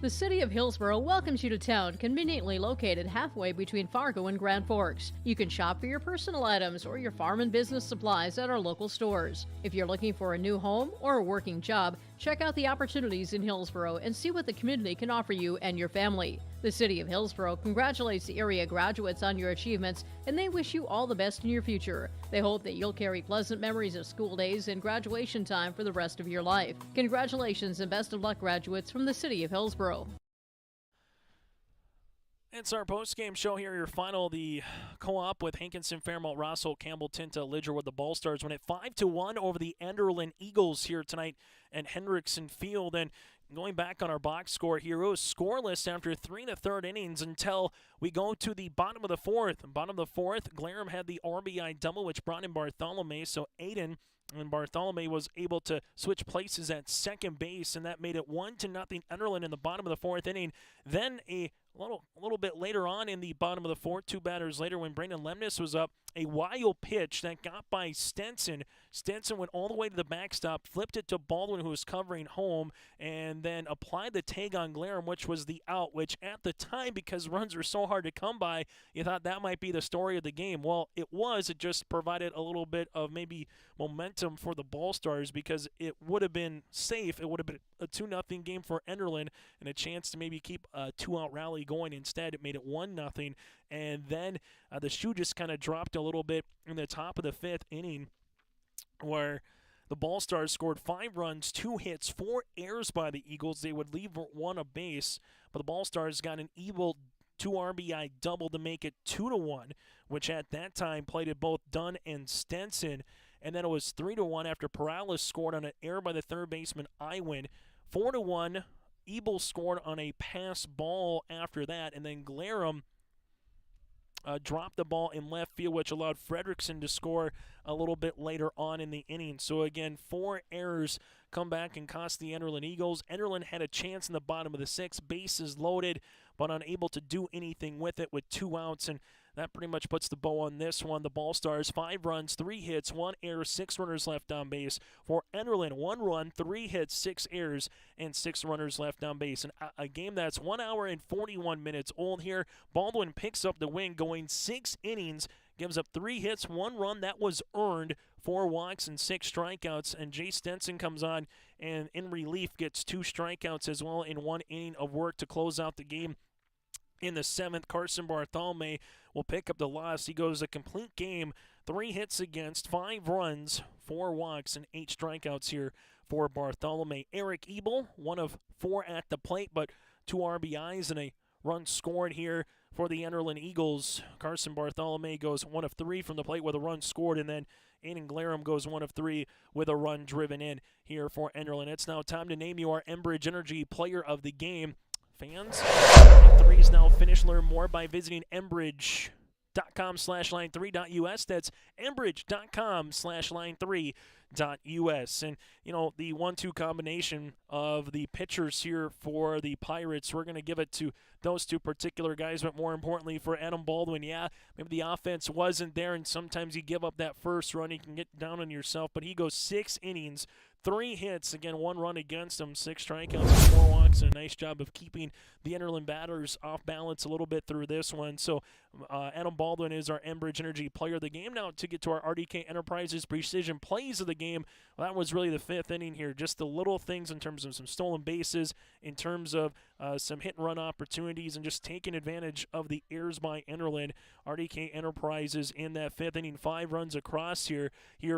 The City of Hillsborough welcomes you to town, conveniently located halfway between Fargo and Grand Forks. You can shop for your personal items or your farm and business supplies at our local stores. If you're looking for a new home or a working job, check out the opportunities in Hillsborough and see what the community can offer you and your family. The City of Hillsborough congratulates the area graduates on your achievements, and they wish you all the best in your future. They hope that you'll carry pleasant memories of school days and graduation time for the rest of your life. Congratulations and best of luck, graduates from the City of Hillsborough. It's our post-game show here. Your final, the co-op with Hankinson, Fairmont, Rosso, Campbell, Tinta, Lidger with the Ball Stars win it 5-1 over the Enderlin Eagles here tonight at Hendrickson Field. And going back on our box score here, it was scoreless after 3 1/3 innings until we go to the bottom of the 4th. Bottom of the 4th, Glarum had the RBI double, which brought in Bartholomew. So Aiden and Bartholomew was able to switch places at second base, and that made it 1-0 Enderlin in the bottom of the 4th inning. Then a little bit later on in the bottom of the 4th, 2 batters later when Brandon Lemnis was up, a wild pitch that got by Stenson. Stenson went all the way to the backstop, flipped it to Baldwin, who was covering home, and then applied the tag on Glarum, which was the out, which at the time, because runs were so hard to come by, you thought that might be the story of the game. Well, it was. It just provided a little bit of maybe momentum for the Ball Stars because it would have been safe. It would have been a 2-0 game for Enderlin and a chance to maybe keep a 2-out rally going. Instead, it made it 1-0. And then the shoe just kind of dropped a little bit in the top of the 5th inning where the Ball Stars scored 5 runs, 2 hits, 4 errors by the Eagles. They would leave 1 a base, but the Ball Stars got an evil 2 RBI double to make it 2-1, which at that time plated both Dunn and Stenson. And then it was 3-1 after Perales scored on an error by the third baseman, Iwin. 4-1, Ebel scored on a pass ball after that, and then Glarum dropped the ball in left field, which allowed Fredrickson to score a little bit later on in the inning. So again, 4 errors come back and cost the Enderlin Eagles. Enderlin had a chance in the bottom of the 6th, bases loaded, but unable to do anything with it with 2 outs, and that pretty much puts the bow on this one. The Ball Stars, 5 runs, 3 hits, 1 error, 6 runners left on base. For Enderlin, 1 run, 3 hits, 6 errors, and 6 runners left on base. And a game that's 1 hour and 41 minutes old here. Baldwin picks up the win, going 6 innings, gives up 3 hits, 1 run that was earned, 4 walks and 6 strikeouts. And Jay Stenson comes on and in relief gets 2 strikeouts as well in 1 inning of work to close out the game. In the 7th, Carson Bartholome will pick up the loss. He goes a complete game, 3 hits against, 5 runs, 4 walks, and 8 strikeouts here for Bartholome. Eric Ebel, 1 of 4 at the plate, but 2 RBIs and a run scored here for the Enderlin Eagles. Carson Bartholome goes 1 of 3 from the plate with a run scored, and then Aiden Glarum goes 1 of 3 with a run driven in here for Enderlin. It's now time to name you our Enbridge Energy Player of the Game. Fans, threes now finish. Learn more by visiting enbridge.com/line3.us. That's enbridge.com/line3.us. And, you know, the 1-2 combination of the pitchers here for the Pirates, we're going to give it to those 2 particular guys, but more importantly for Adam Baldwin, yeah, maybe the offense wasn't there, and sometimes you give up that first run, you can get down on yourself, but he goes 6 innings, 3 hits, again, 1 run against him, 6 strikeouts, 4 walks, and a nice job of keeping the Enderlin batters off balance a little bit through this one. So Adam Baldwin is our Enbridge Energy Player of the Game. Now to get to our RDK Enterprises Precision Plays of the game, well, that was really the 5th inning here. Just the little things in terms of some stolen bases, in terms of some hit-and-run opportunities, and just taking advantage of the errors by Enderlin. RDK Enterprises in that 5th inning, 5 runs across here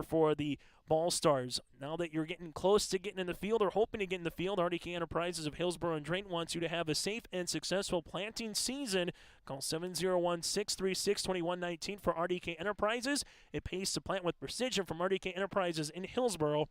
for the Ball Stars. Now that you're getting close to getting in the field or hoping to get in the field, RDK Enterprises of Hillsborough and Drayton wants you to have a safe and successful planting season. Call 701-636-2119 for RDK Enterprises. It pays to plant with precision from RDK Enterprises in Hillsborough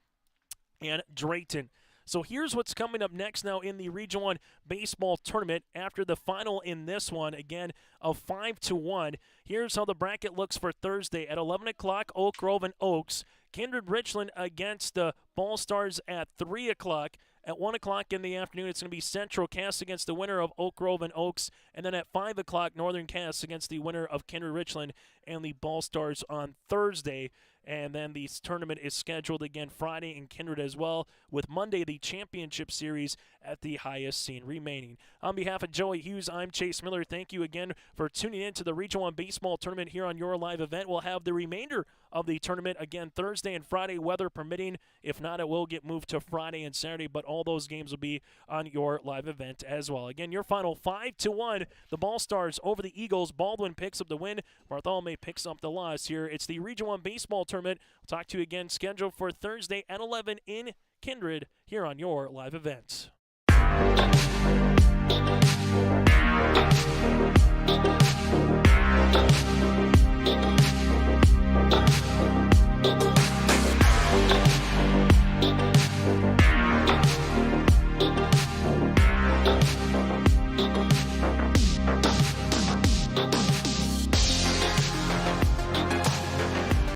and Drayton. So here's what's coming up next now in the Region 1 baseball tournament after the final in this one, again, of 5-1. Here's how the bracket looks for Thursday. At 11 o'clock, Oak Grove and Oaks. Kindred Richland against the Ball Stars at 3 o'clock. At 1 o'clock in the afternoon, it's going to be Central Cass against the winner of Oak Grove and Oaks. And then at 5 o'clock, Northern Cass against the winner of Kindred Richland and the Ball Stars on Thursday. And then the tournament is scheduled again Friday in Kindred as well, with Monday the championship series at the highest seed remaining. On behalf of Joey Hughes, I'm Chase Miller. Thank you again for tuning in to the Region 1 baseball tournament here on your live event. We'll have the remainder of the tournament again Thursday and Friday, weather permitting. If not, it will get moved to Friday and Saturday, but all those games will be on your live event as well. Again, your final 5-1, the Ball Stars over the Eagles. Baldwin picks up the win. Bartholomew picks up the loss here. It's the Region 1 baseball tournament. We'll talk to you again, scheduled for Thursday at 11 in Kindred here on your live event.